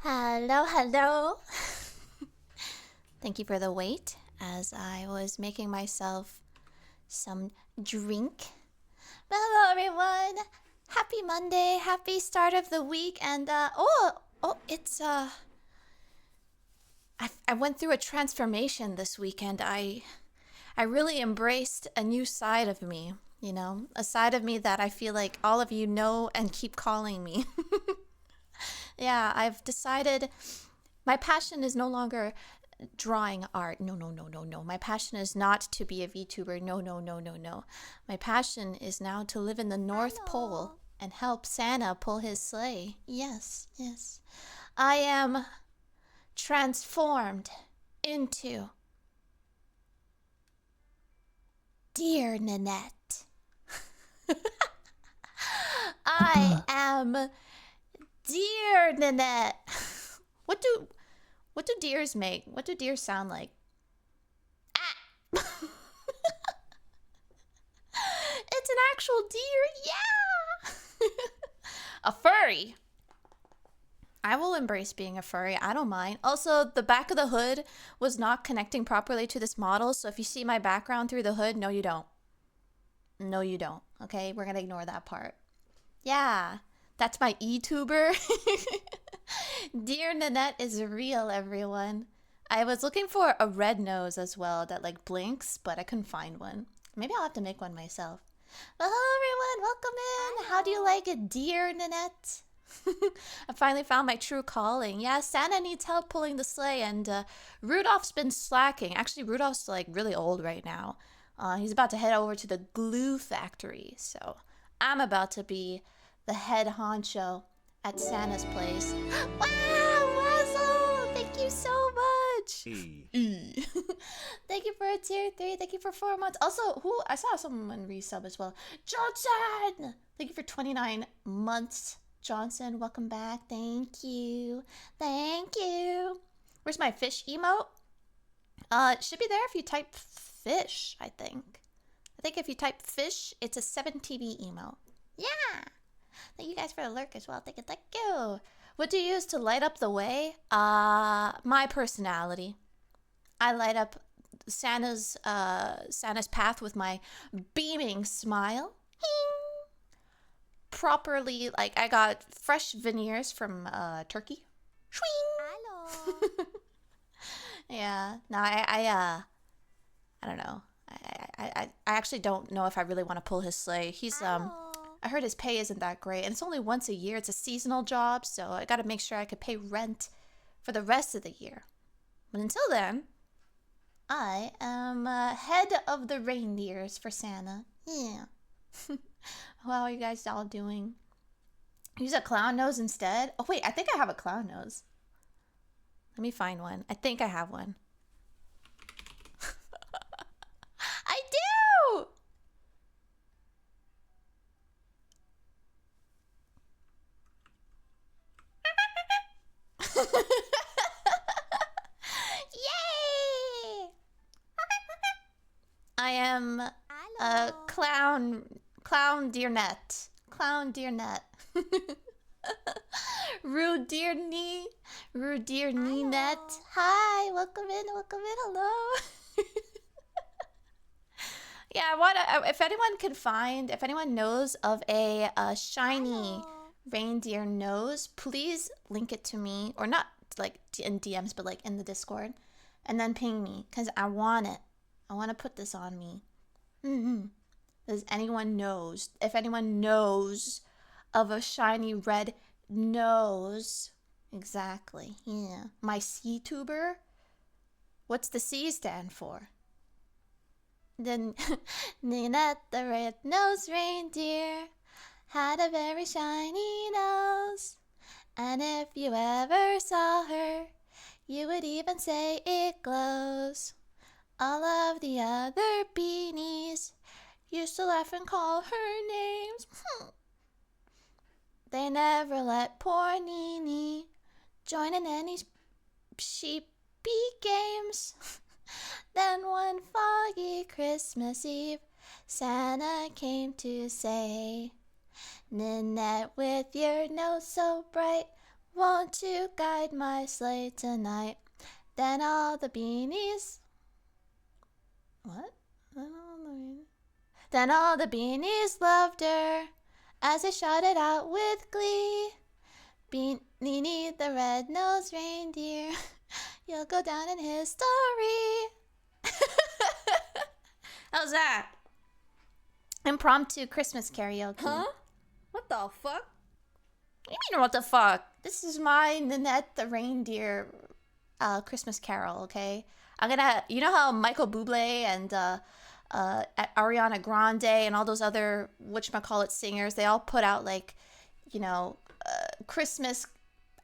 Hello, hello. Thank you for the wait as I was making myself some drink. But hello, everyone. Happy Monday. Happy start of the week. And, it's, I went through a transformation this weekend. I really embraced a new side of me, you know, a side of me that I feel like all of you know and keep calling me. Yeah, I've decided my passion is no longer drawing art. No, no, no, no, no. My passion is not to be a VTuber. No, no, no, no, no. My passion is now to live in the North Pole and help Santa pull his sleigh. Yes, yes. I am transformed into deerNinette. I am deerNinette. What do deers make? What do deers sound like? Ah! It's an actual deer. Yeah. A furry. I will embrace being a furry. I don't mind. Also, the back of the hood was not connecting properly to this model, so if you see my background through the hood, no you don't. No you don't. Okay? We're going to ignore that part. Yeah. That's my eTuber. deerNinette is real, everyone. I was looking for a red nose as well that like blinks, but I couldn't find one. Maybe I'll have to make one myself. Well, hello everyone, welcome in. How do you like it, deerNinette? I finally found my true calling. Yeah, Santa needs help pulling the sleigh, and Rudolph's been slacking. Actually, Rudolph's like really old right now. He's about to head over to the glue factory, so I'm about to be the head honcho at Santa's place. Wow, Russell! Thank you so much. Thank you for a tier 3. Thank you for 4 months. Also, I saw someone resub as well. Johnson! Thank you for 29 months. Johnson, welcome back. Thank you. Thank you. Where's my fish emote? It should be there if you type fish, I think. I think if you type fish, it's a 7TB emote. Yeah. Thank you guys for the lurk as well. Thank you. What do you use to light up the way? My personality. I light up Santa's path with my beaming smile. Properly, like I got fresh veneers from Turkey. Hello. Yeah. No, I don't know. I actually don't know if I really want to pull his sleigh. He's I heard his pay isn't that great, and it's only once a year. It's a seasonal job, so I got to make sure I could pay rent for the rest of the year. But until then, I am head of the reindeers for Santa. Yeah. How are you guys all doing? Use a clown nose instead? Oh, wait, I think I have a clown nose. Let me find one. I think I have one. I do! Yay! I am a clown deerNinette. Clown deerNinette. Rude deerNinette. Hi, welcome in, hello. Yeah, if anyone knows of a shiny reindeer nose, please link it to me, or not like in DMs, but like in the Discord, and then ping me, because I want it. I want to put this on me. If anyone knows of a shiny red nose, exactly, yeah. My C-tuber? What's the C stand for? Then Ninette the red-nosed reindeer had a very shiny nose, and if you ever saw her, you would even say it glows. All of the other beanies used to laugh and call her names. They never let poor Nini join in any sheepy games. Then one foggy Christmas Eve, Santa came to say, Ninette, with your nose so bright, Won't you guide my sleigh tonight? Then all the beanies. What? Then all the beanies loved her as they shouted out with glee. Beanie the red-nosed reindeer, you'll go down in history. How's that? Impromptu Christmas karaoke. Huh? What the fuck? What do you mean, what the fuck? This is my Ninette the reindeer Christmas carol, okay? I'm gonna, you know how Michael Bublé and Ariana Grande and all those other whatchamacallit singers, they all put out like, you know, Christmas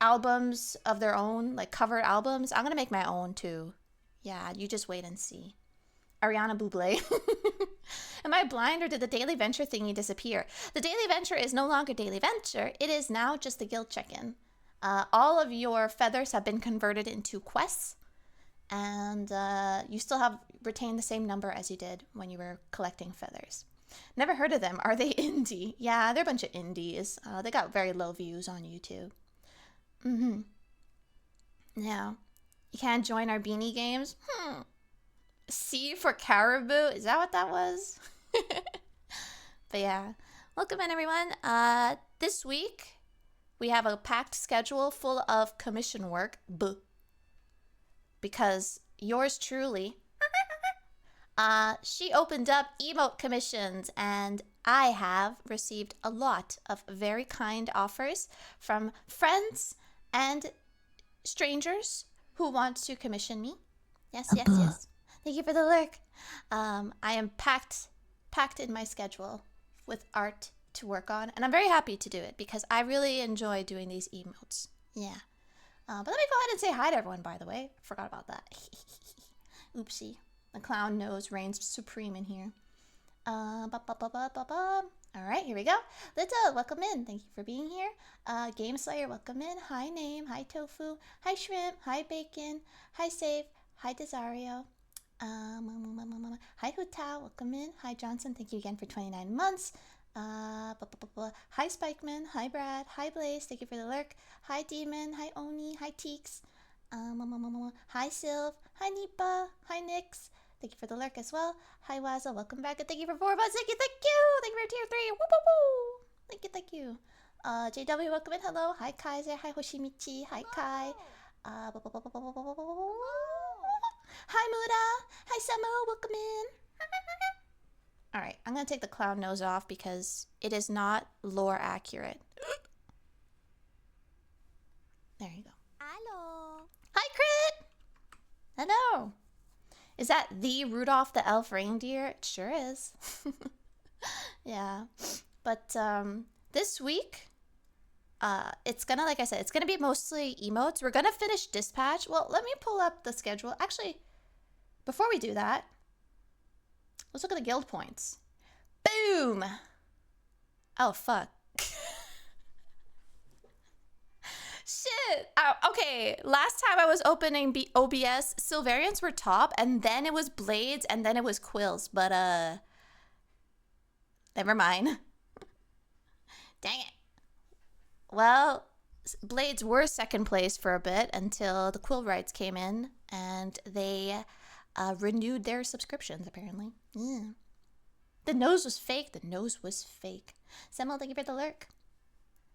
albums of their own, like covered albums. I'm gonna make my own too. Yeah, you just wait and see. Ariana Bublé. Am I blind or did the Daily Venture thingy disappear? The Daily Venture is no longer Daily Venture. It is now just the guild check-in. All of your feathers have been converted into quests, and you still have retained the same number as you did when you were collecting feathers. Never heard of them. Are they indie? Yeah, they're a bunch of indies. They got very low views on YouTube. Yeah. You can't join our beanie games? C for caribou? Is that what that was? But yeah. Welcome in, everyone. This week, we have a packed schedule full of commission work. Because yours truly, she opened up emote commissions, and I have received a lot of very kind offers from friends and strangers who want to commission me. Yes. Thank you for the lurk. I am packed in my schedule with art to work on, and I'm very happy to do it because I really enjoy doing these emotes. Yeah. But let me go ahead and say hi to everyone, by the way. Forgot about that. Oopsie. The clown nose reigns supreme in here. All right, here we go. Little, welcome in. Thank you for being here. Game Slayer, welcome in. Hi, Name. Hi, Tofu. Hi, Shrimp. Hi, Bacon. Hi, Save. Hi, Desario. Hi, Hutao. Welcome in. Hi, Johnson. Thank you again for 29 months. Hi, Spikeman. Hi, Brad. Hi, Blaze. Thank you for the lurk. Hi, Demon. Hi, Oni. Hi, Teeks. Hi, Sylv. Hi, Nipa. Hi, Nix. Thank you for the lurk as well. Hi, Wazzle. Welcome back. And thank you for 4 months. Thank you. Thank you for tier 3. Woo, woo, woo. Thank you. JW, welcome in. Hello. Hi, Kaiser. Hi, Hoshimichi. Hi, Kai. Hi, Muda. Hi, Samu. Welcome in. All right, I'm going to take the clown nose off because it is not lore accurate. There you go. Hello. Hi, Crit. Hello. Is that the Rudolph the Elf Reindeer? It sure is. Yeah. But this week, it's going to, like I said, it's going to be mostly emotes. We're going to finish Dispatch. Well, let me pull up the schedule. Actually, before we do that, let's look at the guild points. Boom! Oh, fuck. Shit! Okay, last time I was opening OBS, Silverians were top, and then it was Blades, and then it was Quills, but, never mind. Dang it. Well, Blades were second place for a bit until the Quill Rights came in, and they renewed their subscriptions, apparently. Yeah. The nose was fake. The nose was fake. Semel, thank you for the lurk.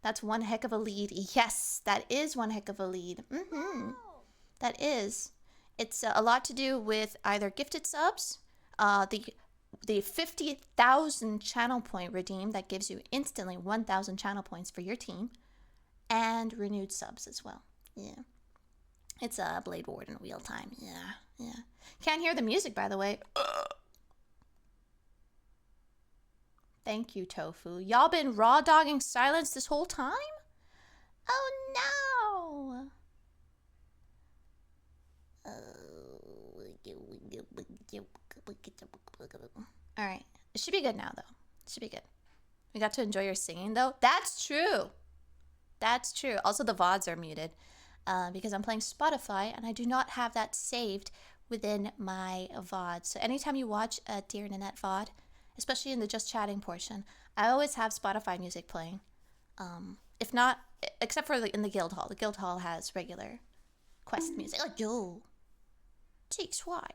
That's one heck of a lead. Yes, that is one heck of a lead. That is. It's a lot to do with either gifted subs, the 50,000 channel point redeem that gives you instantly 1,000 channel points for your team, and renewed subs as well. Yeah. It's a Blade Warden wheel time. Yeah. Can't hear the music, by the way. Thank you, Tofu. Y'all been raw dogging silence this whole time? Oh, no. All right. It should be good now, though. It should be good. We got to enjoy your singing, though. That's true. Also, the VODs are muted because I'm playing Spotify, and I do not have that saved within my VOD. So anytime you watch a deerNinette VOD, especially in the just chatting portion, I always have Spotify music playing. If not, except for in the guild hall. The guild hall has regular quest music. Oh, yo. Cheeks, why?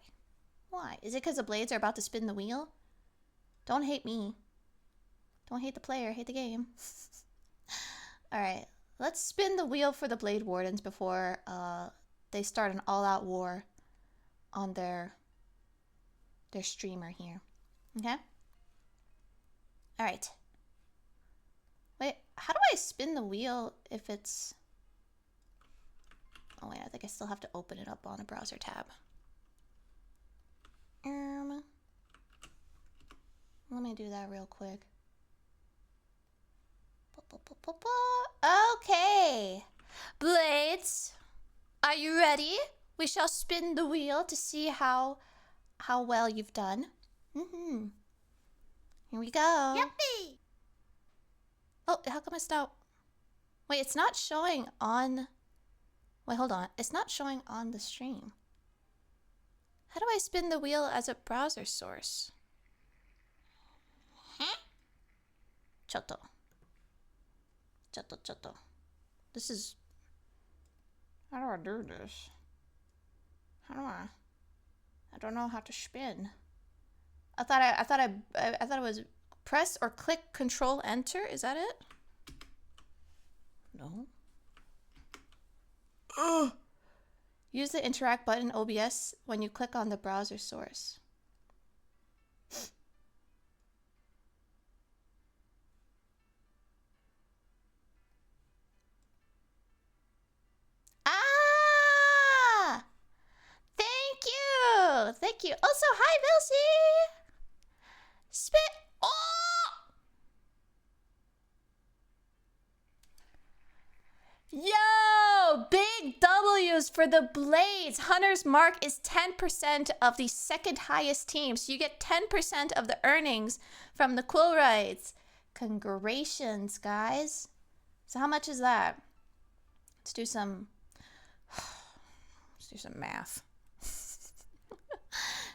Why? Is it because the blades are about to spin the wheel? Don't hate me. Don't hate the player, hate the game. Alright, let's spin the wheel for the Blade Wardens before they start an all-out war on their streamer here. Okay? Alright. Wait, how do I spin the wheel if it's... Oh wait, I think I still have to open it up on a browser tab. Let me do that real quick. Okay. Blades, are you ready? We shall spin the wheel to see how well you've done. Here we go. Yuppie! Oh, how come it's not... Wait, it's not showing on... Wait, hold on. It's not showing on the stream. How do I spin the wheel as a browser source? Choto. This is... How do I do this? I don't know how to spin. I thought it was press or click Control Enter. Is that it? No. Ugh. Use the interact button OBS when you click on the browser source. Ah! Thank you. Also, hi, Vilsey! Spit. Oh! Yo! Big W's for the Blades. Hunter's Mark is 10% of the second highest team. So you get 10% of the earnings from the quill rights. Congratulations, guys. So how much is that? Let's do some math.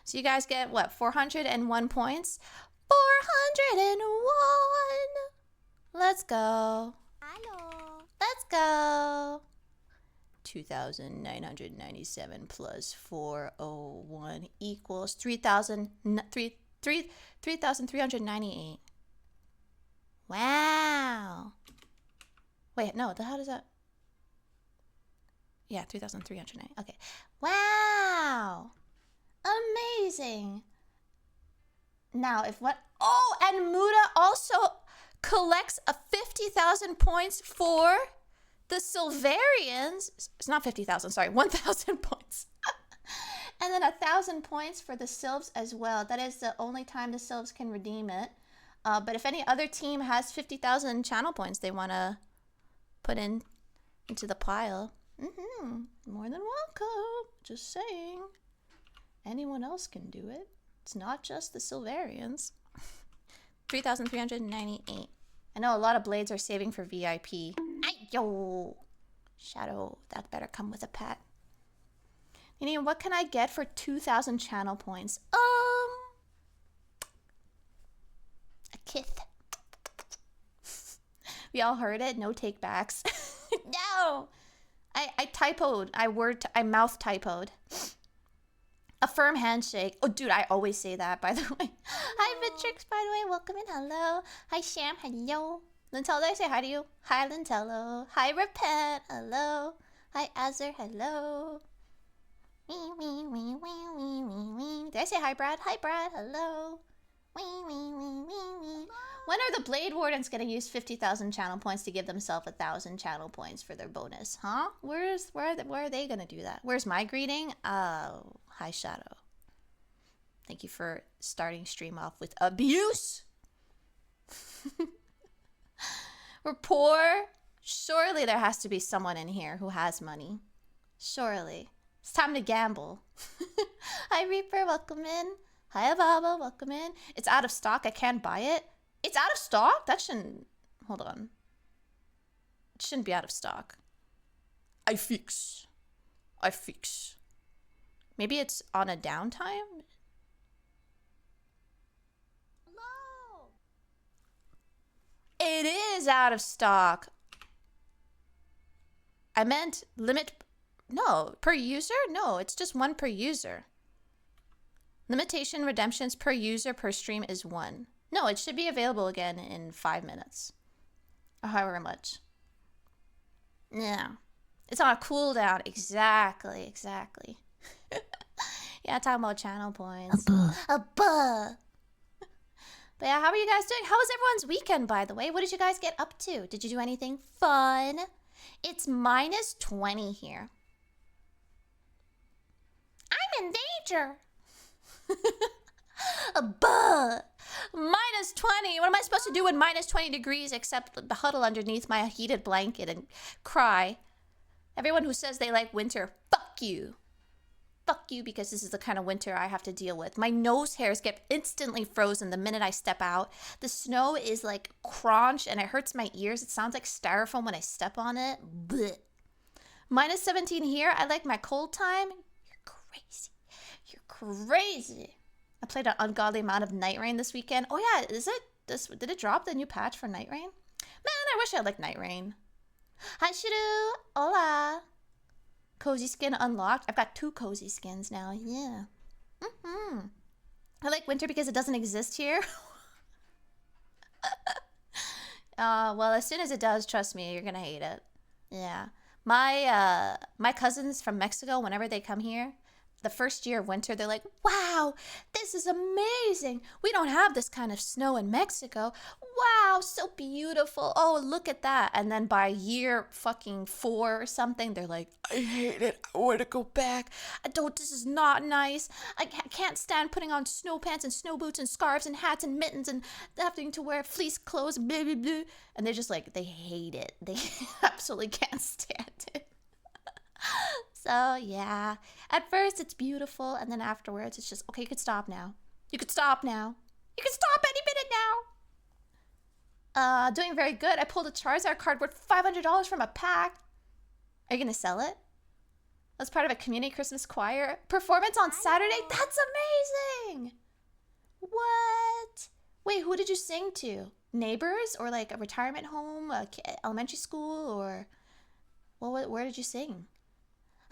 So you guys get what? 401 points? 401! Let's go. Hello. Let's go. 2,997 plus 401 equals 3,398. Wow. Wait, no, how does that? Yeah, 3,390. Okay. Wow. Amazing. Now, if what? Oh, and Muda also collects a 50,000 points for the Silverians. It's not 50,000, sorry, 1,000 points. And then 1,000 points for the Sylphs as well. That is the only time the Sylphs can redeem it. But if any other team has 50,000 channel points they want to put into the pile, more than welcome. Just saying. Anyone else can do it. It's not just the Silverians. 3,398. I know a lot of Blades are saving for VIP. Ayo! Shadow, that better come with a pet. What can I get for 2,000 channel points? A kith. We all heard it. No takebacks. No! I typoed. I mouth typoed. A firm handshake. Oh, dude, I always say that, by the way. Hi, Vitrix, by the way. Welcome in. Hello. Hi, Sham. Hello. Lintello, did I say hi to you? Hi, Lintello. Hi, Repent. Hello. Hi, Azur. Hello. Did I say hi, Brad? Hi, Brad. Hello. When are the Blade Wardens going to use 50,000 channel points to give themselves 1,000 channel points for their bonus? Huh? Where are they going to do that? Where's my greeting? Oh, hi, Shadow. Thank you for starting stream off with abuse. We're poor. Surely there has to be someone in here who has money. Surely. It's time to gamble. Hi, Reaper. Welcome in. Hi, Ababa. Welcome in. It's out of stock. I can't buy it. It's out of stock? That shouldn't... Hold on. It shouldn't be out of stock. I fix. Maybe it's on a downtime? Hello. It is out of stock. I meant limit. No, per user? No, it's just one per user. Limitation redemptions per user per stream is 1. No, it should be available again in 5 minutes. Or however much. Yeah. It's on a cooldown. Exactly. Yeah, talking about channel points. A buh. But yeah, how are you guys doing? How was everyone's weekend, by the way? What did you guys get up to? Did you do anything fun? It's -20 here. I'm in danger. A buh. -20. What am I supposed to do when -20 degrees except huddle underneath my heated blanket and cry? Everyone who says they like winter, fuck you. Fuck you, because this is the kind of winter I have to deal with. My nose hairs get instantly frozen the minute I step out. The snow is like crunch and it hurts my ears. It sounds like styrofoam when I step on it. Blech. -17 here. I like my cold time. You're crazy. You're crazy. I played an ungodly amount of Night Rain this weekend. Oh yeah, did it drop the new patch for Night Rain? Man, I wish I liked Night Rain. Hi Shiru. Hola. Cozy skin unlocked. I've got 2 cozy skins now. Yeah. I like winter because it doesn't exist here. Well, as soon as it does, trust me, you're gonna hate it. Yeah. My cousins from Mexico, whenever they come here, the first year of winter, they're like, wow, this is amazing. We don't have this kind of snow in Mexico. Wow, so beautiful. Oh, look at that. And then by year fucking 4 or something, they're like, I hate it. I want to go back. This is not nice. I can't stand putting on snow pants and snow boots and scarves and hats and mittens and having to wear fleece clothes, blah, blah, blah. And they're just like, they hate it. They absolutely can't stand it. So, yeah. At first, it's beautiful. And then afterwards, it's just, okay, you could stop now. You could stop now. You can stop any minute now. Doing very good. I pulled a Charizard card worth $500 from a pack. Are you going to sell it? That's part of a community Christmas choir performance on Saturday. That's amazing. What? Wait, who did you sing to? Neighbors or like a retirement home, elementary school, or where did you sing?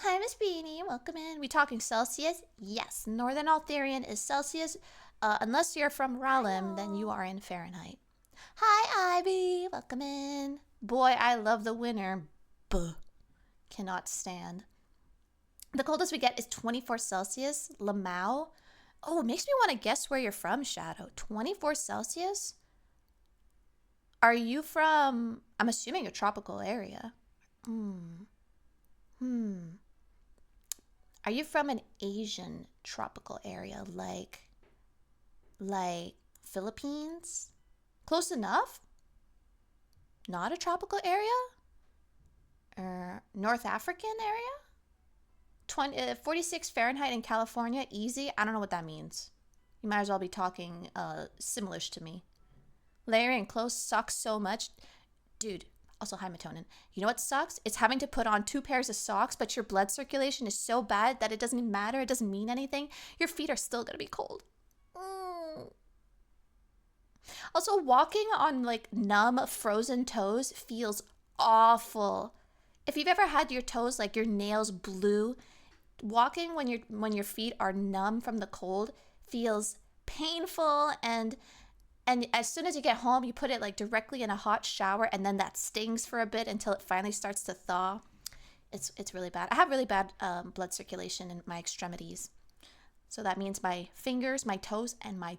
Hi, Miss Beanie. Welcome in. We talking Celsius? Yes. Northern Altherian is Celsius. Unless you're from Raleigh, then you are in Fahrenheit. Hi, Ivy. Welcome in. Boy, I love the winter. Buh. Cannot stand. The coldest we get is 24 Celsius. Lamau. Oh, it makes me want to guess where you're from, Shadow. 24 Celsius? Are you from, I'm assuming, a tropical area. Are you from an Asian tropical area like Philippines? Close enough? Not a tropical area? North African area? 46 Fahrenheit in California, easy. I don't know what that means. You might as well be talking similish to me. Layering clothes sucks so much. Dude, also hi Matonin. You know what sucks? It's having to put on 2 pairs of socks, but your blood circulation is so bad that it doesn't even matter. It doesn't mean anything. Your feet are still gonna be cold. Also, walking on like numb, frozen toes feels awful. If you've ever had your toes, like your nails blue, walking when your feet are numb from the cold feels painful, and as soon as you get home, you put it like directly in a hot shower, and then that stings for a bit until it finally starts to thaw. It's really bad. I have really bad blood circulation in my extremities. So that means my fingers, my toes, and my...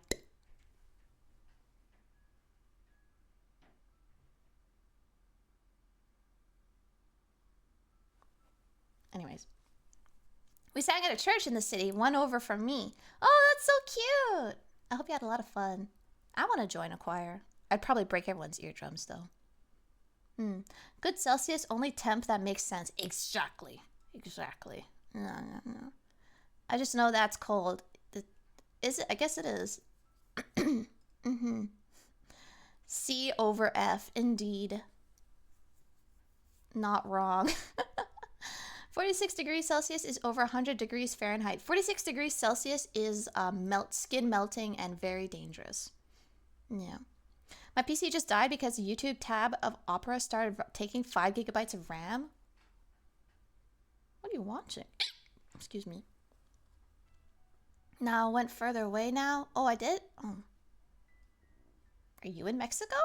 Anyways. We sang at a church in the city, one over from me. Oh, that's so cute. I hope you had a lot of fun. I want to join a choir. I'd probably break everyone's eardrums, though. Good Celsius, only temp that makes sense. Exactly. No. I just know that's cold. Is it? I guess it is. C over F, indeed. Not wrong. 46 degrees Celsius is over 100 degrees Fahrenheit. 46 degrees Celsius is skin melting and very dangerous. Yeah. My PC just died because the YouTube tab of Opera started taking 5 gigabytes of RAM. you watching? Excuse me. Now I went further away now. Oh, I did? Oh. Are you in Mexico?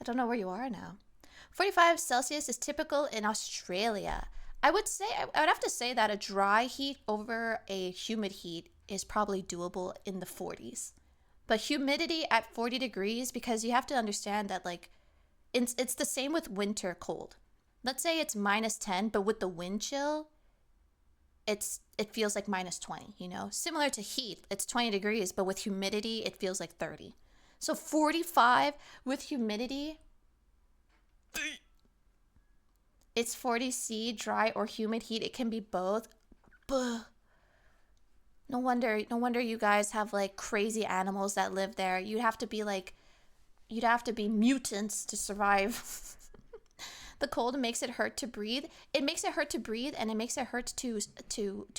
I don't know where you are now. 45 Celsius is typical in Australia. I would have to say that a dry heat over a humid heat is probably doable in the 40s. But humidity at 40 degrees, because you have to understand that like it's the same with winter cold. Let's say it's -10, but with the wind chill, it feels like -20, you know? Similar to heat, it's 20 degrees, but with humidity, it feels like 30. So 45 with humidity, it's 40°C, dry or humid heat. It can be both. Buh. No wonder you guys have like crazy animals that live there. You'd have to be mutants to survive. The cold makes it hurt to breathe. It makes it hurt to breathe, and it makes it hurt to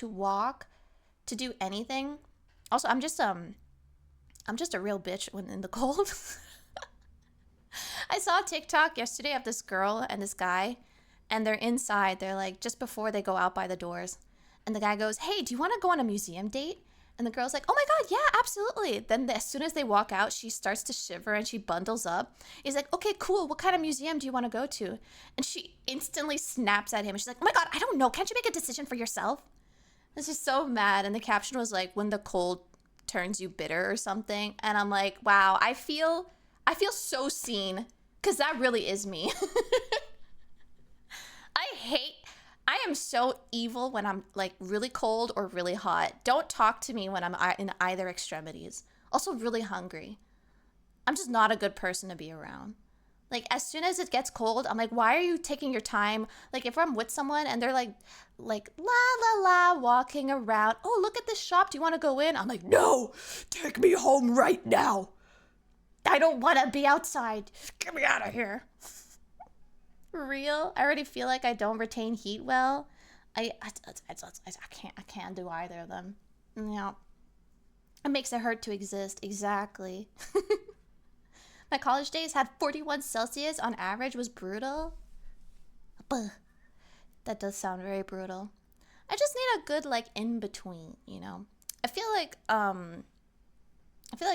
walk, to do anything. Also, I'm just a real bitch when in the cold. I saw a TikTok yesterday of this girl and this guy, and they're inside. They're like just before they go out by the doors. And the guy goes, "Hey, do you want to go on a museum date?" And the girl's like, "Oh my God, yeah, absolutely." Then as soon as they walk out, she starts to shiver and she bundles up. He's like, "Okay, cool. What kind of museum do you want to go to?" And she instantly snaps at him. And she's like, "Oh my God, I don't know. Can't you make a decision for yourself?" And she's so mad. And the caption was like, "When the cold turns you bitter" or something. And I'm like, wow, I feel so seen, because that really is me. I am so evil when I'm like really cold or really hot. Don't talk to me when I'm in either extremities. Also really hungry. I'm just not a good person to be around. Like as soon as it gets cold, I'm like, why are you taking your time? Like if I'm with someone and they're like la la la walking around. "Oh, look at this shop. Do you want to go in?" I'm like, "No, take me home right now. I don't want to be outside. Get me out of here." Real. I already feel like I don't retain heat well. I can't do either of them. No. It makes it hurt to exist. Exactly. My college days had 41 Celsius on average. Was brutal. Buh. That does sound very brutal. I just need a good like in between, you know. I feel like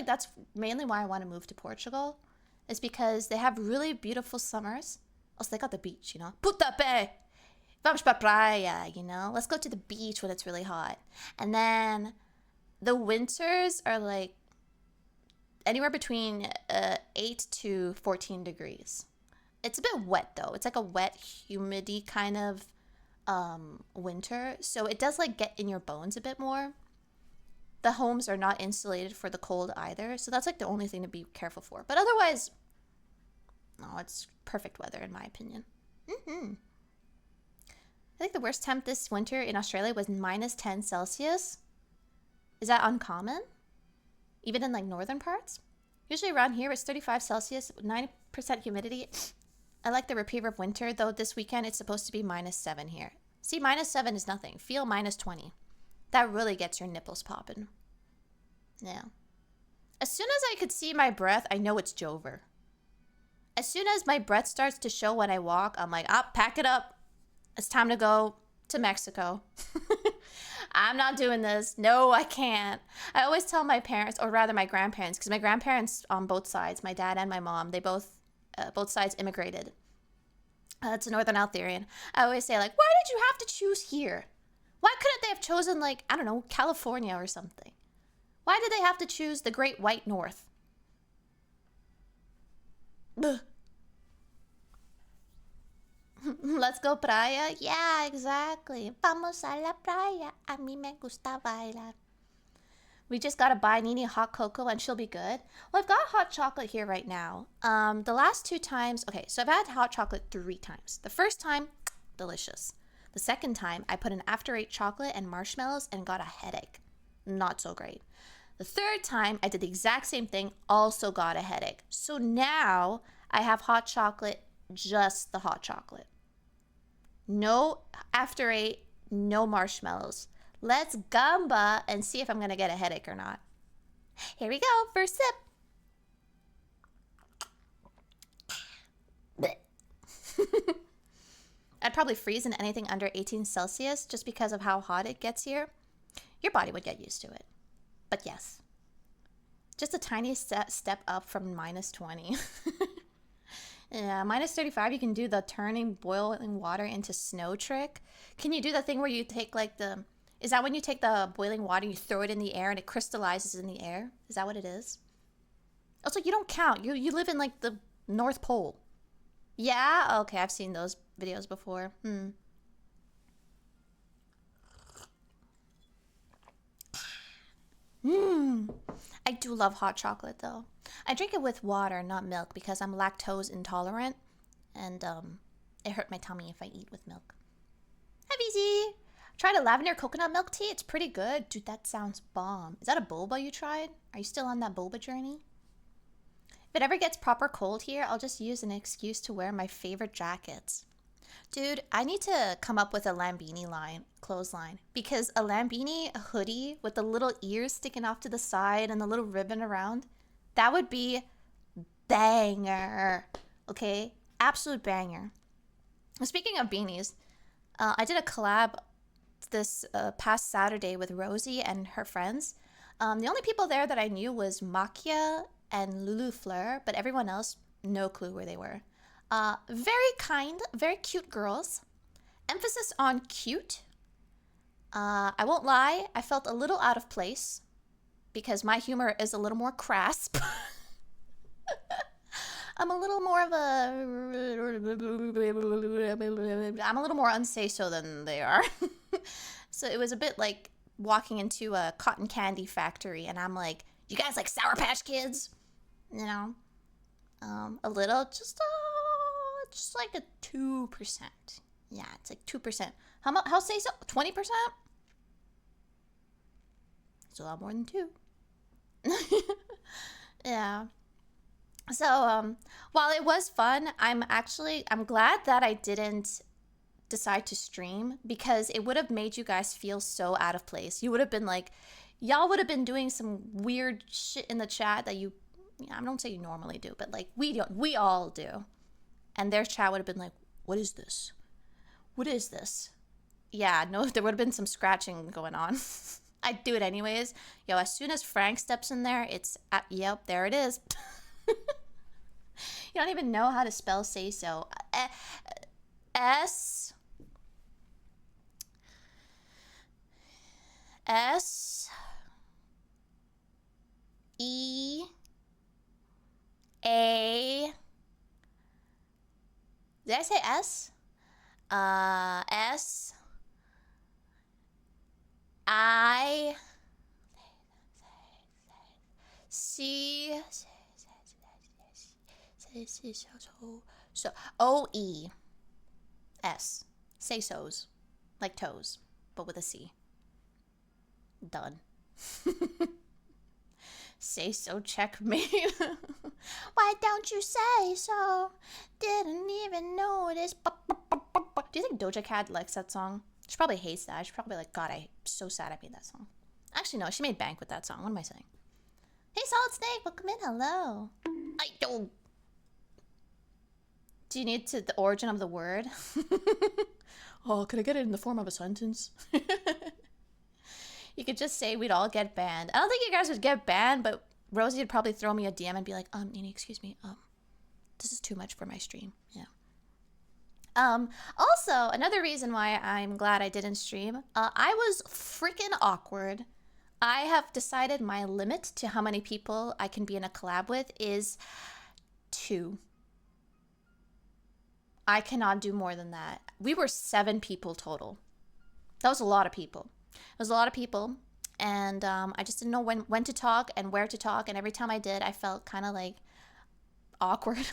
that's mainly why I want to move to Portugal, is because they have really beautiful summers. Also, they got the beach, you know. Puta pé! Vamos pra praia, you know. Let's go to the beach when it's really hot. And then the winters are like anywhere between 8 to 14 degrees. It's a bit wet though. It's like a wet, humidity kind of winter. So it does like get in your bones a bit more. The homes are not insulated for the cold either. So that's like the only thing to be careful for. But otherwise, no, it's perfect weather in my opinion. I think the worst temp this winter in Australia was -10 Celsius. Is that uncommon? Even in like northern parts? Usually around here it's 35 Celsius, 90% humidity. I like the reprieve of winter, though this weekend it's supposed to be -7 here. See, -7 is nothing. Feel -20. That really gets your nipples popping. Yeah. As soon as I could see my breath, I know it's Jover. As soon as my breath starts to show when I walk, I'm like, pack it up. It's time to go to Mexico. I'm not doing this. No, I can't. I always tell my parents, or rather my grandparents, because my grandparents on both sides, my dad and my mom, they both sides immigrated to Northern Altherian. I always say, like, why did you have to choose here? Why couldn't they have chosen, like, I don't know, California or something? Why did they have to choose the Great White North? Let's go playa. Yeah, exactly. Vamos a la playa. A mí me gusta bailar. We just gotta buy Nini hot cocoa and she'll be good. Well, I've got hot chocolate here right now. The last 2 times, okay, so I've had hot chocolate 3 times. The first time, delicious. The second time, I put an after 8 chocolate and marshmallows and got a headache. Not so great. The third time, I did the exact same thing, also got a headache. So now I have hot chocolate, just the hot chocolate. No after 8, no marshmallows. Let's gamba and see if I'm going to get a headache or not. Here we go, first sip. I'd probably freeze in anything under 18 Celsius just because of how hot it gets here. Your body would get used to it. But yes, just a tiny step up from minus 20. Yeah, minus 35, you can do the turning boiling water into snow trick. Can you do the thing where you take like the... Is that when you take the boiling water, you throw it in the air and it crystallizes in the air? Is that what it is? Also, you don't count. You live in like the North Pole. Yeah? Okay, I've seen those videos before. I do love hot chocolate though. I drink it with water, not milk, because I'm lactose intolerant. And it hurt my tummy if I eat with milk. Hi, VZ! Tried a lavender coconut milk tea. It's pretty good. Dude, that sounds bomb. Is that a boba you tried? Are you still on that boba journey? If it ever gets proper cold here, I'll just use an excuse to wear my favorite jackets. Dude, I need to come up with a Lambini clothesline. Because a Lambini hoodie with the little ears sticking off to the side and the little ribbon around, that would be banger. Okay? Absolute banger. Speaking of beanies, I did a collab this past Saturday with Rosie and her friends. The only people there that I knew was Makia and Lulu Fleur, but everyone else, no clue where they were. Very kind, very cute girls. Emphasis on cute. I won't lie, I felt a little out of place because my humor is a little more crass. I'm a little more of I'm a little more unsay-so than they are. So it was a bit like walking into a cotton candy factory and I'm like, you guys like Sour Patch Kids? You know? A little, just like a 2%. Yeah, it's like 2%. How say so? 20%? It's a lot more than 2. Yeah. So, while it was fun, I'm glad that I didn't decide to stream because it would have made you guys feel so out of place. You would have been like, y'all would have been doing some weird shit in the chat that I don't say you normally do, but like we all do. And their chat would have been like, what is this? What is this? Yeah, no, there would have been some scratching going on. I'd do it anyways. Yo, as soon as Frank steps in there, yep, there it is. You don't even know how to spell say so. S E A. Did I say S? S I C so OE S. Say so's. Like toes, but with a C. Done. Say so, checkmate. Why don't you say so? Didn't even notice. Do you think Doja Cat likes that song? She probably hates that. She's probably like, God, I'm so sad I made that song. Actually, no, she made bank with that song. What am I saying? Hey, Solid Snake, welcome in. Hello. I don't. Do you need the origin of the word? Oh, could I get it in the form of a sentence? You could just say we'd all get banned. I don't think you guys would get banned, but Rosie would probably throw me a DM and be like, Nini, excuse me, this is too much for my stream. Yeah. Also, another reason why I'm glad I didn't stream, I was freaking awkward. I have decided my limit to how many people I can be in a collab with is 2. I cannot do more than that. We were 7 people total. That was a lot of people. It was a lot of people, and I just didn't know when to talk and where to talk, and every time I did, I felt kind of like awkward.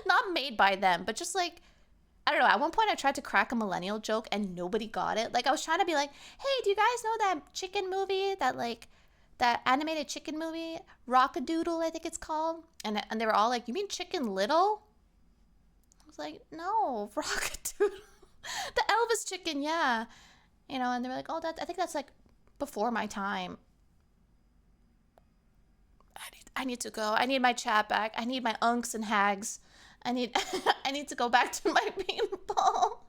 Not made by them, but just like, I don't know, at one point I tried to crack a millennial joke and nobody got it. Like, I was trying to be like, hey, do you guys know that chicken movie, that animated chicken movie, Rock-a-Doodle, I think it's called? And they were all like, you mean Chicken Little? I was like, no, Rock-a-Doodle. The Elvis chicken, yeah. You know, and they were like, oh, I think that's like before my time. I need to go. I need my chat back. I need my unks and hags. I need I need to go back to my paintball.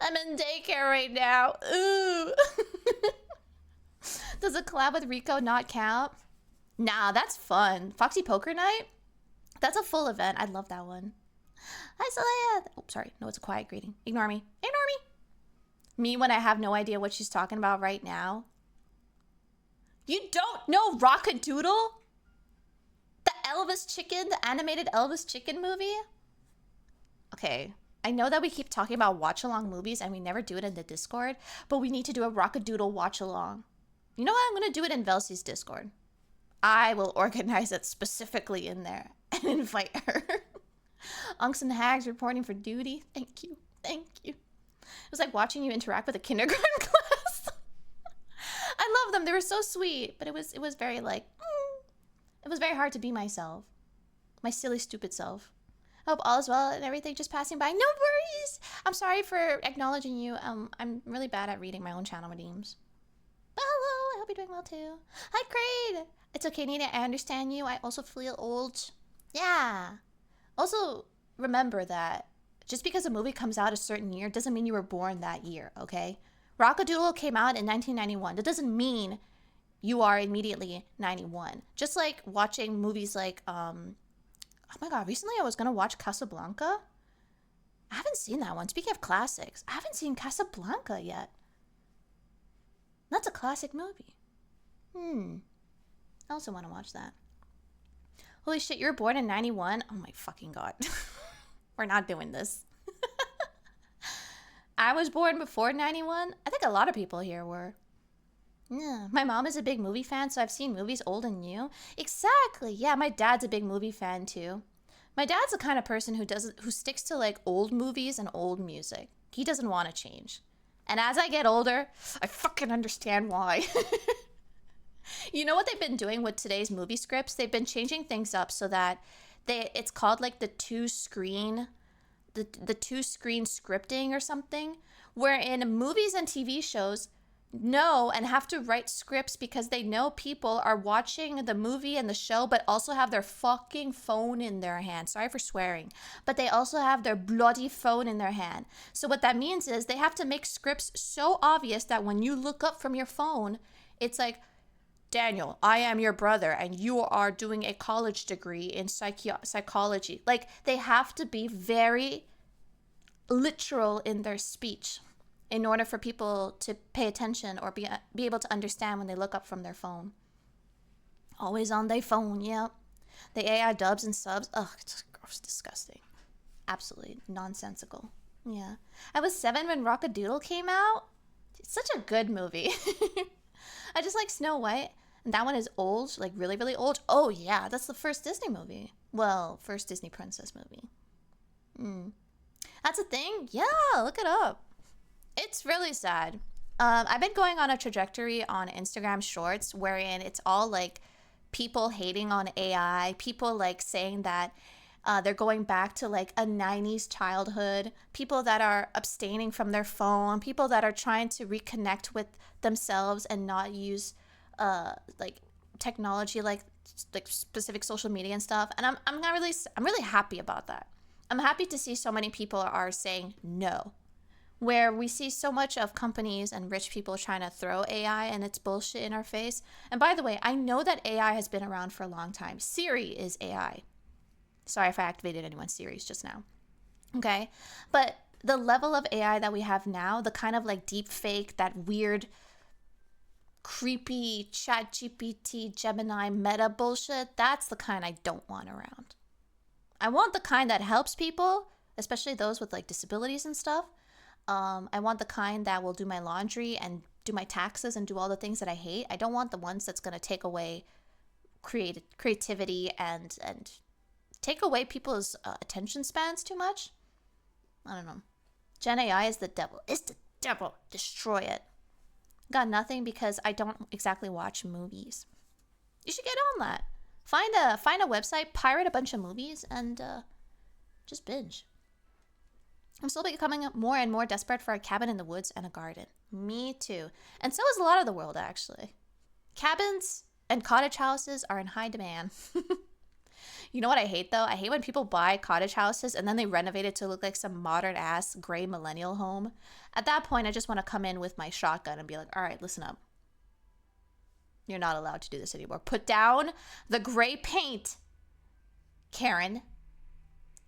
I'm in daycare right now. Ooh. Does a collab with Rico not count? Nah, that's fun. Foxy Poker Night? That's a full event. I love that one. Hi, Celia. Oh, sorry. No, it's a quiet greeting. Ignore me. Ignore me. Me when I have no idea what she's talking about right now. You don't know Rockadoodle? The Elvis Chicken, the animated Elvis Chicken movie? Okay, I know that we keep talking about watch-along movies and we never do it in the Discord, but we need to do a Rockadoodle watch-along. You know what? I'm going to do it in Velcy's Discord. I will organize it specifically in there and invite her. Unks and Hags reporting for duty. Thank you. Thank you. It was like watching you interact with a kindergarten class. I love them. They were so sweet, but it was very like, it was very hard to be myself. My silly, stupid self. Hope all is well and everything, just passing by. No worries. I'm sorry for acknowledging you. I'm really bad at reading my own channel redeems. But hello, I hope you're doing well too. Hi, Crade. It's okay, Nina. I understand you. I also feel old. Yeah. Also, remember that just because a movie comes out a certain year doesn't mean you were born that year, okay? Rockadoodle came out in 1991. That doesn't mean you are immediately 91. Just like watching movies like, oh my god, recently I was gonna watch Casablanca. I haven't seen that one. Speaking of classics, I haven't seen Casablanca yet. That's a classic movie. I also want to watch that. Holy shit, you were born in 91? Oh my fucking god. We're not doing this. I was born before 91. I think a lot of people here were. Yeah, my mom is a big movie fan, so I've seen movies old and new. Exactly. Yeah, my dad's a big movie fan too. My dad's the kind of person who sticks to like old movies and old music. He doesn't want to change. And as I get older, I fucking understand why. You know what they've been doing with today's movie scripts? They've been changing things up so that it's called like the two-screen scripting or something, where in movies and TV shows know and have to write scripts because they know people are watching the movie and the show but also have their fucking phone in their hand. Sorry for swearing, but they also have their bloody phone in their hand. So what that means is they have to make scripts so obvious that when you look up from your phone, it's like, Daniel, I am your brother and you are doing a college degree in psychology. Like, they have to be very literal in their speech in order for people to pay attention or be able to understand when they look up from their phone. Always on their phone, yep. The AI dubs and subs, ugh, it's gross, disgusting. Absolutely nonsensical. Yeah. I was 7 when Rockadoodle came out. It's such a good movie. I just like Snow White. And that one is old, like really, really old. Oh, yeah, that's the first Disney movie. Well, first Disney princess movie. That's a thing? Yeah, look it up. It's really sad. I've been going on a trajectory on Instagram Shorts wherein it's all like people hating on AI, people like saying that they're going back to like a 90s childhood, people that are abstaining from their phone, people that are trying to reconnect with themselves and not use like technology like specific social media and stuff. And I'm really happy about that. I'm happy to see so many people are saying no. Where we see so much of companies and rich people trying to throw AI and its bullshit in our face. And by the way, I know that AI has been around for a long time. Siri is AI. Sorry if I activated anyone's Siris just now. Okay? But the level of AI that we have now, the kind of like deep fake, that weird, creepy ChatGPT, Gemini, meta bullshit, that's the kind I don't want around. I want the kind that helps people, especially those with like disabilities and stuff. I want the kind that will do my laundry and do my taxes and do all the things that I hate. I don't want the ones that's going to take away creativity and take away people's attention spans too much. I don't know. Gen AI is the devil. It's the devil. Destroy it. Got nothing because I don't exactly watch movies. You should get on that. Find a website, pirate a bunch of movies, and just binge. I'm still becoming more and more desperate for a cabin in the woods and a garden. Me too. And so is a lot of the world, actually. Cabins and cottage houses are in high demand. You know what I hate though? I hate when people buy cottage houses and then they renovate it to look like some modern ass gray millennial home. At that point, I just want to come in with my shotgun and be like, all right, listen up. You're not allowed to do this anymore. Put down the gray paint, Karen.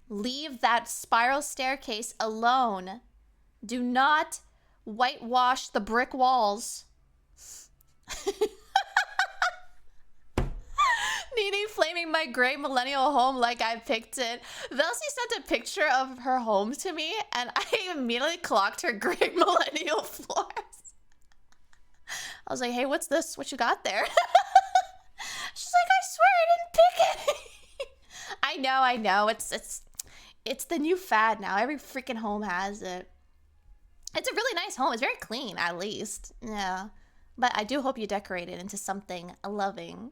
Leave that spiral staircase alone. Do not whitewash the brick walls. Nene flaming my gray millennial home like I picked it. Velsie sent a picture of her home to me, and I immediately clocked her gray millennial floors. I was like, hey, what's this? What you got there? She's like, I swear I didn't pick it. I know. It's the new fad now. Every freaking home has it. It's a really nice home. It's very clean, at least. Yeah. But I do hope you decorate it into something loving.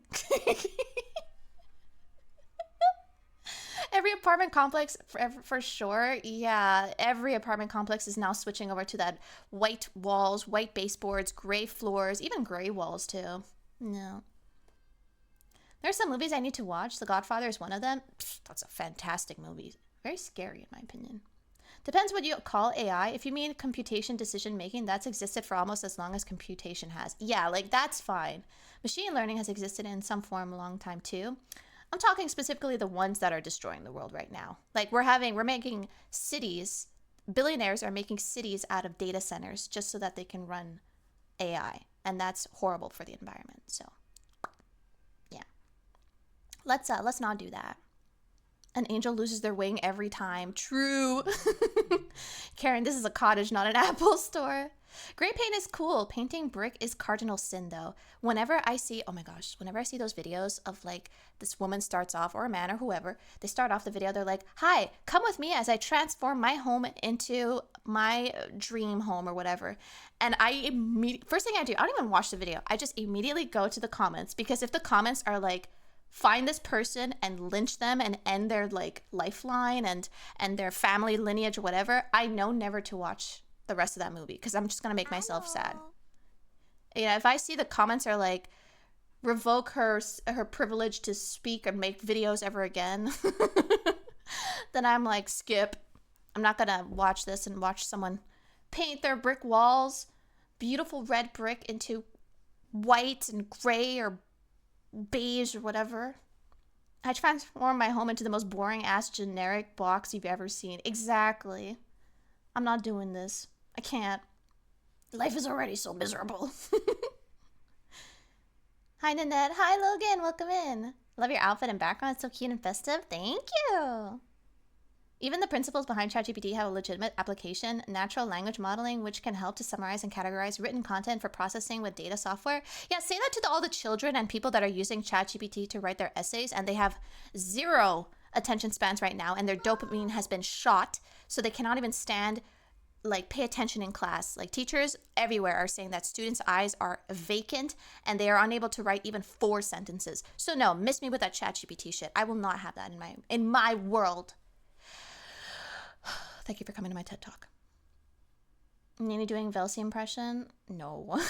Every apartment complex, for sure. Yeah, every apartment complex is now switching over to that white walls, white baseboards, gray floors, even gray walls too. No. There's some movies I need to watch. The Godfather is one of them. Pfft, that's a fantastic movie. Very scary in my opinion. Depends what you call AI. If you mean computation decision making, that's existed for almost as long as computation has. Yeah, like that's fine. Machine learning has existed in some form a long time too. I'm talking specifically the ones that are destroying the world right now. Like we're making cities, billionaires are making cities out of data centers just so that they can run AI. And that's horrible for the environment. So yeah. Let's not do that. An angel loses their wing every time. True. Karen, this is a cottage, not an Apple store. Gray paint is cool. Painting brick is cardinal sin, though. Whenever I see those videos of like this woman starts off, or a man or whoever, they start off the video, they're like, hi, come with me as I transform my home into my dream home or whatever. And first thing I do, I don't even watch the video. I just immediately go to the comments, because if the comments are like, find this person and lynch them and end their like lifeline and their family lineage or whatever, I know never to watch the rest of that movie, because I'm just gonna make myself sad. Yeah, if I see the comments are like, revoke her privilege to speak or make videos ever again, then I'm like, skip. I'm not gonna watch this and watch someone paint their brick walls, beautiful red brick, into white and gray or beige or whatever. I transform my home into the most boring ass generic box you've ever seen. Exactly. I'm not doing this. I can't. Life is already so miserable. Hi, Ninette. Hi, Logan. Welcome in. Love your outfit and background. It's so cute and festive. Thank you. Even the principles behind ChatGPT have a legitimate application: natural language modeling, which can help to summarize and categorize written content for processing with data software. Yeah, say that to all the children and people that are using ChatGPT to write their essays, and they have zero attention spans right now, and their dopamine has been shot, so they cannot even pay attention in class. Like, teachers everywhere are saying that students' eyes are vacant and they are unable to write even 4 sentences. So no, miss me with that ChatGPT shit. I will not have that in my world. Thank you for coming to my TED Talk. Nene doing Velsie impression? No.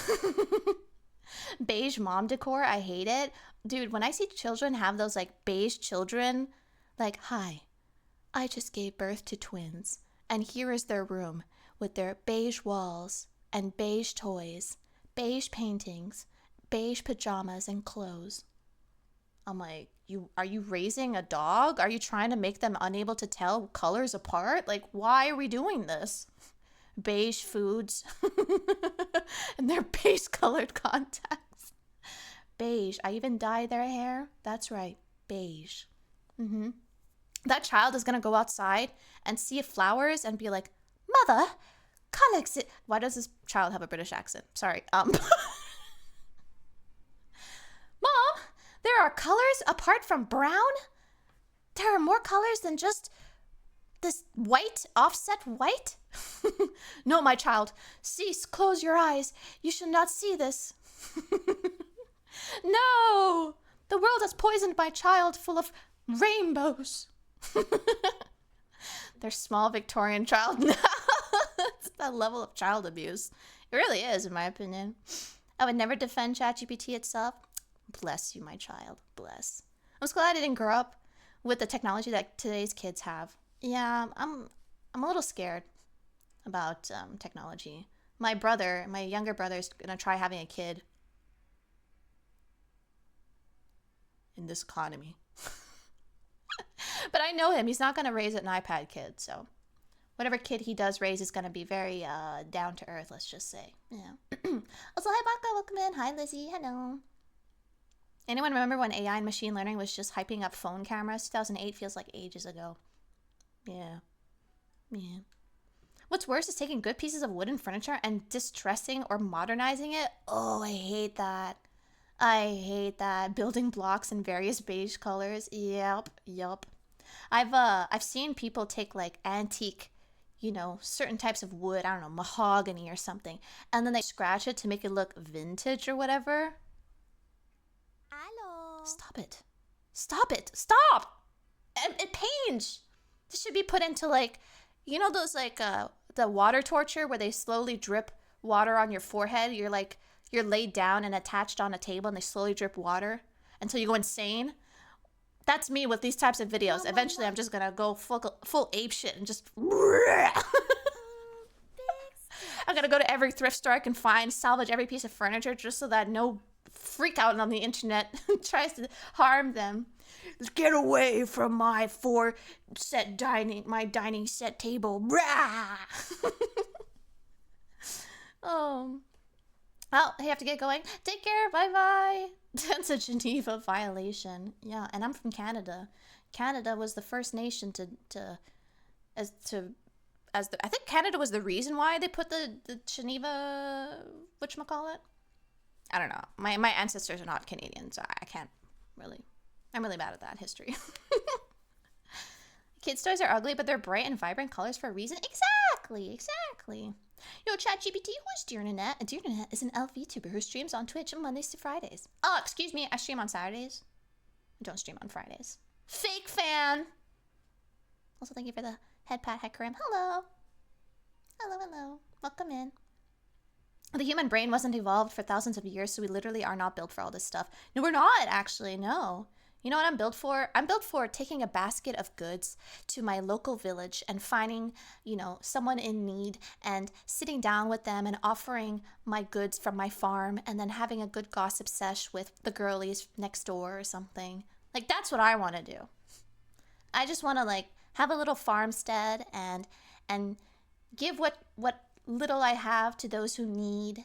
Beige mom decor? I hate it. Dude, when I see children have those like beige children, like, hi, I just gave birth to twins, and here is their room with their beige walls and beige toys, beige paintings, beige pajamas and clothes. I'm like, are you raising a dog? Are you trying to make them unable to tell colors apart? Like, why are we doing this? Beige foods and their beige colored contacts. Beige. I even dye their hair. That's right. Beige. That child is going to go outside and see flowers and be like, Mother, colors it. Why does this child have a British accent? Sorry. Mom, there are colors apart from brown? There are more colors than just this white, offset white? No, my child. Cease, close your eyes. You should not see this. No! The world has poisoned my child full of rainbows. Their small Victorian child. No, it's that level of child abuse. It really is, in my opinion. I would never defend ChatGPT itself. Bless you, my child. Bless. I'm just glad I didn't grow up with the technology that today's kids have. Yeah, I'm a little scared about technology. My younger brother, is gonna try having a kid in this economy. But I know him. He's not gonna raise an iPad kid, so whatever kid he does raise is gonna be very down to earth. Let's just say, yeah. Also, hi Baka, welcome in. Hi Lizzie, hello. Anyone remember when AI and machine learning was just hyping up phone cameras? 2008 feels like ages ago. Yeah. Yeah. What's worse is taking good pieces of wooden furniture and distressing or modernizing it. Oh, I hate that. I hate that. Building blocks in various beige colors. Yep. I've seen people take like antique, certain types of wood, I don't know, mahogany or something, and then they scratch it to make it look vintage or whatever. Hello. Stop it. Stop! It pains. This should be put into like, those like the water torture where they slowly drip water on your forehead. You're laid down and attached on a table and they slowly drip water until you go insane. That's me with these types of videos. Eventually, I'm just gonna go full ape shit and just. I'm gonna go to every thrift store I can find, salvage every piece of furniture just so that no freak out on the internet tries to harm them. Get away from my dining set table. Oh. Well, I have to get going. Take care. Bye-bye. That's a Geneva violation. Yeah, and I'm from Canada. Canada was the first nation I think Canada was the reason why they put the Geneva, whatchamacallit? I don't know. My ancestors are not Canadian, so I can't really. I'm really bad at that history. Kids' toys are ugly, but they're bright and vibrant colors for a reason. Exactly. Yo, ChatGPT, who's deerNinette? deerNinette is an elf VTuber who streams on Twitch on Mondays to Fridays. Oh, excuse me, I stream on Saturdays. I don't stream on Fridays. Fake fan! Also, thank you for the head pat, head Karim. Hello. Welcome in. The human brain wasn't evolved for thousands of years, so we literally are not built for all this stuff. No, we're not, actually, no. You know what I'm built for? I'm built for taking a basket of goods to my local village and finding, someone in need and sitting down with them and offering my goods from my farm and then having a good gossip sesh with the girlies next door or something. Like, that's what I want to do. I just want to, have a little farmstead and give what little I have to those who need.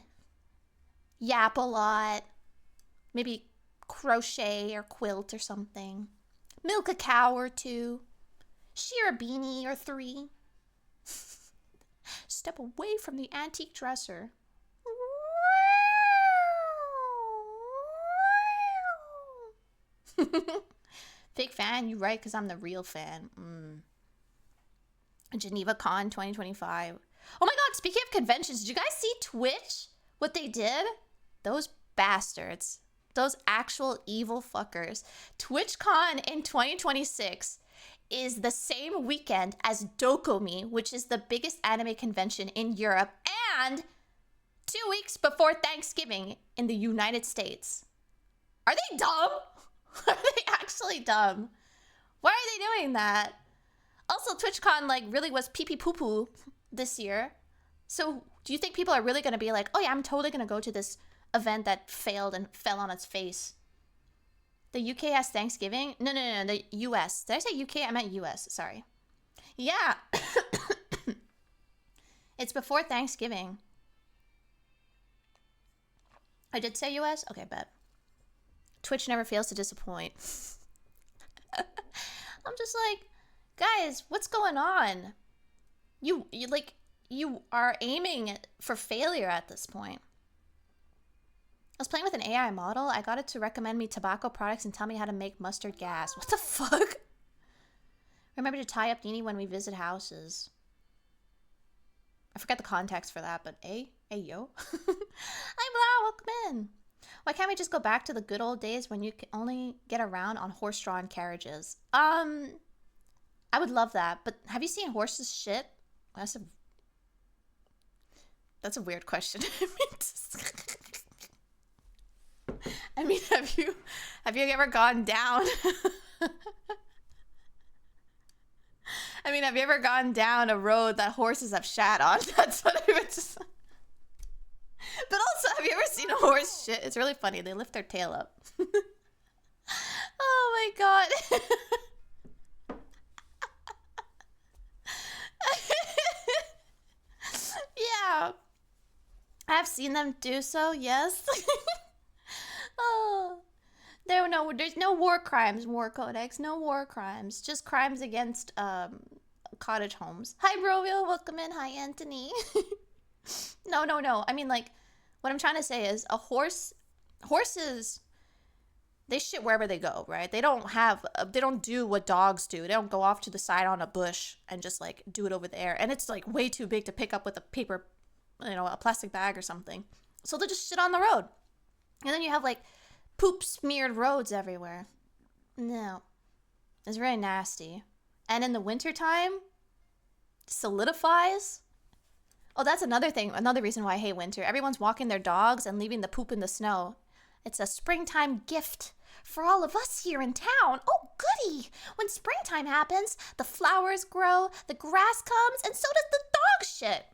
Yap a lot. Maybe crochet or quilt or something. Milk a cow or two. Shear a beanie or 3. Step away from the antique dresser. Fake fan, you right, because I'm the real fan. Geneva Con 2025. Oh my god, speaking of conventions, did you guys see Twitch? What they did? Those bastards. Those actual evil fuckers. TwitchCon in 2026 is the same weekend as Dokumi, which is the biggest anime convention in Europe, and 2 weeks before Thanksgiving in the United States. Are they dumb? Are they actually dumb? Why are they doing that? Also, TwitchCon really was pee-pee poo-poo this year. So do you think people are really going to be like, oh yeah, I'm totally going to go to this event that failed and fell on its face? The UK has Thanksgiving? No, the US. Did I say UK? I meant US. Sorry. Yeah. It's before Thanksgiving. I did say US? Okay, bet. Twitch never fails to disappoint. I'm just like, guys, what's going on? You are aiming for failure at this point. I was playing with an AI model. I got it to recommend me tobacco products and tell me how to make mustard gas. What the fuck? Remember to tie up Nini when we visit houses. I forgot the context for that, but hey yo. Hi Blah, welcome in. Why can't we just go back to the good old days when you could only get around on horse-drawn carriages? I would love that, but have you seen horses shit? That's a weird question. I mean, have you ever gone down? I mean, have you ever gone down a road that horses have shat on? That's what I would just... But also, have you ever seen a horse shit? It's really funny. They lift their tail up. Oh my god. Yeah. I've seen them do so, yes. Oh. There's no war crimes, War Codex. No war crimes. Just crimes against cottage homes. Hi, Brovio. Welcome in. Hi, Anthony. No. I mean, like, what I'm trying to say is horses, they shit wherever they go, right? They don't do what dogs do. They don't go off to the side on a bush and just, like, do it over there. And it's, like, way too big to pick up with a paper, a plastic bag or something. So they'll just shit on the road. And then you have, like, poop smeared roads everywhere. No. It's very nasty. And in the wintertime, solidifies. Oh, that's another thing. Another reason why I hate winter. Everyone's walking their dogs and leaving the poop in the snow. It's a springtime gift for all of us here in town. Oh, goody. When springtime happens, the flowers grow, the grass comes, and so does the dog shit.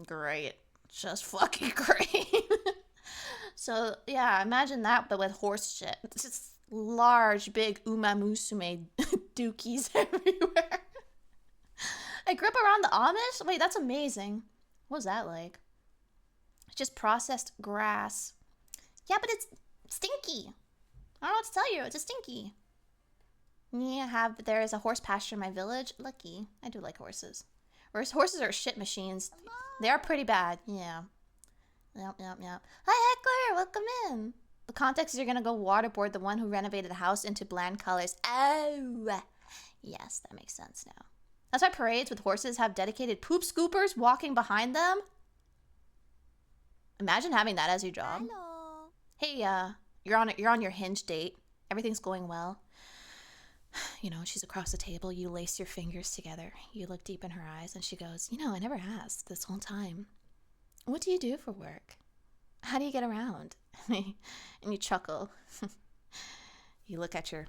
Great. Just fucking great. So, yeah, imagine that, but with horse shit. It's just large, big umamusume dookies everywhere. I grew up around the Amish? Wait, that's amazing. What was that like? It's just processed grass. Yeah, but it's stinky. I don't know what to tell you. It's just stinky. Yeah, there is a horse pasture in my village. Lucky. I do like horses. Horses are shit machines. They are pretty bad. Yeah. Yep. Hi, Heckler. Welcome in. The context is you're going to go waterboard the one who renovated the house into bland colors. Oh. Yes, that makes sense now. That's why parades with horses have dedicated poop scoopers walking behind them. Imagine having that as your job. Hello. Hey, you're on your Hinge date. Everything's going well. She's across the table. You lace your fingers together. You look deep in her eyes, and she goes, I never asked this whole time. What do you do for work? How do you get around? And you chuckle. You look at your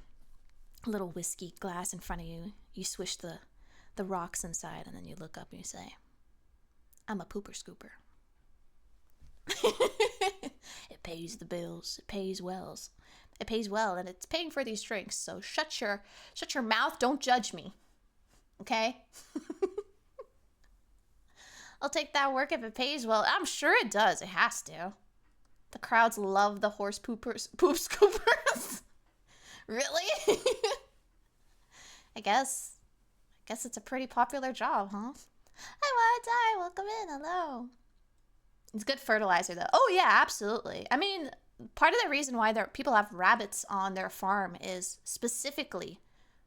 little whiskey glass in front of you. You swish the rocks inside, and then you look up and you say, I'm a pooper scooper. It pays the bills. It pays well. It pays well, and it's paying for these drinks. So shut your mouth. Don't judge me. Okay? I'll take that work if it pays well. I'm sure it does. It has to. The crowds love the horse poop scoopers. Really? I guess it's a pretty popular job, huh? Hi, Wadai. Welcome in. Hello. It's good fertilizer, though. Oh, yeah, absolutely. I mean, part of the reason why people have rabbits on their farm is specifically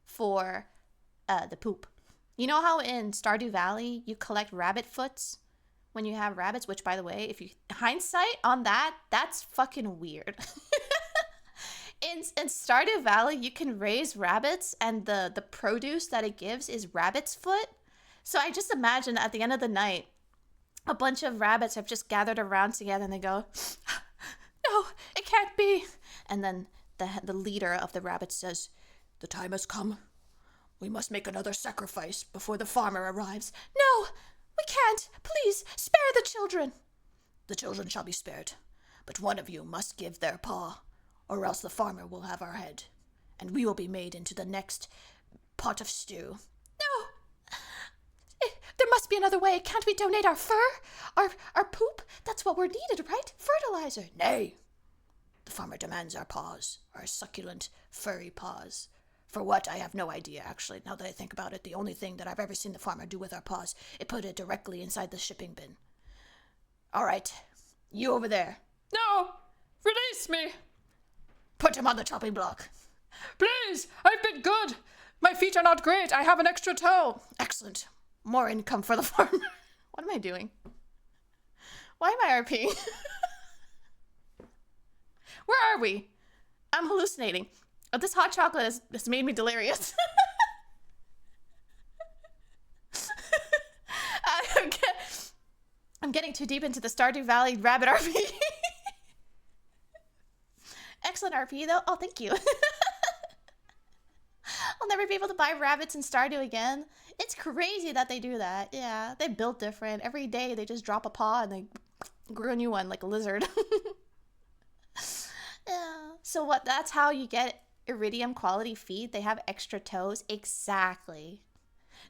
for the poop. You know how in Stardew Valley you collect rabbit foots when you have rabbits? Which, by the way, if you hindsight on that's fucking weird. In Stardew Valley, you can raise rabbits, and the produce that it gives is rabbit's foot. So I just imagine at the end of the night, a bunch of rabbits have just gathered around together, and they go, "No, it can't be." And then the leader of the rabbits says, "The time has come. We must make another sacrifice before the farmer arrives." "No, we can't. Please, spare the children." "The children shall be spared, but one of you must give their paw, or else the farmer will have our head, and we will be made into the next pot of stew." "No, there must be another way. Can't we donate our fur? Our poop? That's what we're needed, right? Fertilizer." "Nay. The farmer demands our paws, our succulent, furry paws. For what? I have no idea, actually. Now that I think about it, the only thing that I've ever seen the farmer do with our paws is put it directly inside the shipping bin. All right, you over there." "No! Release me! "Put him on the chopping block." Please! I've been good! My feet are not great. I have an extra toe." "Excellent. More income for the farmer." What am I doing? Why am I RPing? Where are we? I'm hallucinating. Oh, this hot chocolate has made me delirious. I'm getting too deep into the Stardew Valley rabbit RP. Excellent RP, though. Oh, thank you. I'll never be able to buy rabbits in Stardew again. It's crazy that they do that. Yeah, they built different. Every day they just drop a paw and they grew a new one like a lizard. Yeah. So what? That's how you get iridium quality feet. They have extra toes. Exactly.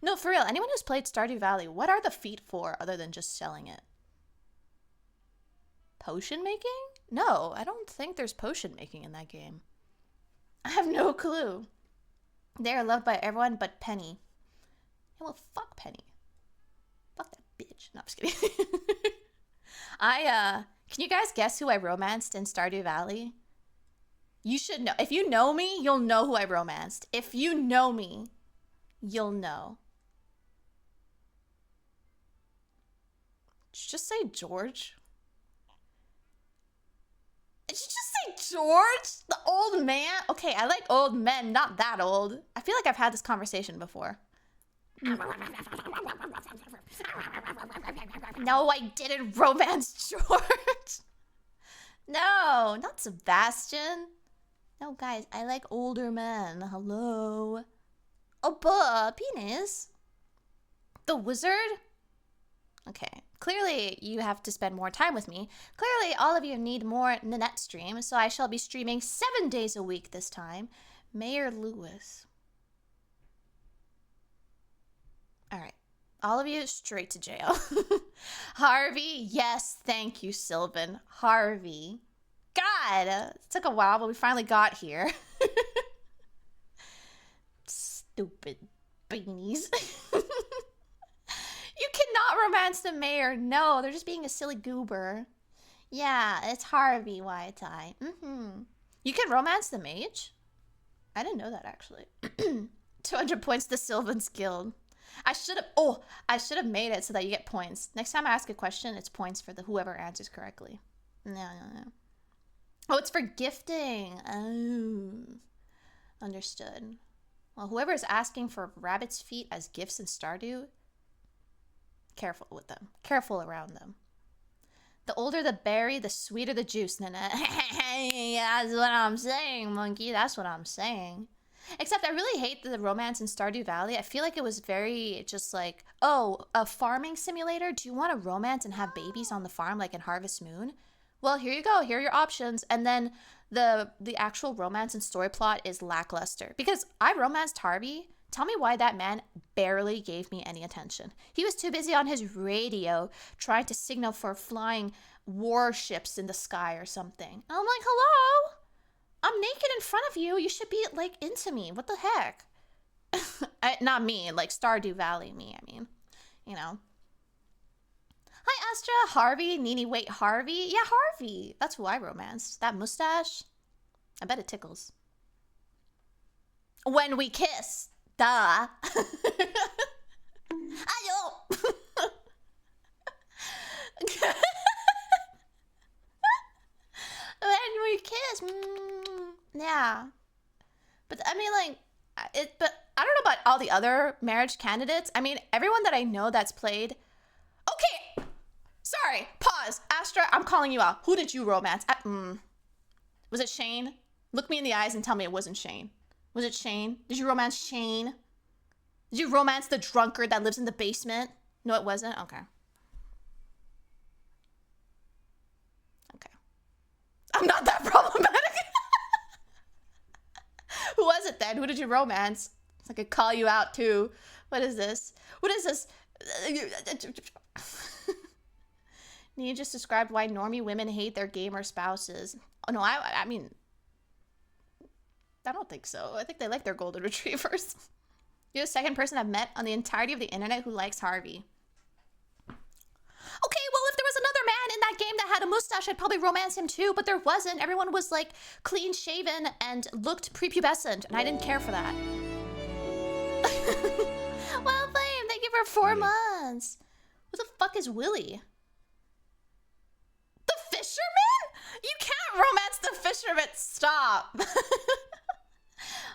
No, for real. Anyone who's played Stardew Valley, what are the feet for other than just selling it? Potion making? No, I don't think there's potion making in that game. I have no clue. They are loved by everyone but Penny. Yeah, well, fuck Penny. Fuck that bitch. No, I'm just kidding. Can you guys guess who I romanced in Stardew Valley? You should know. If you know me, you'll know who I romanced. If you know me, you'll know. Did you just say George? Did you just say George? The old man? Okay, I like old men, not that old. I feel like I've had this conversation before. No, I didn't romance George. No, not Sebastian. No, guys, I like older men. Hello. Oh, penis. The wizard? Okay, clearly you have to spend more time with me. Clearly all of you need more Ninette stream, so I shall be streaming 7 days a week this time. Mayor Lewis. All right, all of you straight to jail. Harvey, yes, thank you, Sylvan. Harvey. God, it took a while, but we finally got here. Stupid beanies. You cannot romance the mayor. No, they're just being a silly goober. Yeah, it's Harvey White Tie. You can romance the mage? I didn't know that, actually. 200 points to Sylvan's Guild. I should have made it so that you get points. Next time I ask a question, it's points for the whoever answers correctly. No. Oh, it's for gifting. Oh, understood. Well, whoever is asking for rabbit's feet as gifts in Stardew, careful with them. Careful around them. The older the berry, the sweeter the juice, Ninette. That's what I'm saying, monkey. That's what I'm saying. Except I really hate the romance in Stardew Valley. I feel like it was very just like, oh, a farming simulator? Do you want to romance and have babies on the farm like in Harvest Moon? Well, here you go. Here are your options. And then the actual romance and story plot is lackluster. Because I romanced Harvey. Tell me why that man barely gave me any attention. He was too busy on his radio trying to signal for flying warships in the sky or something. And I'm like, hello? I'm naked in front of you. You should be, like, into me. What the heck? Not me. Like, Stardew Valley me, I mean. You know. Hi, Astra. Harvey. Nini, wait, Harvey? Yeah, Harvey. That's who I romanced. That mustache. I bet it tickles. When we kiss. Duh. Ayo. When we kiss. Yeah. But I mean, like, but I don't know about all the other marriage candidates. I mean, everyone that I know that's played. Okay. Sorry. Pause. Astra, I'm calling you out. Who did you romance? Was it Shane? Look me in the eyes and tell me it wasn't Shane. Was it Shane? Did you romance Shane? Did you romance the drunkard that lives in the basement? No, it wasn't? Okay. Okay. I'm not that problematic. Who was it then? Who did you romance? I could call you out too. What is this? What is this? Nia just described why normie women hate their gamer spouses. Oh no, I mean, I don't think so. I think they like their golden retrievers. You're the second person I've met on the entirety of the internet who likes Harvey. Okay, well, if there was another man in that game that had a mustache, I'd probably romance him too, but there wasn't. Everyone was, like, clean-shaven and looked prepubescent, and I didn't care for that. Well, Flame, thank you for 4 months. Who the fuck is Willie? The fisherman? You can't romance the fisherman. Stop.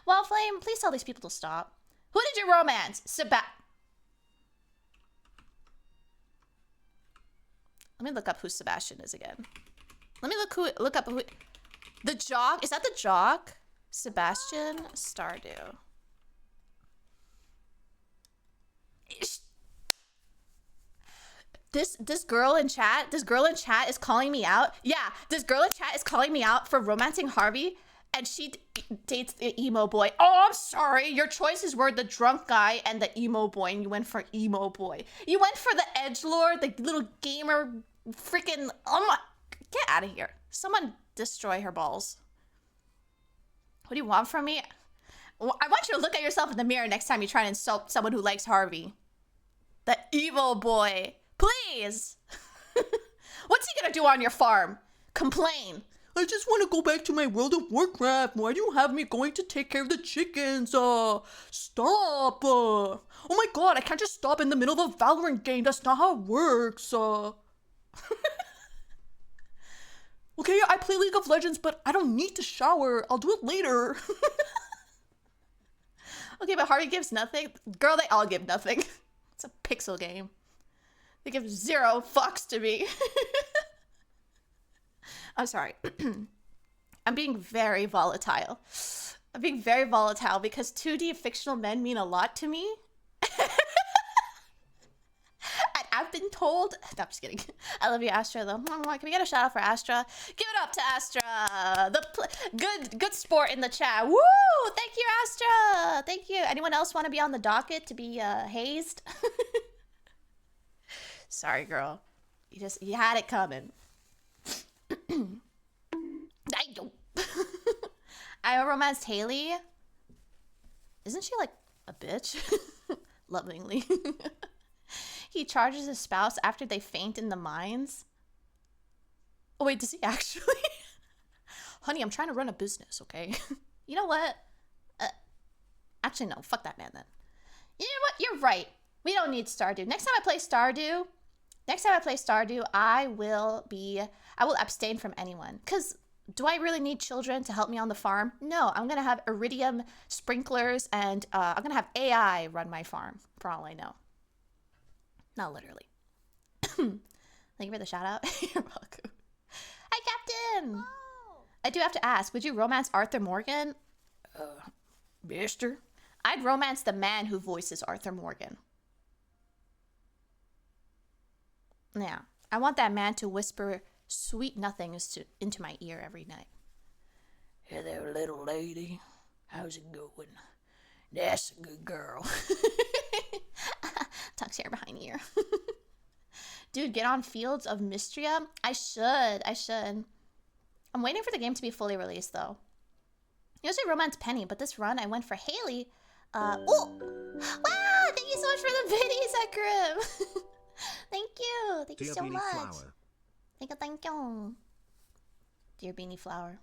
Well, Flame, please tell these people to stop. Who did you romance? Let me look up who Sebastian is again. Let me look up who. The Jock? Is that the Jock? Sebastian Stardew. This girl in chat is calling me out. Yeah, this girl in chat is calling me out for romancing Harvey, and she dates the emo boy. Oh, I'm sorry. Your choices were the drunk guy and the emo boy, and you went for emo boy. You went for the edgelord, the little gamer, freaking. Oh my! Get out of here! Someone destroy her balls. What do you want from me? I want you to look at yourself in the mirror next time you try to insult someone who likes Harvey. The evil boy. Please! What's he gonna do on your farm? Complain. I just want to go back to my World of Warcraft. Why do you have me going to take care of the chickens? Stop. Oh my god, I can't just stop in the middle of a Valorant game. That's not how it works. Okay, I play League of Legends, but I don't need to shower. I'll do it later. Okay, but Harvey gives nothing. Girl, they all give nothing. It's a pixel game. They give 0 fucks to me. I'm sorry. I'm being very volatile. I'm being very volatile because 2D fictional men mean a lot to me. And I've been told... No, I'm just kidding. I love you, Astra, though. Can we get a shout out for Astra? Give it up to Astra. The good sport in the chat. Woo! Thank you, Astra. Thank you. Anyone else want to be on the docket to be hazed? Sorry, girl. You had it coming. I romanced Haley. Isn't she like a bitch? Lovingly. He charges his spouse after they faint in the mines. Oh wait, does he actually? Honey, I'm trying to run a business, okay? You know what? Actually, no. Fuck that man then. You know what? You're right. We don't need Stardew. Next time I play Stardew, I will abstain from anyone. Because do I really need children to help me on the farm? No, I'm going to have iridium sprinklers and I'm going to have AI run my farm, for all I know. Not literally. Thank you for the shout out. You're welcome. Hi, Captain. Oh. I do have to ask, would you romance Arthur Morgan? Mister? I'd romance the man who voices Arthur Morgan. Yeah, I want that man to whisper sweet nothings into my ear every night. Hey there, little lady. How's it going? That's a good girl. Tucks hair behind ear. Dude, get on Fields of Mystria? I should. I'm waiting for the game to be fully released, though. Usually romance Penny, but this run I went for Haley. Oh! Wow! Thank you so much for the biddies, Ekrim! Thank you so much. Flower. Thank you. Dear Beanie Flower.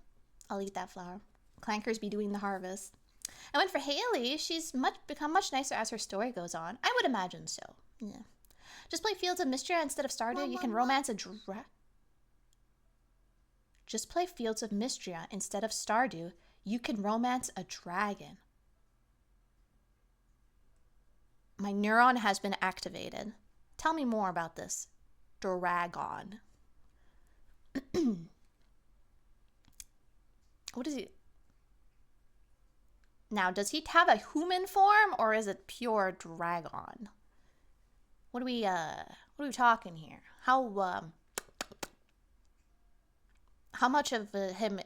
I'll eat that flower. Clankers be doing the harvest. I went for Haley. She's become much nicer as her story goes on. I would imagine so. Yeah. Just play Fields of Mystria instead of Stardew. You can romance a Just play Fields of Mystria instead of Stardew. You can romance a dragon. My neuron has been activated. Tell me more about this dragon. What is he? Now, does he have a human form or is it pure dragon? What are we talking here? How much of him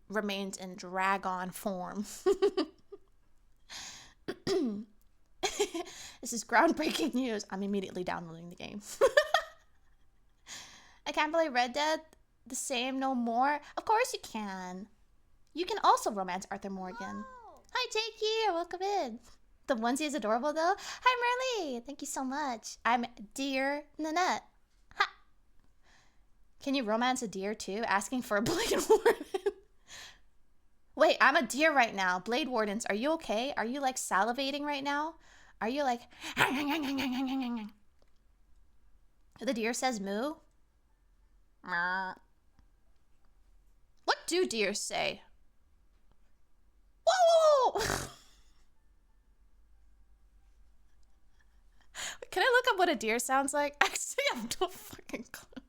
remains in dragon form? This is groundbreaking news. I'm immediately downloading the game. I can't play Red Dead the same no more. Of course you can. You can also romance Arthur Morgan. Oh. Hi, Take Here. Welcome in. The onesie is adorable, though. Hi, Merly. Thank you so much. I'm deerNinette. Ha. Can you romance a deer, too? Asking for a Blade Warden. Wait, I'm a deer right now. Blade Wardens, are you okay? Are you, like, salivating right now? Are you, like... The deer says moo? What do deer say? Whoa! Can I look up what a deer sounds like? Actually, I have no fucking clue.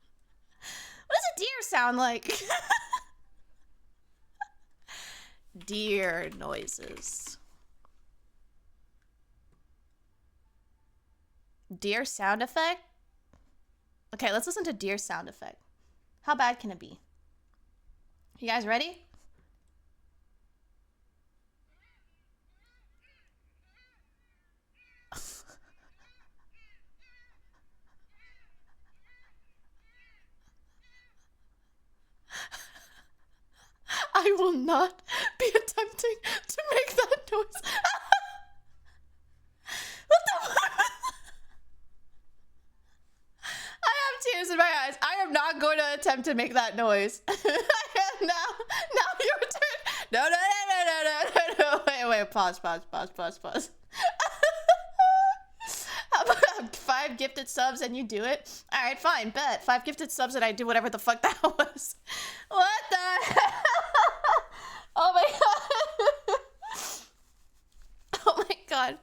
What does a deer sound like? Deer noises. Deer sound effect? Okay, let's listen to deer sound effect. How bad can it be? You guys ready? I will not be attempting to make that noise. What the fuck? I have tears in my eyes. I am not going to attempt to make that noise. now your turn. No. Wait, pause. How about 5 gifted subs and you do it? All right, fine, bet. 5 gifted subs and I do whatever the fuck that was. What the hell? Oh my god. Oh my god.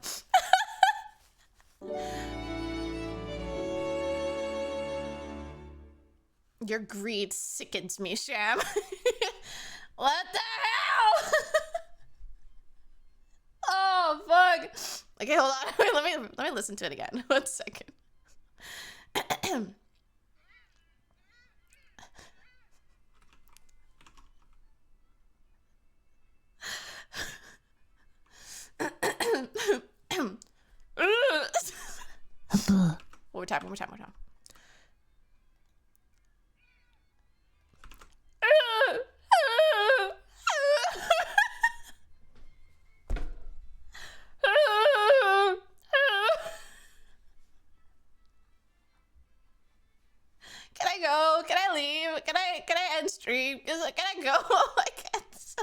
Your greed sickens me, Sham. What the hell? Oh fuck. Okay, hold on. Wait, let me listen to it again. 1 second. One more time. Can I go? Can I leave? Can I end stream? Can I go? I can't.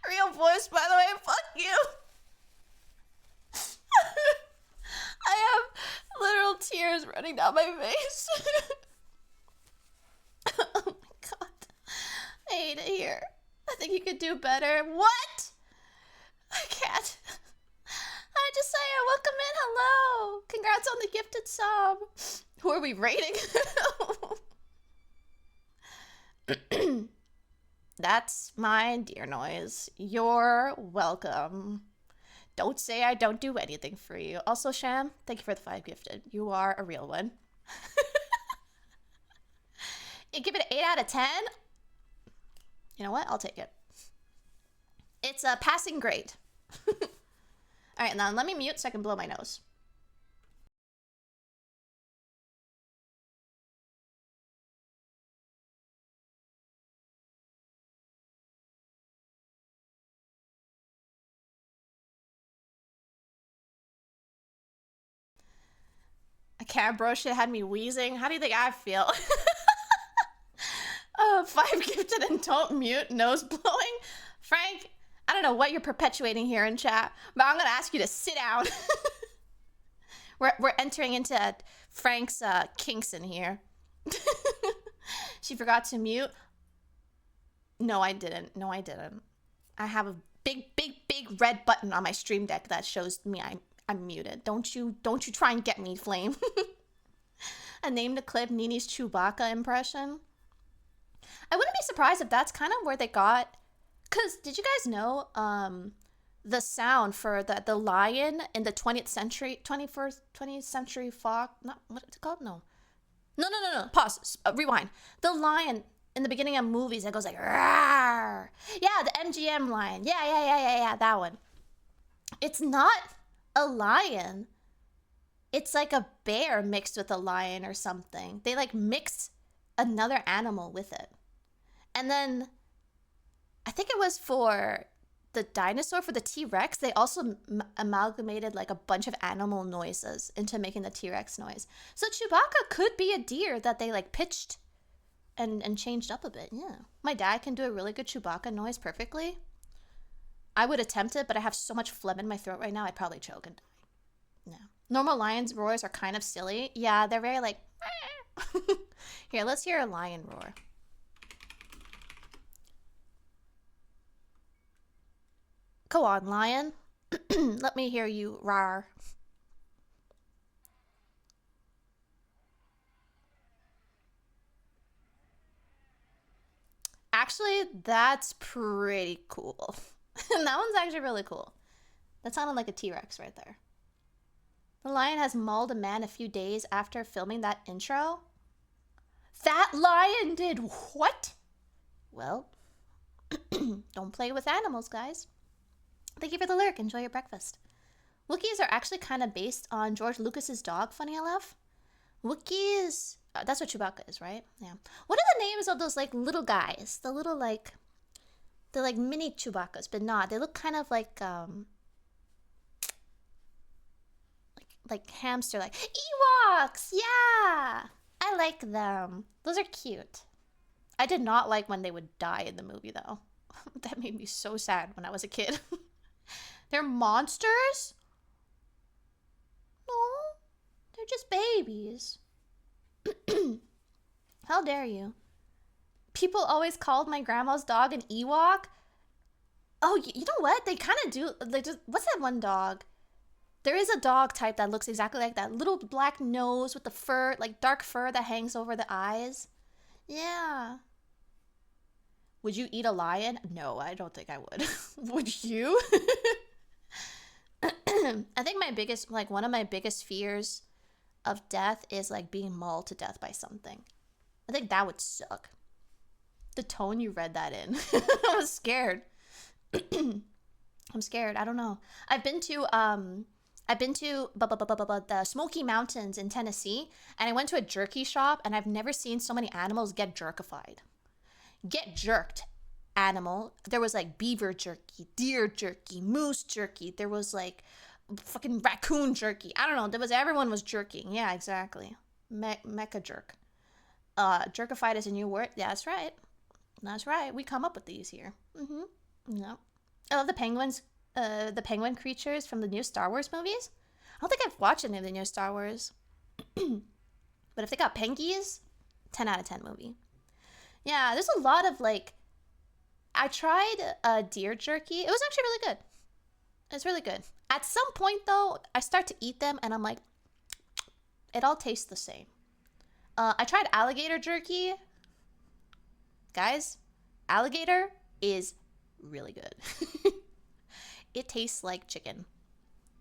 Real voice, by the way. Fuck you. I have literal tears running down my face. Oh my god. I hate it here. I think you could do better. What? I can't. I just say welcome in. Hello. Congrats on the gifted sub. Who are we rating? That's my deer noise. You're welcome. Don't say I don't do anything for you. Also, Sham, thank you for the 5 gifted. You are a real one. You give it an 8 out of 10? You know what? I'll take it. It's a passing grade. All right, now let me mute so I can blow my nose. A cat bro shit had me wheezing. How do you think I feel? 5 gifted and don't mute, nose blowing. Frank, I don't know what you're perpetuating here in chat, but I'm gonna ask you to sit down. We're entering into Frank's kinks in here. She forgot to mute. No, I didn't. I have a big red button on my stream deck that shows me I'm muted. Don't you try and get me, Flame. I named the clip Nini's Chewbacca impression. I wouldn't be surprised if that's kind of where they got, because did you guys know the sound for the lion in the 20th century fox, not what's it called? No. Pause. Rewind. The lion in the beginning of movies that goes like rawr. Yeah, the MGM lion. Yeah, that one. It's not a lion. It's like a bear mixed with a lion or something. They like mix another animal with it. And then I think it was for the dinosaur, for the T-Rex, they also amalgamated like a bunch of animal noises into making the T-Rex noise. So Chewbacca could be a deer that they like pitched and changed up a bit. Yeah. My dad can do a really good Chewbacca noise perfectly. I would attempt it, but I have so much phlegm in my throat right now, I'd probably choke and die. No. Normal lion's roars are kind of silly. Yeah, they're very like... Here, let's hear a lion roar. Go on, lion. Let me hear you roar. Actually, that's pretty cool. That one's actually really cool. That sounded like a T-Rex right there. The lion has mauled a man a few days after filming that intro. That lion did what? Well, don't play with animals, guys. Thank you for the lurk. Enjoy your breakfast. Wookiees are actually kind of based on George Lucas's dog, funny enough. Wookiees, that's what Chewbacca is, right? Yeah. What are the names of those, like, little guys? The little, like, they're like mini Chewbaccas, but not. They look kind of like hamster, like Ewoks. Yeah, I like them. Those are cute. I did not like when they would die in the movie, though. That made me so sad when I was a kid. They're monsters? No, they're just babies. How dare you? People always called my grandma's dog an Ewok. Oh, you know what? They kind of do. What's that one dog? There is a dog type that looks exactly like that. Little black nose with the fur, like dark fur that hangs over the eyes. Yeah. Would you eat a lion? No, I don't think I would. Would you? I think one of my biggest fears of death is like being mauled to death by something. I think that would suck. The tone you read that in. I was scared. I'm scared. I don't know. I've been to the Smoky Mountains in Tennessee, and I went to a jerky shop, and I've never seen so many animals get jerkified. Get jerked, animal. There was like beaver jerky, deer jerky, moose jerky. There was like fucking raccoon jerky. I don't know. Everyone was jerking. Yeah, exactly. Mecha jerk. Jerkified is a new word. Yeah, that's right. That's right. We come up with these here. No. I love the penguins. The penguin creatures from the new Star Wars movies. I don't think I've watched any of the new Star Wars. But if they got pengies, 10 out of 10 movie. Yeah, there's a lot of like... I tried deer jerky. It was actually really good. It's really good. At some point, though, I start to eat them, and I'm like, it all tastes the same. I tried alligator jerky. Guys, alligator is really good. It tastes like chicken.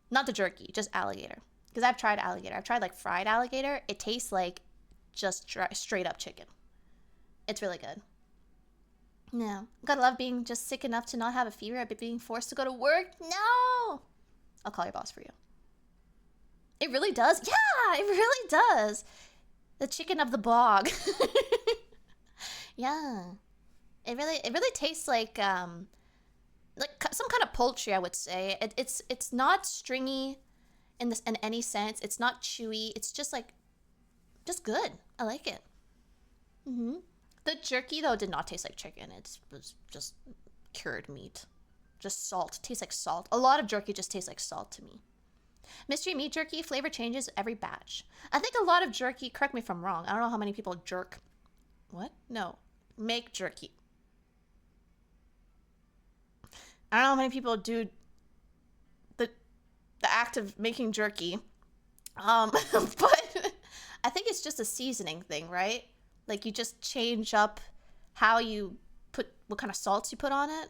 Not the jerky, just alligator. Because I've tried alligator. I've tried like fried alligator. It tastes like just straight up chicken. It's really good. Yeah. Gotta love being just sick enough to not have a fever but being forced to go to work. No! I'll call your boss for you. It really does. Yeah, it really does. The chicken of the bog. Yeah. It really tastes like some kind of poultry, I would say. It's not stringy in any sense. It's not chewy. It's just good. I like it. The jerky though did not taste like chicken. It was just cured meat. Just salt. It tastes like salt. A lot of jerky just tastes like salt to me. Mystery meat jerky flavor changes every batch. I think a lot of jerky, correct me if I'm wrong, I don't know how many people jerk. What? No. Make jerky. I don't know how many people do the act of making jerky. But I think it's just a seasoning thing, right? Like you just change up how you put, what kind of salts you put on it.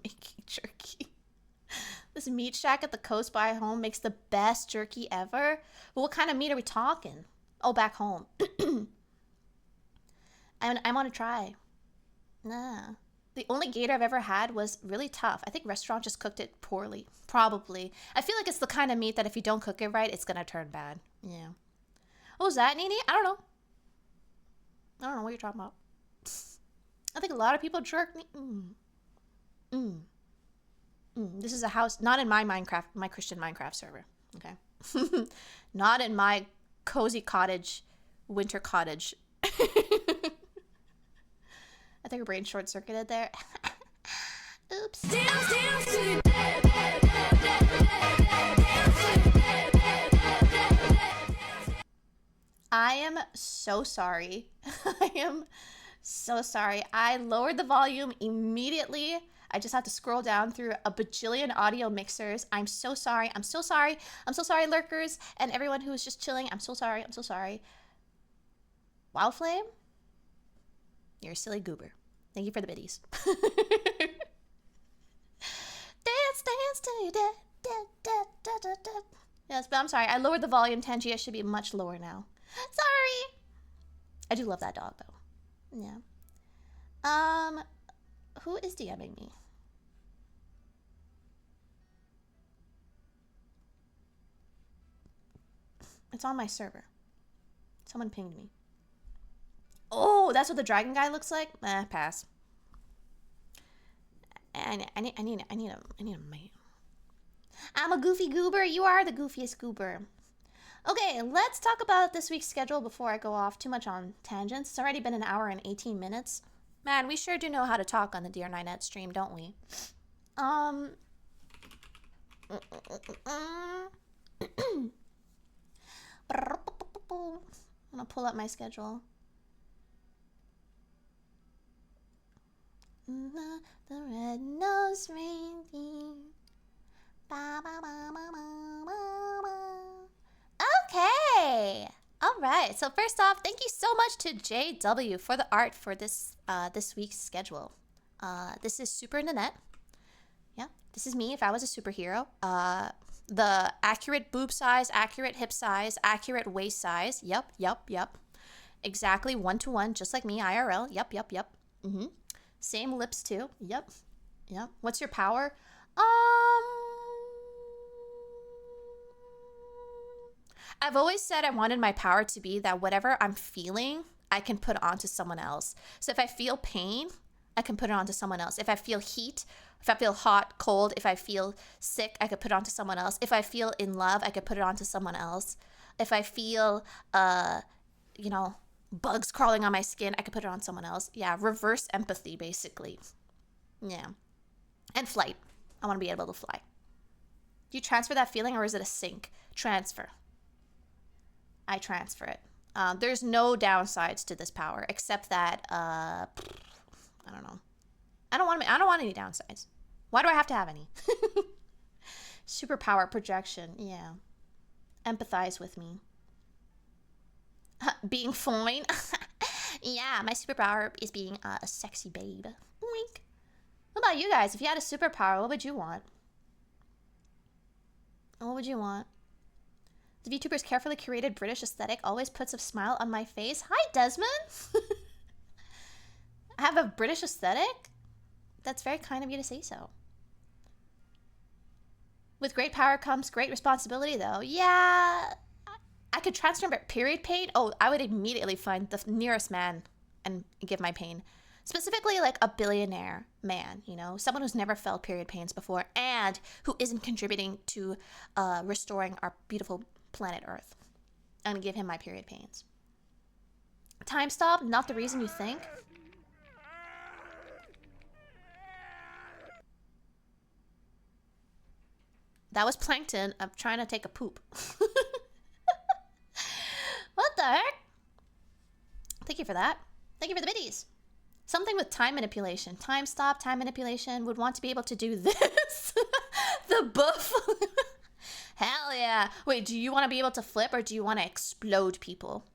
Making jerky. This meat shack at the coast by home makes the best jerky ever. But what kind of meat are we talking? Oh, back home. I want to try. Nah. The only gator I've ever had was really tough. I think restaurant just cooked it poorly. Probably. I feel like it's the kind of meat that if you don't cook it right, it's going to turn bad. Yeah. What was that, Nini? I don't know. I don't know what you're talking about. I think a lot of people jerk me. This is a house, not in my Christian Minecraft server. Okay. Not in my cozy cottage, winter cottage. I think her brain short-circuited there. Oops. I am so sorry. I am so sorry. I lowered the volume immediately. I just had to scroll down through a bajillion audio mixers. I'm so sorry. I'm so sorry. I'm so sorry, lurkers, and everyone who is just chilling. I'm so sorry. I'm so sorry. Wildflame? You're a silly goober. Thank you for the biddies. Dance to you, da. Yes, but I'm sorry. I lowered the volume. Tangia should be much lower now. Sorry. I do love that dog though. Yeah. Who is DMing me? It's on my server. Someone pinged me. Oh, that's what the dragon guy looks like? Pass. I need a man. I'm a goofy goober. You are the goofiest goober. Okay, let's talk about this week's schedule before I go off too much on tangents. It's already been an hour and 18 minutes. Man, we sure do know how to talk on the deerNinette stream, don't we? I'm gonna pull up my schedule. The red-nosed reindeer. Ba, ba, ba, ba, ba, ba, ba. Okay. All right. So first off, thank you so much to JW for the art for this this week's schedule. This is Super Nanette. Yeah, this is me if I was a superhero. The accurate boob size, accurate hip size, accurate waist size. Yep. Exactly 1-to-1, just like me IRL. Yep. Same lips too. Yep. What's your power? I've always said I wanted my power to be that whatever I'm feeling, I can put onto someone else. So if I feel pain, I can put it onto someone else. If I feel heat, if I feel hot, cold, if I feel sick, I could put it onto someone else. If I feel in love, I could put it onto someone else. If I feel, bugs crawling on my skin, I could put it on someone else. Yeah, reverse empathy, basically. Yeah. And flight. I want to be able to fly. Do you transfer that feeling or is it a sync? Transfer. I transfer it. There's no downsides to this power except that I don't know. I don't want any downsides. Why do I have to have any? Superpower projection. Yeah. Empathize with me. Being fine. Yeah, my superpower is being a sexy babe. Wink. What about you guys? If you had a superpower, what would you want? What would you want? The VTuber's carefully curated British aesthetic always puts a smile on my face. Hi, Desmond. I have a British aesthetic? That's very kind of you to say so. With great power comes great responsibility, though. Yeah, I could transfer period pain. Oh, I would immediately find the nearest man and give my pain. Specifically, like a billionaire man, someone who's never felt period pains before and who isn't contributing to restoring our beautiful planet Earth. I'm gonna give him my period pains. Time stop, not the reason you think. That was Plankton. I'm trying to take a poop. What the heck? Thank you for that. Thank you for the biddies. Something with time manipulation. Time stop, time manipulation. Would want to be able to do this. The buff. Hell yeah. Wait, do you want to be able to flip or do you want to explode people?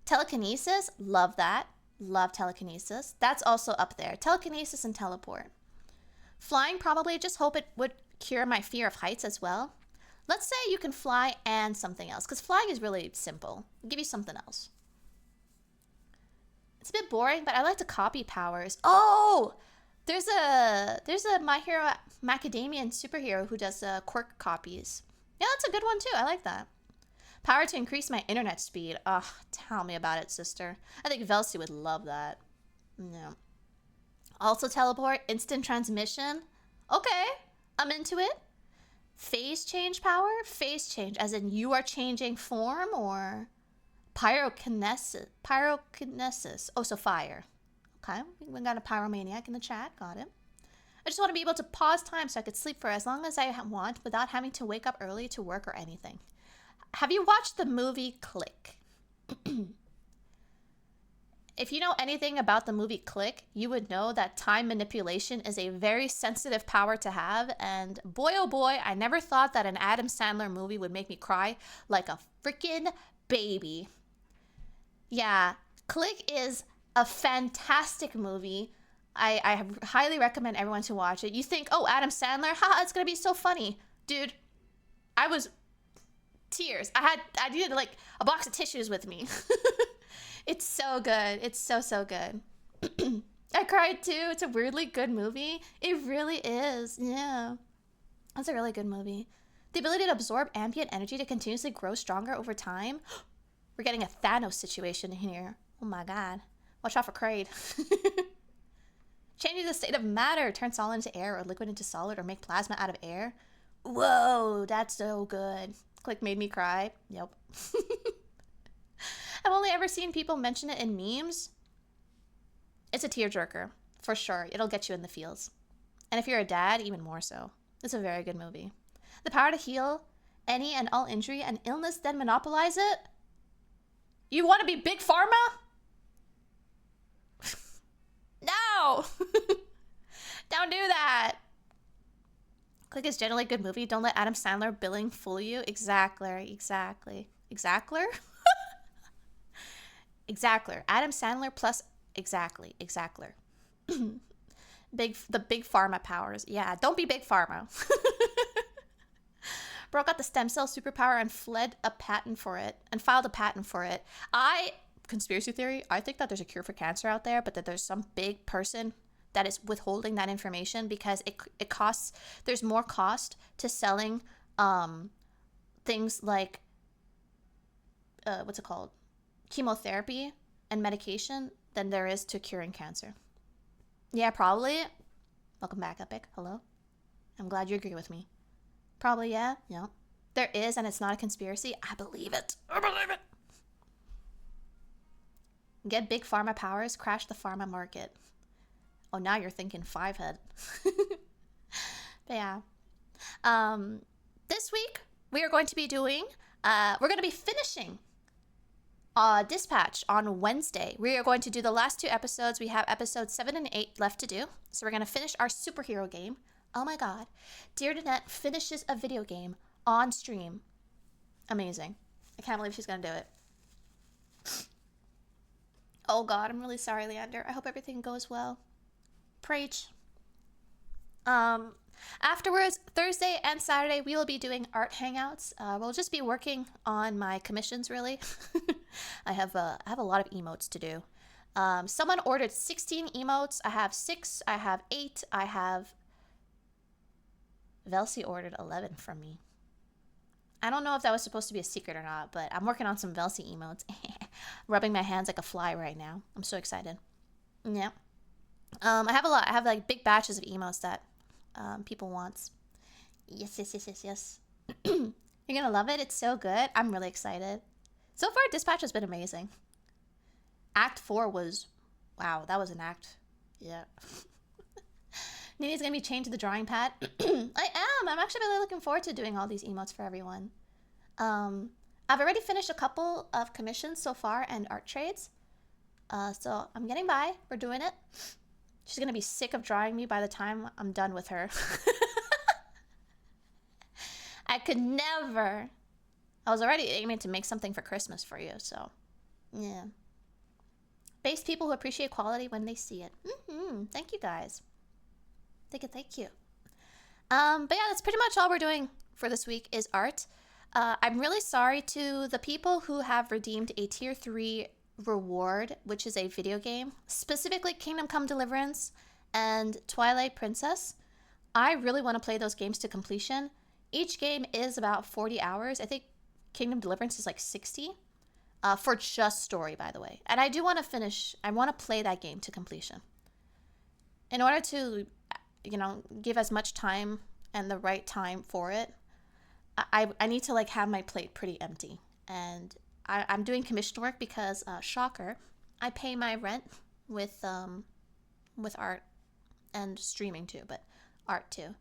Telekinesis? Love that. Love telekinesis. That's also up there. Telekinesis and teleport. Flying, probably. Just hope it would cure my fear of heights as well. Let's say you can fly and something else, because flying is really simple. I'll give you something else. It's a bit boring, but I like to copy powers. Oh! There's a My Hero Macadamian superhero who does quirk copies. Yeah, that's a good one too. I like that. Power to increase my internet speed. Ugh, tell me about it, sister. I think Velsi would love that. No. Also teleport, instant transmission. Okay, I'm into it. Phase change power? Phase change, as in you are changing form, or pyrokinesis? Pyrokinesis. Oh, so fire. Okay, we got a pyromaniac in the chat. Got it. I just want to be able to pause time so I could sleep for as long as I want without having to wake up early to work or anything. Have you watched the movie Click? If you know anything about the movie Click, you would know that time manipulation is a very sensitive power to have, and boy oh boy, I never thought that an Adam Sandler movie would make me cry like a freaking baby. Yeah, Click is a fantastic movie. I highly recommend everyone to watch it. You think, oh, Adam Sandler, haha, it's gonna be so funny. Dude, I was tears. I needed like a box of tissues with me. It's so good. It's so, so good. I cried too. It's a weirdly good movie. It really is. Yeah. That's a really good movie. The ability to absorb ambient energy to continuously grow stronger over time. We're getting a Thanos situation here. Oh my god. Watch out for Kraid. Changing the state of matter. Turn solid into air or liquid into solid or make plasma out of air. Whoa, that's so good. Click made me cry. Yep. I've only ever seen people mention it in memes. It's a tearjerker, for sure. It'll get you in the feels. And if you're a dad, even more so. It's a very good movie. The power to heal any and all injury and illness, then monopolize it? You want to be Big Pharma? No! Don't do that. Click is generally a good movie. Don't let Adam Sandler billing fool you. Exactly. Exactler? Exactler. Adam Sandler plus exactly. Exactler. The big pharma powers. Yeah, don't be Big Pharma. Bro got the stem cell superpower and filed a patent for it. Conspiracy theory, I think that there's a cure for cancer out there, but that there's some big person that is withholding that information because it costs, there's more cost to selling things like, what's it called? Chemotherapy and medication than there is to curing cancer. Yeah, probably. Welcome back, Epic. Hello. I'm glad you agree with me. Probably, yeah. Yeah. There is, and it's not a conspiracy. I believe it. I believe it. Get big pharma powers, crash the pharma market. Oh, now you're thinking five head. But yeah. This week, we are going to be doing, we're going to be finishing Dispatch on Wednesday. We are going to do the last two episodes. We have episodes 7 and 8 left to do. So we're going to finish our superhero game. Oh my god. deerNinette finishes a video game on stream. Amazing. I can't believe she's going to do it. Oh god, I'm really sorry, Leander. I hope everything goes well. Preach. Afterwards, Thursday and Saturday, we will be doing art hangouts. We'll just be working on my commissions, really. I have a lot of emotes to do. Someone ordered 16 emotes. I have 6. I have 8. I have... Velcy ordered 11 from me. I don't know if that was supposed to be a secret or not, but I'm working on some Velcy emotes. Rubbing my hands like a fly right now. I'm so excited. Yeah. I have a lot. I have like big batches of emotes that people want. Yes. You're gonna love it. It's so good. I'm really excited. So far, Dispatch has been amazing. Act 4 was... Wow, that was an act. Yeah. Nini's gonna be chained to the drawing pad. I am. I'm actually really looking forward to doing all these emotes for everyone. I've already finished a couple of commissions so far and art trades. So I'm getting by. We're doing it. She's gonna be sick of drawing me by the time I'm done with her. I could never. I was already aiming to make something for Christmas for you, so yeah. Base people who appreciate quality when they see it. Thank you guys. Thank you. But yeah, that's pretty much all we're doing for this week is art. I'm really sorry to the people who have redeemed a tier 3 reward, which is a video game, specifically Kingdom Come Deliverance and Twilight Princess. I really want to play those games to completion. Each game is about 40 hours. I think Kingdom Deliverance is like 60 for just story, by the way. And I do want to finish, I want to play that game to completion. In order to, give as much time and the right time for it, I need to like have my plate pretty empty. And I'm doing commission work because, shocker, I pay my rent with art and streaming too, but art too.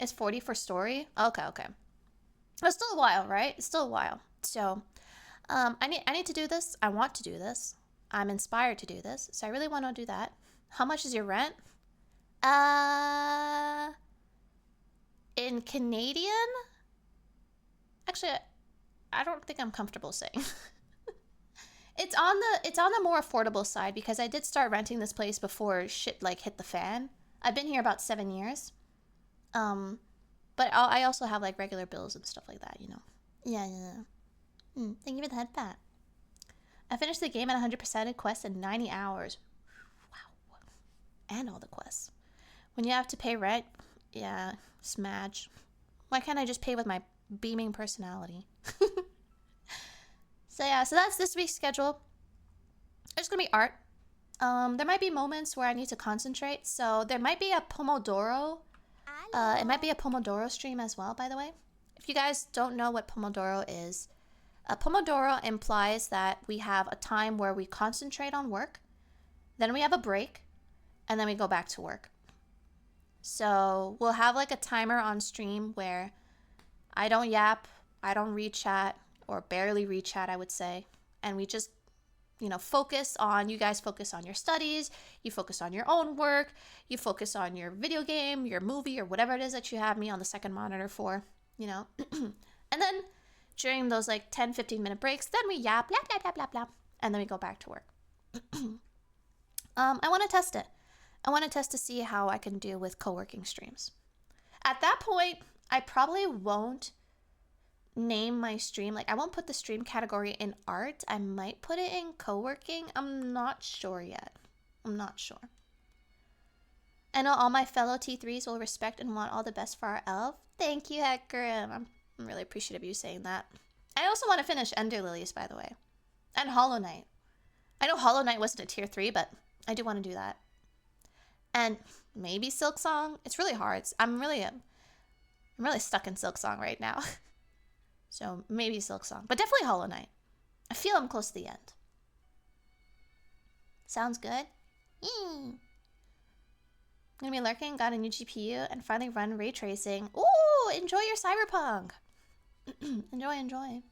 It's 40 for story? Okay. But still a while, right? It's still a while. So, I need to do this. I want to do this. I'm inspired to do this. So I really want to do that. How much is your rent? In Canadian? Actually, I don't think I'm comfortable saying. It's on the more affordable side because I did start renting this place before shit like hit the fan. I've been here about 7 years. But I also have like regular bills and stuff like that, Yeah. Thank you for the head pat. I finished the game at 100% quest in 90 hours. Wow. And all the quests. When you have to pay rent, yeah, smash. Why can't I just pay with my beaming personality? So yeah, so that's this week's schedule. There's gonna be art. There might be moments where I need to concentrate, so there might be a Pomodoro. It might be a Pomodoro stream as well, by the way. If you guys don't know what Pomodoro is, a Pomodoro implies that we have a time where we concentrate on work, then we have a break, and then we go back to work. So we'll have like a timer on stream where I don't yap, I don't read chat, or barely read chat, I would say. And we just, you know, you guys focus on your studies, you focus on your own work, you focus on your video game, your movie, or whatever it is that you have me on the second monitor for, you know. And then during those like 10-15 minute breaks, then we yap, blah, blah, blah, blah, blah, and then we go back to work. I want to test it. I want to test to see how I can do with co-working streams. At that point, I probably won't name my stream. Like, I won't put the stream category in art. I might put it in co-working. I'm not sure yet. I'm not sure. I know all my fellow T3s will respect and want all the best for our elf. Thank you, Hecarim. I'm really appreciative of you saying that. I also want to finish Ender Lilies, by the way. And Hollow Knight. I know Hollow Knight wasn't a tier 3, but I do want to do that. And maybe Silk Song. It's really hard. I'm really stuck in Silk Song right now. So maybe Silk Song. But definitely Hollow Knight. I feel I'm close to the end. Sounds good? I'm gonna be lurking, got a new GPU, and finally run ray tracing. Ooh, enjoy your cyberpunk. Enjoy.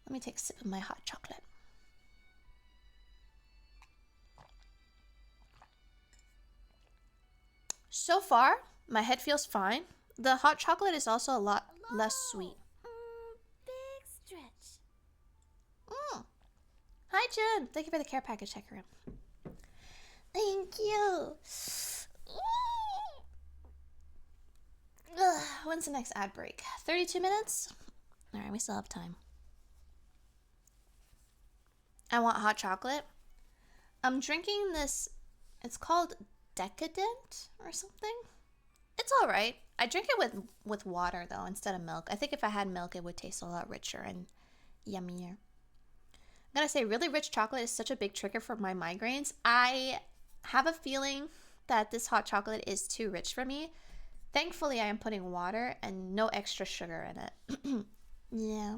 Let me take a sip of my hot chocolate. So far, my head feels fine. The hot chocolate is also a lot less sweet. Big stretch. Hi, Jen. Thank you for the care package, Hecarim. Thank you. When's the next ad break? 32 minutes? All right, we still have time. I want hot chocolate. I'm drinking this. It's called Decadent or something. It's all right. I drink it with water, though, instead of milk. I think if I had milk, it would taste a lot richer and yummier. I'm going to say really rich chocolate is such a big trigger for my migraines. I have a feeling that this hot chocolate is too rich for me. Thankfully, I am putting water and no extra sugar in it. Yeah.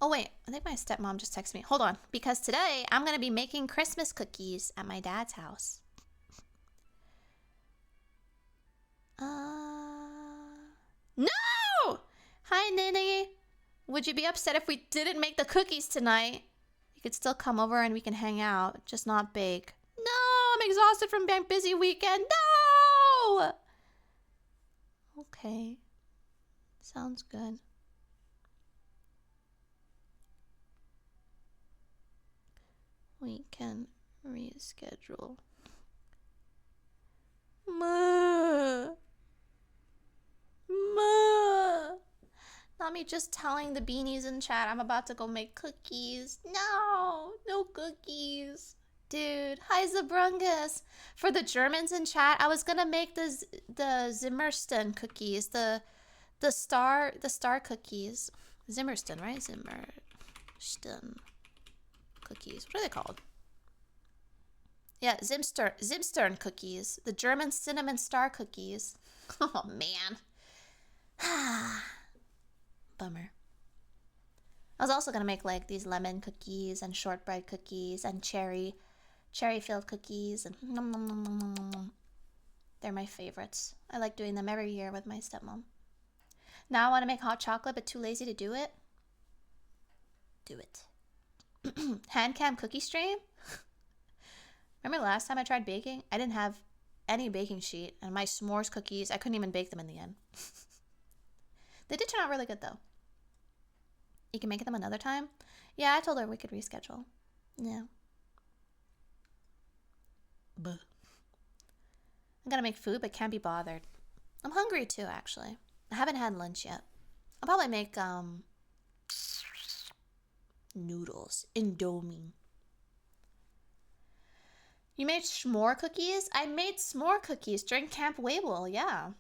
Oh, wait. I think my stepmom just texted me. Hold on. Because today, I'm going to be making Christmas cookies at my dad's house. No! Hi, Nini. Would you be upset if we didn't make the cookies tonight? You could still come over and we can hang out, just not bake. No, I'm exhausted from being busy weekend. No! Okay. Sounds good. We can reschedule. Not me just telling the beanies in chat I'm about to go make cookies. No cookies. Dude, hi Zabrungus. For the Germans in chat, I was gonna make the Zimmersten cookies, the star cookies. Zimmersten, right? Zimmersten cookies. What are they called? Yeah, Zimstern cookies. The German cinnamon star cookies. Oh, man. Bummer. I was also going to make, like, these lemon cookies and shortbread cookies and cherry-filled cookies. And nom, nom, nom, nom, nom, nom. They're my favorites. I like doing them every year with my stepmom. Now I want to make hot chocolate, but too lazy to do it. Do it. Hand cam cookie stream? Remember last time I tried baking? I didn't have any baking sheet, and my s'mores cookies, I couldn't even bake them in the end. They did turn out really good, though. You can make them another time? Yeah, I told her we could reschedule. Yeah. Buh. I'm gonna make food, but can't be bothered. I'm hungry, too, actually. I haven't had lunch yet. I'll probably make, Noodles. Indomie. You made s'more cookies? I made s'more cookies during Camp Wable, yeah.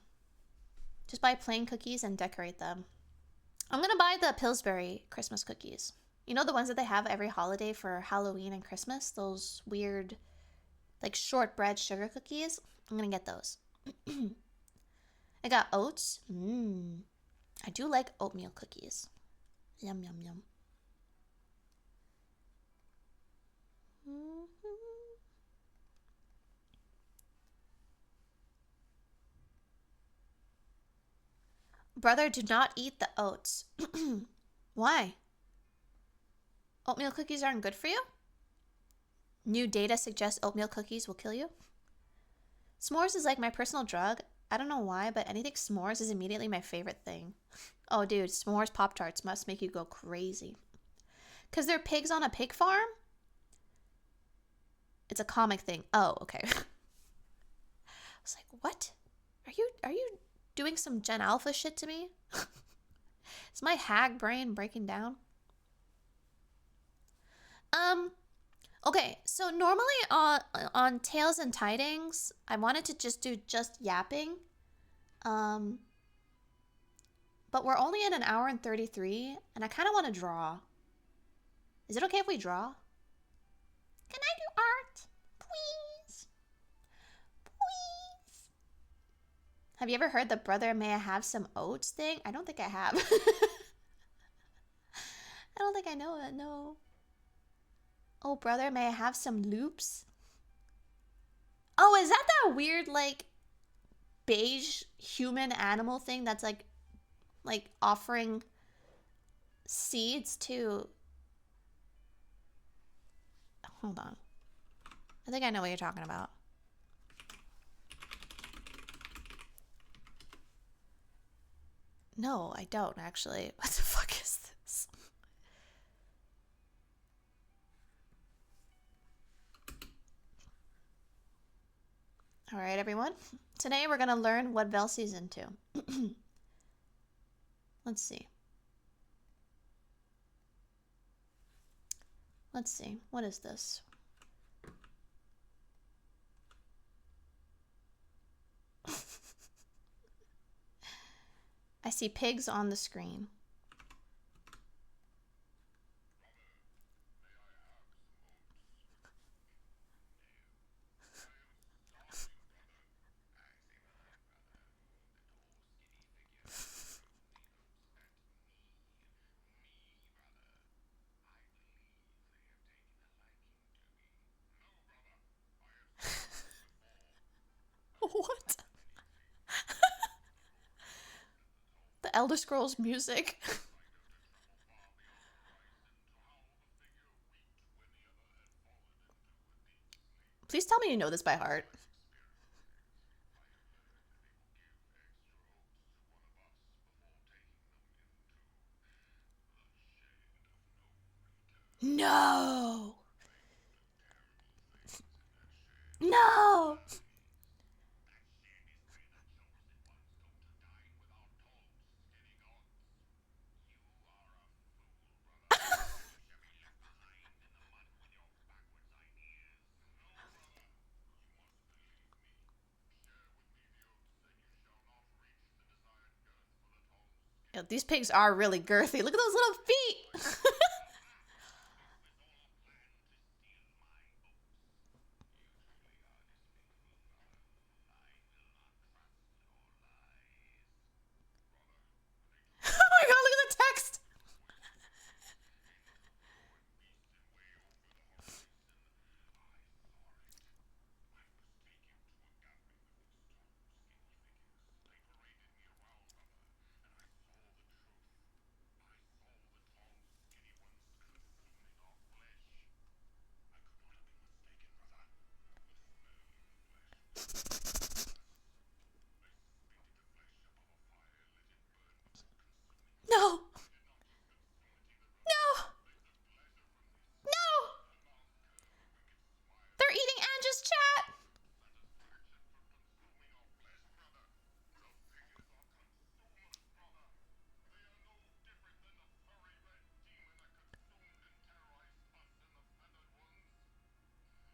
Just buy plain cookies and decorate them. I'm gonna buy the Pillsbury Christmas cookies. You know the ones that they have every holiday for Halloween and Christmas? Those weird, like, shortbread sugar cookies? I'm gonna get those. I got oats. I do like oatmeal cookies. Yum, yum, yum. Brother, do not eat the oats. Why? Oatmeal cookies aren't good for you? New data suggests oatmeal cookies will kill you? S'mores is like my personal drug. I don't know why, but anything s'mores is immediately my favorite thing. Oh, dude, s'mores Pop-Tarts must make you go crazy. Because they're pigs on a pig farm? It's a comic thing. Oh, okay. I was like, what? Are you doing some Gen Alpha shit to me? Is my hag brain breaking down? Okay, so normally on Tales and Tidings, I wanted to just do just yapping. But we're only at an hour and 33, and I kind of want to draw. Is it okay if we draw? Can I do art? Please? Please? Have you ever heard the brother may I have some oats thing? I don't think I have. I don't think I know it, no. Oh, brother, may I have some loops? Oh, is that weird, like, beige human animal thing that's like offering seeds to... Hold on. I think I know what you're talking about. No, I don't, actually. What the fuck is this? All right, everyone. Today we're going to learn what Velsy's into. Let's see. Let's see. What is this? I see pigs on the screen. What? The Elder Scrolls music. Please tell me you know this by heart. No. No. Yo, these pigs are really girthy. Look at those little feet. Oh my god, look at the text.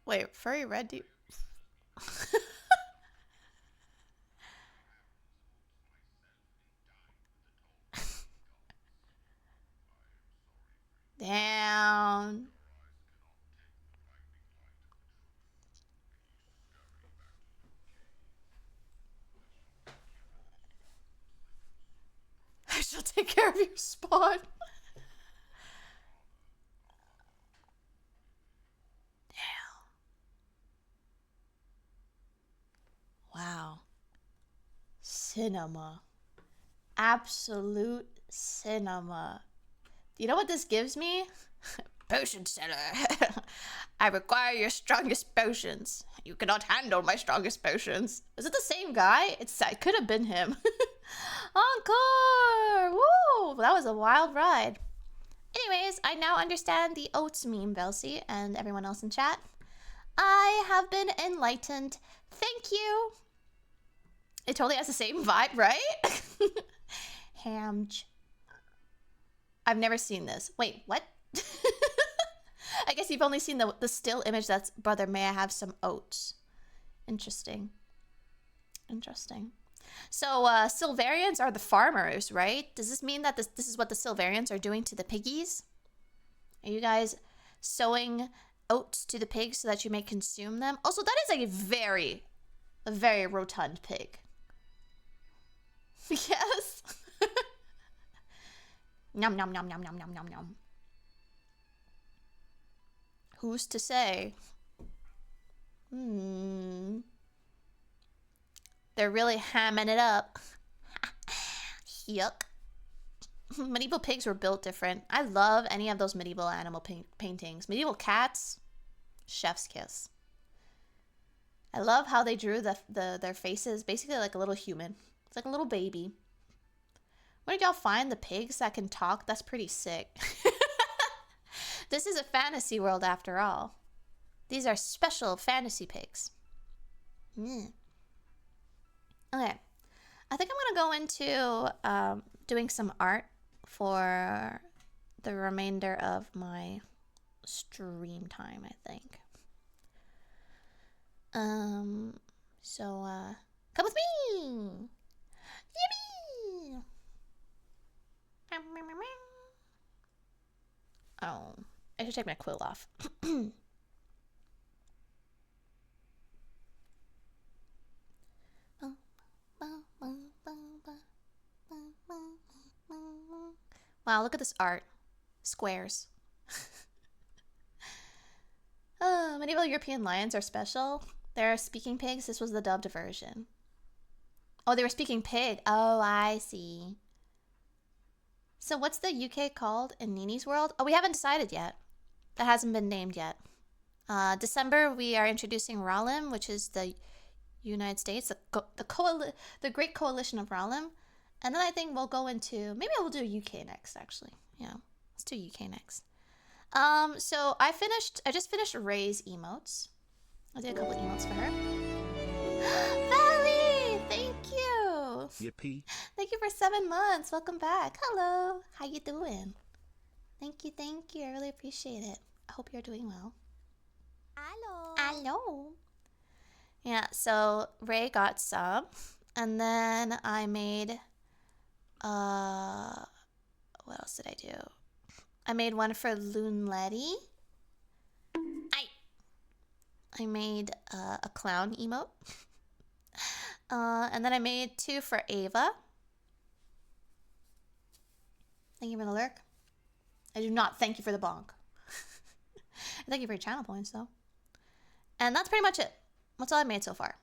Wait, furry red deer. Damn. I shall take care of your spawn. Damn. Wow. Cinema. Absolute cinema. Do you know what this gives me? Potion seller. I require your strongest potions. You cannot handle my strongest potions. Is it the same guy? It could have been him. Encore! Woo! That was a wild ride. Anyways, I now understand the oats meme, Velcy, and everyone else in chat. I have been enlightened. Thank you. It totally has the same vibe, right? Hamj. I've never seen this. Wait, what? I guess you've only seen the still image that's brother, may I have some oats? Interesting. Interesting. So Silverians are the farmers, right? Does this mean that this is what the Silverians are doing to the piggies? Are you guys sowing oats to the pigs so that you may consume them? Also, that is a very rotund pig. Yes. Nom nom nom nom nom nom nom nom. Who's to say? They're really hamming it up. Yuck. Medieval pigs were built different. I love any of those medieval animal paintings. Medieval cats, chef's kiss. I love how they drew their faces basically like a little human. It's like a little baby. Where did y'all find the pigs that can talk? That's pretty sick. This is a fantasy world after all. These are special fantasy pigs. Okay. I think I'm going to go into doing some art for the remainder of my stream time, I think. So come with me. Yippee! Oh, I should take my quill off. Wow, look at this art. Squares. Medieval European lions are special. They're speaking pigs. This was the dubbed version. Oh, they were speaking pig. Oh, I see. So what's the UK called in Nini's world? Oh, we haven't decided yet. That hasn't been named yet. December, we are introducing Ralim, which is the United States, the Great Coalition of Ralim. And then I think we'll go into, maybe we'll do UK next, actually. Yeah, let's do UK next. So I just finished Ray's emotes. I did a couple emotes for her. Valley, thank you. Yippee. Thank you for 7 months. Welcome back. Hello. How you doing? Thank you. I really appreciate it. I hope you're doing well. Hello. Yeah, so Ray got some. And then I made, what else did I do? I made one for Loonletty. I made a clown emote. And then I made 2 for Ava. Thank you for the lurk. I do not thank you for the bonk. Thank you for your channel points, though. And that's pretty much it. That's all I made so far.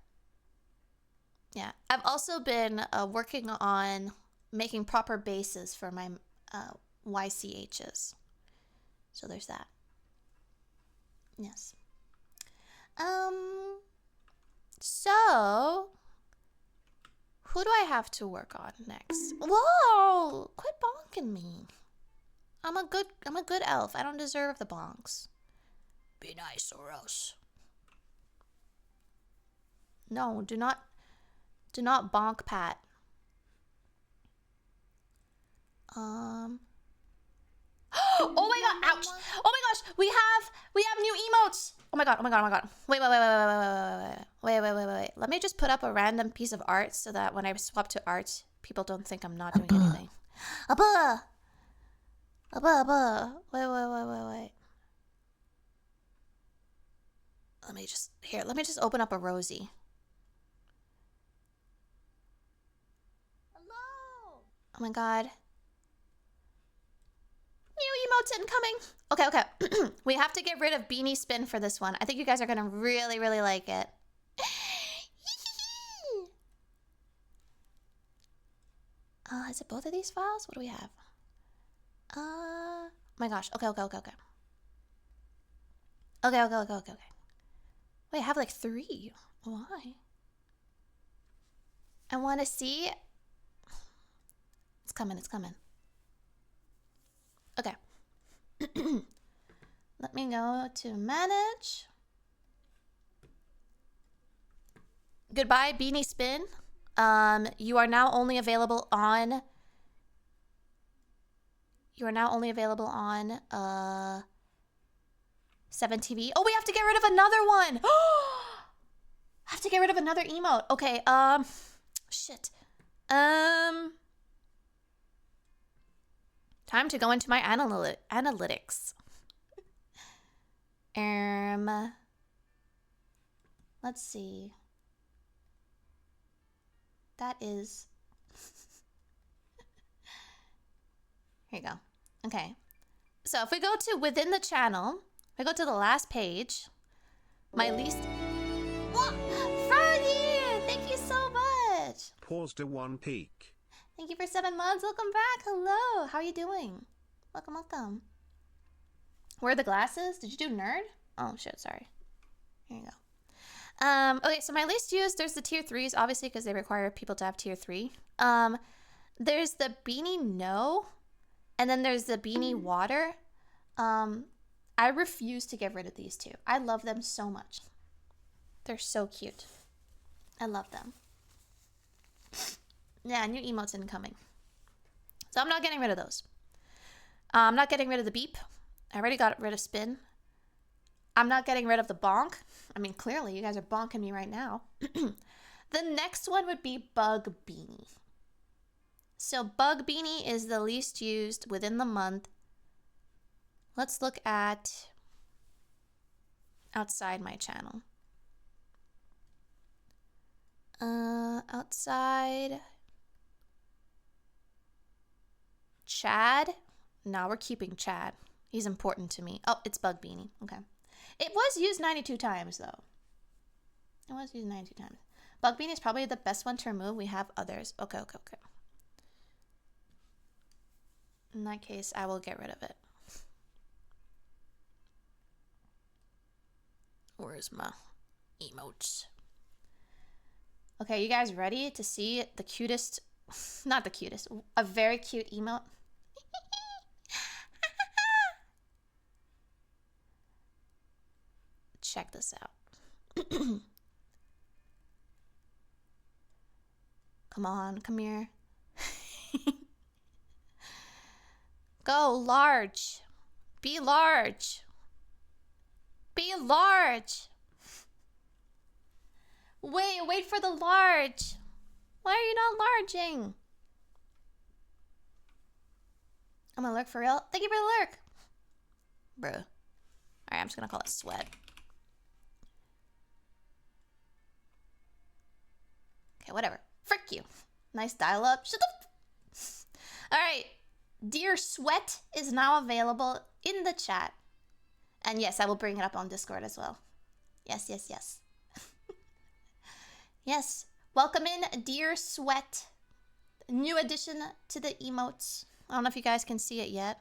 Yeah. I've also been working on making proper bases for my YCHs. So there's that. Yes. So who do I have to work on next? Whoa! Quit bonking me. I'm a good elf. I don't deserve the bonks. Be nice or else. No, do not bonk Pat. Oh my god, ouch. Oh my gosh, we have new emotes. Oh my god, oh my god, oh my god. Wait. Let me just put up a random piece of art so that when I swap to art, people don't think I'm not doing anything. Abba! Wait. Let me just open up a Rosie. Hello. Oh my god. New emotes incoming. Okay. We have to get rid of Beanie Spin for this one. I think you guys are gonna really, really like it. Is it both of these files? What do we have? Oh my gosh. Okay. Wait, I have like 3. Why? I want to see. It's coming. Okay. Let me go to manage. Goodbye, Beanie Spin. You are now only available on 7TV. Oh, we have to get rid of another one. I have to get rid of another emote. Okay, shit. Time to go into my analytics. Let's see. That is... Here you go. Okay. So if we go to within the channel, if I go to the last page, my least... What? Froggy! Thank you so much! Paused a 1 peak. Thank you for 7 months. Welcome back. Hello. How are you doing? Welcome. Where are the glasses? Did you do nerd? Oh, shit. Sorry. Here you go. Okay, so my least used, there's the tier 3s, obviously, because they require people to have tier 3. There's the Beanie No, and then there's the Beanie Water. I refuse to get rid of these 2. I love them so much. They're so cute. I love them. Yeah, new emotes incoming. So I'm not getting rid of those. I'm not getting rid of the beep. I already got rid of spin. I'm not getting rid of the bonk. I mean, clearly you guys are bonking me right now. The next one would be Bug Beanie. So Bug Beanie is the least used within the month. Let's look at outside my channel. Outside Chad. No, we're keeping Chad. He's important to me. Oh, it's Bug Beanie. Okay. It was used 92 times, though. It was used 92 times. Bug Beanie is probably the best one to remove. We have others. Okay. In that case, I will get rid of it. Where's my emotes? Okay, you guys ready to see the cutest... Not the cutest. A very cute emote. Check this out. Come on, come here. Go large. Be large. Be large. Wait for the large. Why are you not larging? I'm gonna lurk for real. Thank you for the lurk. Bruh. Alright, I'm just gonna call it sweat. Okay, whatever. Frick you. Nice dial up. Shut up. Alright. Dear Sweat is now available in the chat. And yes, I will bring it up on Discord as well. Yes. Yes. Welcome in, Dear Sweat. New addition to the emotes. I don't know if you guys can see it yet.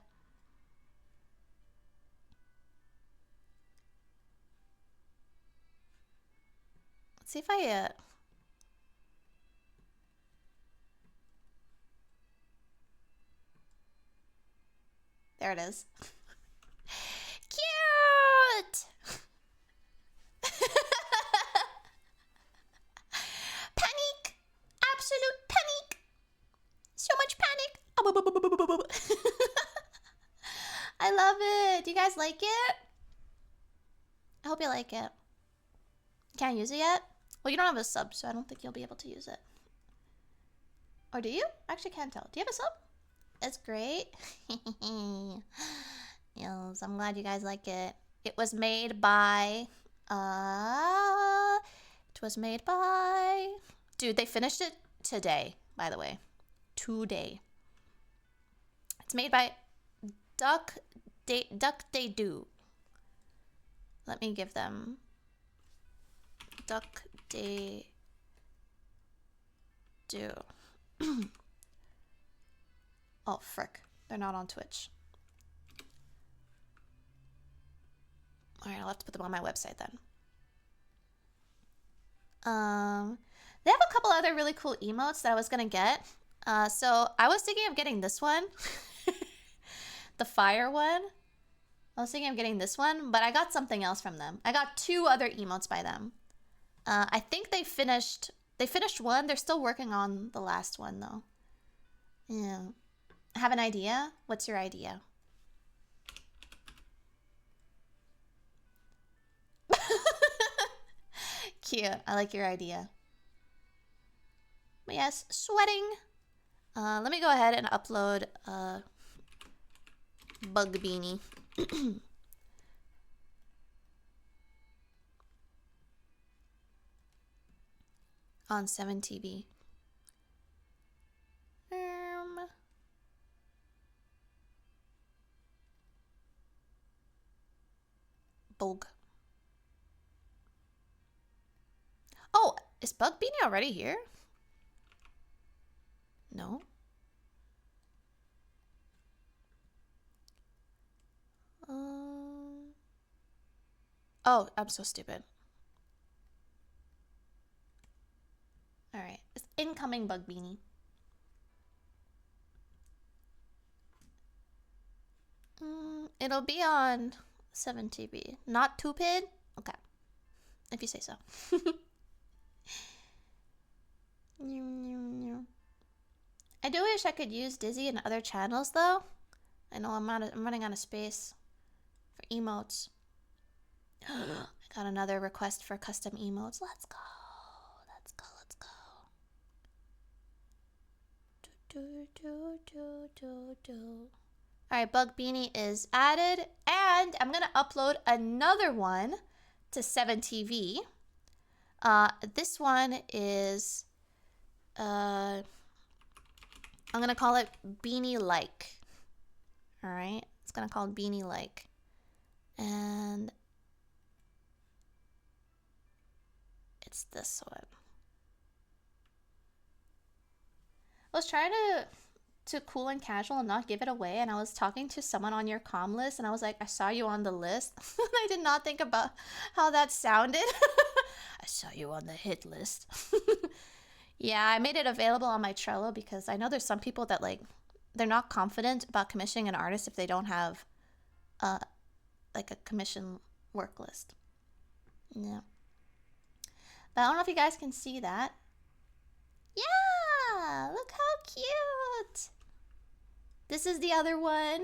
Let's see if I... There it is. Cute! Panic! Absolute panic! So much panic! I love it. Do you guys like it? I hope you like it. Can't use it yet? Well, you don't have a sub, so I don't think you'll be able to use it. Or do you? Actually, can't tell. Do you have a sub? It's great. Yes, I'm glad you guys like it. It was made by... Dude, they finished it today, by the way. Today. It's made by Duck They Do. Let me give them Duck They Do. Oh, frick. They're not on Twitch. Alright, I'll have to put them on my website then. They have a couple other really cool emotes that I was gonna get. So I was thinking of getting this one. The fire one. I was thinking of getting this one, but I got something else from them. I got 2 other emotes by them. I think they finished one. They're still working on the last one though. Yeah. Have an idea? What's your idea? Cute. I like your idea. But yes, sweating. Let me go ahead and upload Bug Beanie. On 7TV. Bug. Oh, is Bug Beanie already here? No. Oh, I'm so stupid. Alright, it's incoming Bug Beanie. It'll be on 7TV. Not Tupid? Okay. If you say so. I do wish I could use Dizzy in other channels though. I know I'm running out of space for emotes. I got another request for custom emotes. Let's go. Let's go. Let's go. Alright, Bug Beanie is added. And I'm going to upload another one to 7TV. This one is... I'm going to call it Beanie Like. Alright, it's going to call it Beanie Like. And... it's this one. I was trying to cool and casual and not give it away, and I was talking to someone on your comm list, and I was like, I saw you on the list. I did not think about how that sounded. I saw you on the hit list. Yeah, I made it available on my Trello because I know there's some people that like, they're not confident about commissioning an artist if they don't have like a commission work list. Yeah. But I don't know if you guys can see that. Yeah, look how cute. This is the other one.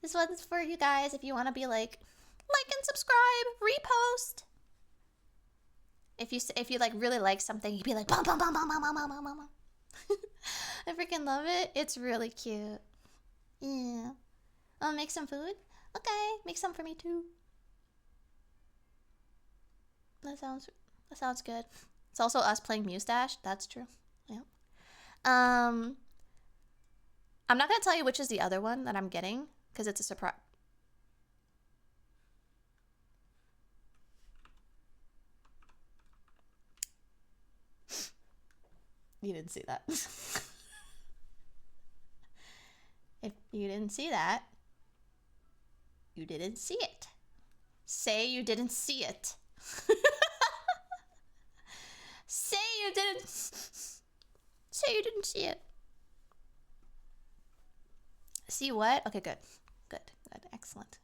This one's for you guys if you want to be like and subscribe, repost. If you like really like something, you'd be like bum bum bum bum bum bum bum bum bum. I freaking love it. It's really cute. Yeah. Oh, make some food? Okay, make some for me too. That sounds good. It's also us playing Mustache. That's true. Yeah. I'm not gonna tell you which is the other one that I'm getting because it's a surprise. You didn't see that. If you didn't see that, you didn't see it. Say you didn't see it. Say you didn't see it. See what? Okay, good. Good. Excellent.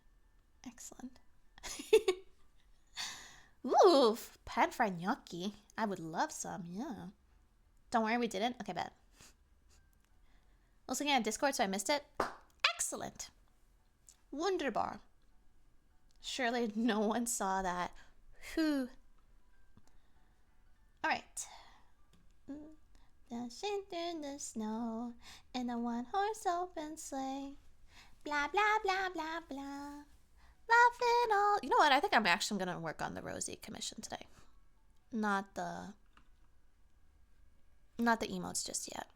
Ooh, pan-fried gnocchi. I would love some, yeah. Don't worry, we didn't. Okay, bad. I was looking at Discord, so I missed it. Excellent. Wunderbar. Surely no one saw that. Whew. Alright. Dashing through the snow in a one-horse open sleigh. Blah, blah, blah, blah, blah. Laughing all... You know what? I think I'm actually going to work on the Rosie commission today. Not the emotes just yet.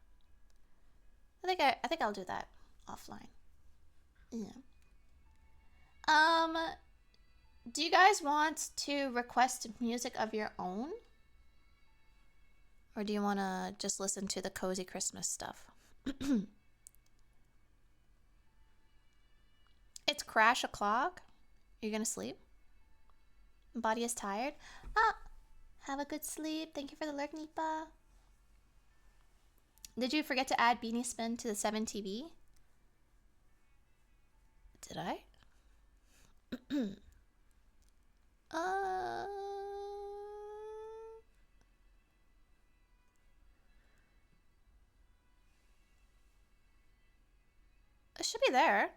I think I'll do that offline. Yeah. Do you guys want to request music of your own? Or do you want to just listen to the cozy Christmas stuff? It's crash o'clock. You're gonna sleep? Body is tired? Ah, have a good sleep. Thank you for the lurk, Nipa. Did you forget to add Beanie Spin to the 7TV? Did I? It should be there.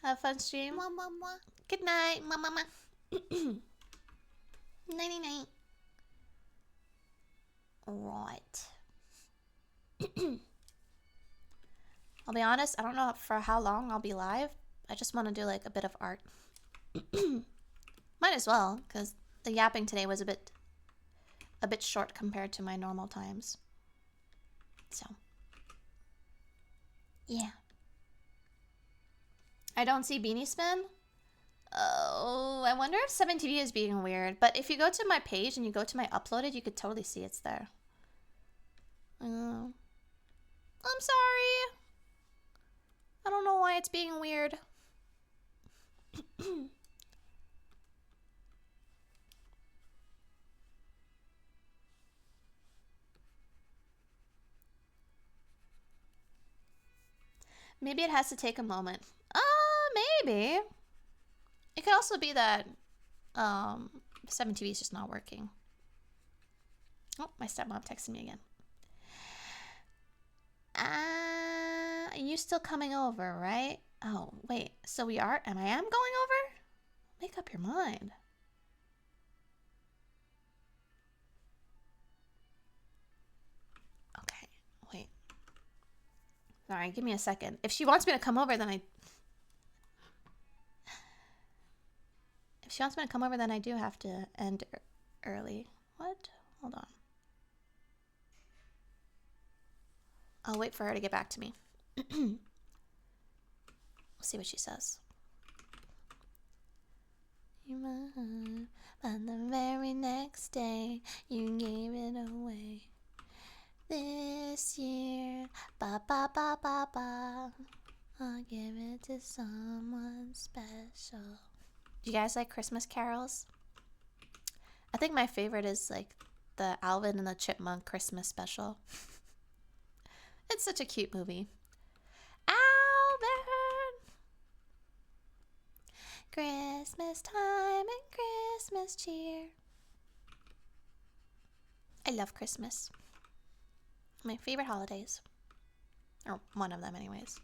Have a fun stream. Mwah, mwah, mwah. Good night, mama. Nighty night. Right. I'll be honest, I don't know for how long I'll be live. I just want to do like a bit of art. Might as well, because the yapping today was a bit short compared to my normal times. So, yeah. I don't see Beanie Spin. Oh, I wonder if 7TV is being weird. But if you go to my page and you go to my uploaded, you could totally see it's there. I'm sorry. I don't know why it's being weird. Maybe it has to take a moment. Maybe. It could also be that 7TV is just not working. Oh, my stepmom texted me again. You still coming over, right? Oh, wait. So we are? Am I going over? Make up your mind. Okay, wait. Sorry, give me a second. If she wants me to come over, then I... If she wants me to come over, then I do have to end early. What? Hold on. I'll wait for her to get back to me. We'll see what she says. You might, but the very next day, you gave it away. This year, ba ba ba ba ba, I'll give it to someone special. Do you guys like Christmas carols? I think my favorite is like the Alvin and the Chipmunk Christmas special. It's such a cute movie. Alvin! Christmas time and Christmas cheer. I love Christmas. My favorite holidays. Or one of them anyways.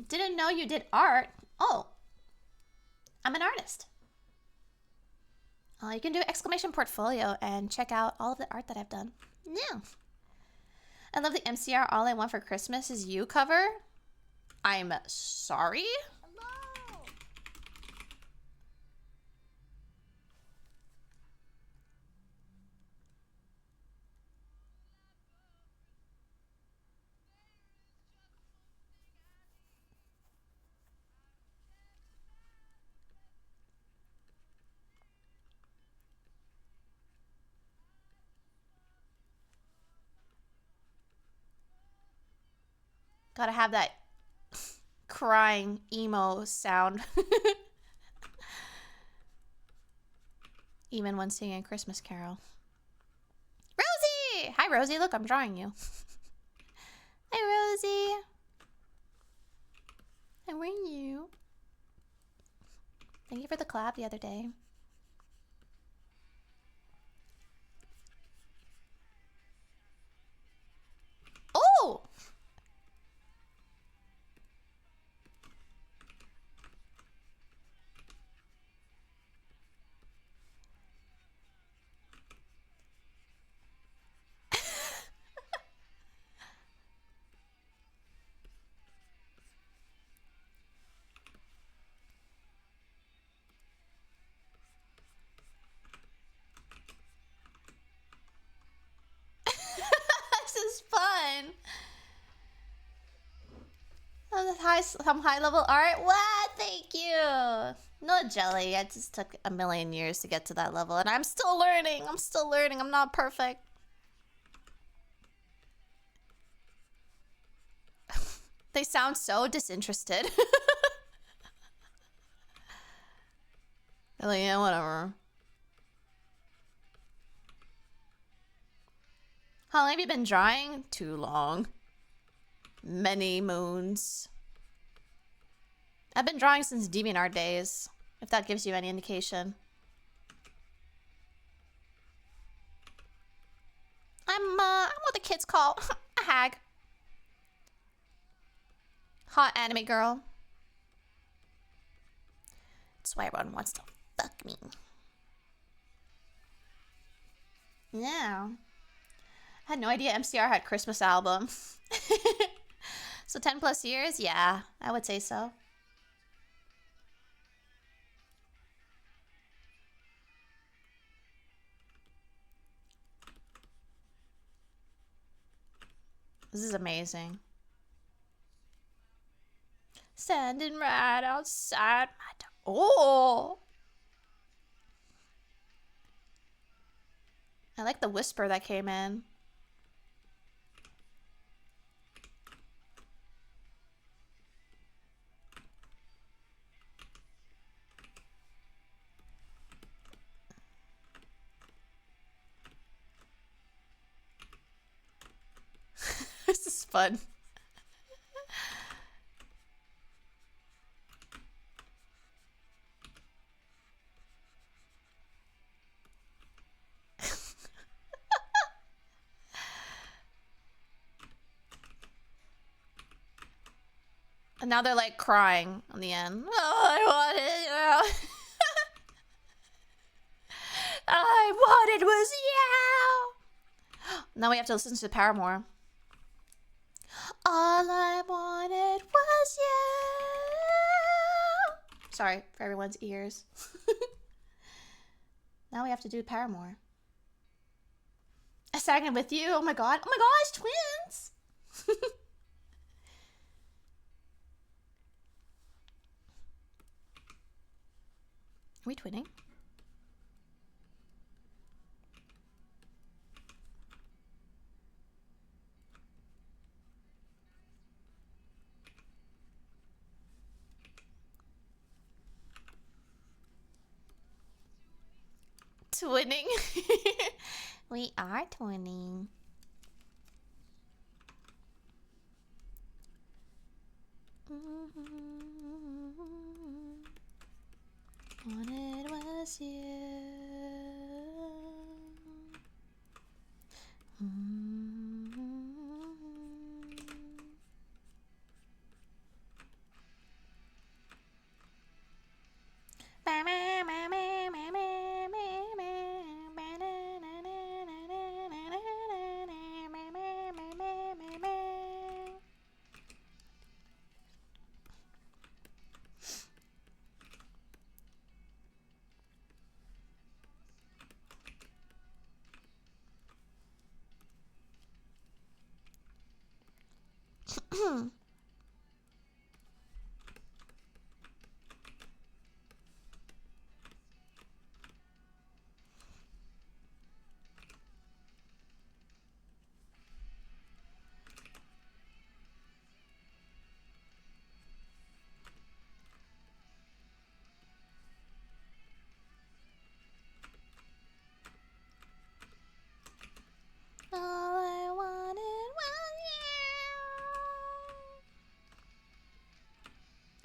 Didn't know you did art. Oh, I'm an artist. You can do exclamation portfolio and check out all of the art that I've done. Yeah. I love the MCR All I Want for Christmas Is You cover. I'm sorry? Hello. Gotta have that crying emo sound. Even when singing a Christmas carol. Rosie! Hi, Rosie. Look, I'm drawing you. Hi, Rosie. How are you? Thank you for the clap the other day. Oh! This is fun. Some high level art. What? Thank you. No jelly. It just took a million years to get to that level, and I'm still learning. I'm still learning. I'm not perfect. They sound so disinterested. They're like, yeah, whatever. How long have you been drawing? Too long. Many moons. I've been drawing since DeviantArt days, if that gives you any indication. I'm what the kids call a hag. Hot anime girl. That's why everyone wants to fuck me. Yeah. I had no idea MCR had Christmas album. So 10 plus years? Yeah, I would say so. This is amazing. Standing right outside my door. Oh! I like the whisper that came in. This is fun. And now they're like crying on the end. Oh, I want it. I wanted was you. Now we have to listen to Paramore. All I wanted was you. Sorry for everyone's ears. Now we have to do Paramore. I sang it with you. Oh my god. Oh my gosh, twins. Are we twinning? Twinning. We are twinning. Wanted was you.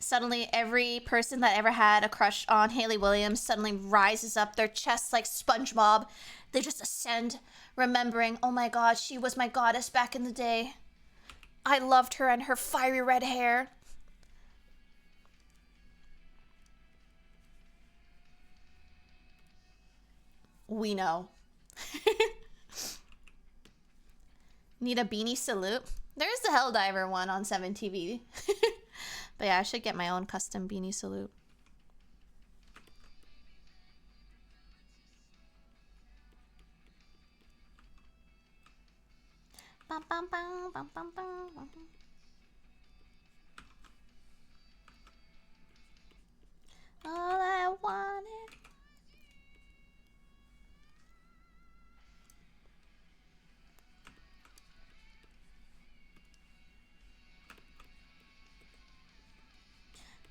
Suddenly, every person that ever had a crush on Hayley Williams suddenly rises up, their chests like SpongeBob. They just ascend, remembering, oh my god, she was my goddess back in the day. I loved her and her fiery red hair. We know. Need a beanie salute? There's the Helldiver one on 7TV. But yeah, I should get my own custom beanie salute. Bum, bum, bum, bum, bum, bum. All I wanted.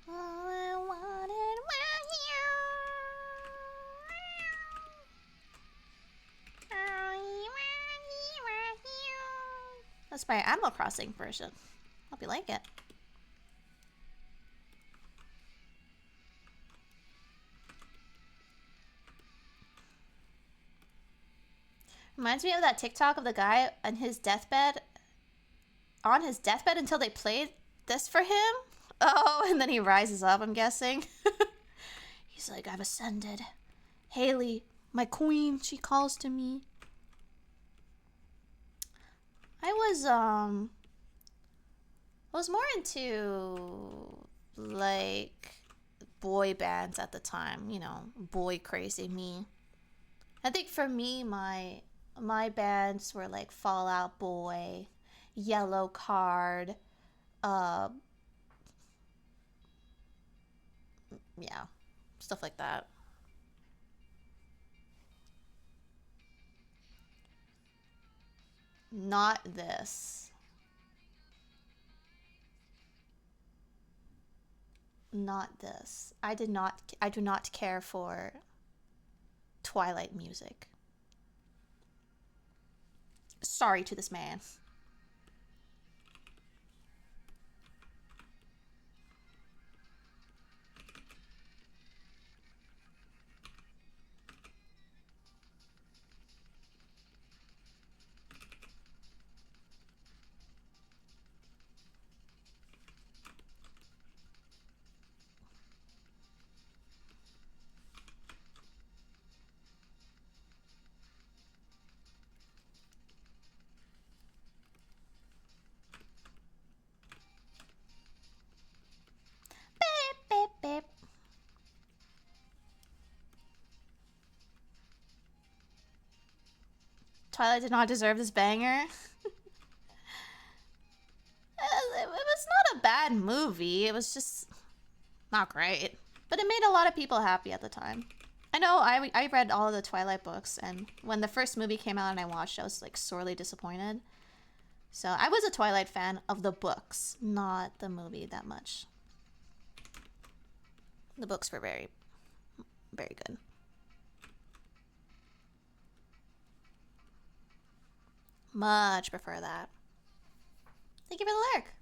All I wanted was you. That's my Animal Crossing version. Hope you like it. Reminds me of that TikTok of the guy on his deathbed. On his deathbed until they played this for him? Oh, and then he rises up, I'm guessing. He's like, I've ascended. Hayley, my queen, she calls to me. I was more into, like, boy bands at the time. You know, boy crazy me. I think for me, my bands were like Fall Out Boy, Yellow Card, yeah, stuff like that. Not this. Not this. I do not care for Twilight music. Sorry to this man. Beep, beep, beep. Twilight did not deserve this banger. It was not a bad movie. It was just not great. But it made a lot of people happy at the time. I know I read all of the Twilight books, and when the first movie came out and I watched, I was like sorely disappointed. So I was a Twilight fan of the books, not the movie that much. The books were very, very good. Much prefer that. Thank you for the lyric.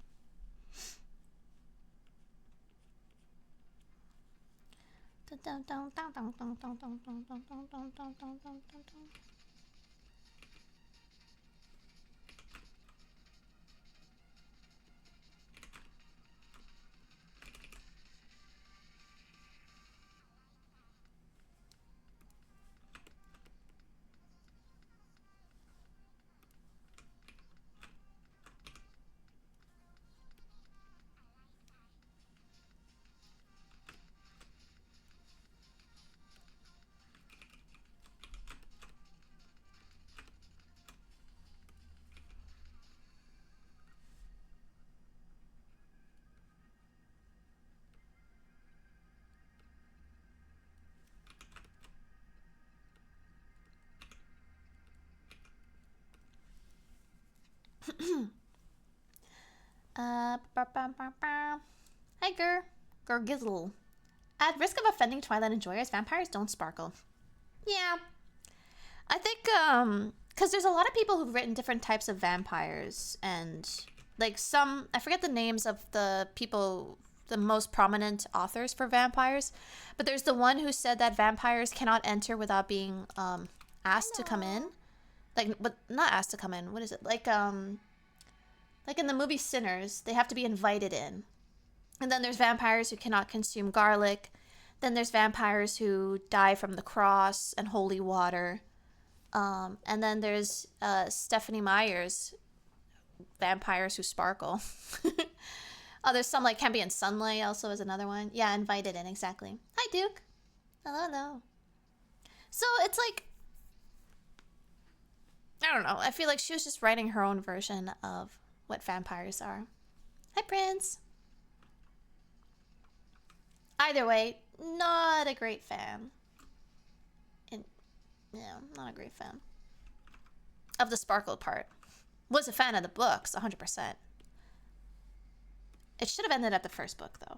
Hi, Gurgizzle. At risk of offending Twilight enjoyers, vampires don't sparkle. Yeah. I think, because there's a lot of people who've written different types of vampires, and, like, some, I forget the names of the people the most prominent authors for vampires. But there's the one who said that vampires cannot enter without being asked to come in. Like, but not asked to come in. What is it? Like in the movie Sinners, they have to be invited in. And then there's vampires who cannot consume garlic. Then there's vampires who die from the cross and holy water. And then there's Stephanie Meyer's vampires who sparkle. Oh, there's some like can't be in sunlight also is another one. Yeah, invited in, exactly. Hi, Duke. Hello, hello. So it's like, I don't know. I feel like she was just writing her own version of what vampires are. Hi, Prince. Either way, not a great fan. Yeah, not a great fan of the sparkle part. Was a fan of the books, 100%. It should have ended at the first book, though.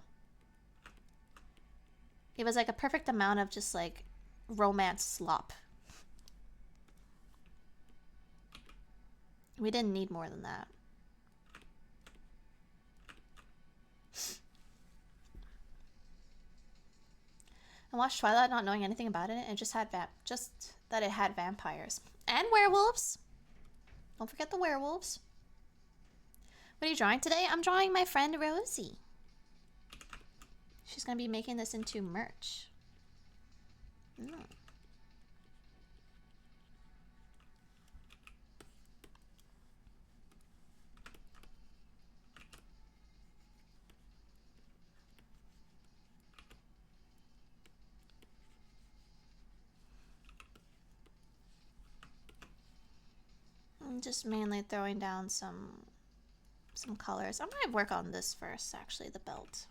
It was like a perfect amount of just like romance slop. We didn't need more than that. I watched Twilight not knowing anything about it, and just that it had vampires and werewolves. Don't forget the werewolves. What are you drawing today? I'm drawing my friend Rosie. She's gonna be making this into merch. I'm just mainly throwing down some colors. I'm gonna work on this first, actually, the belt.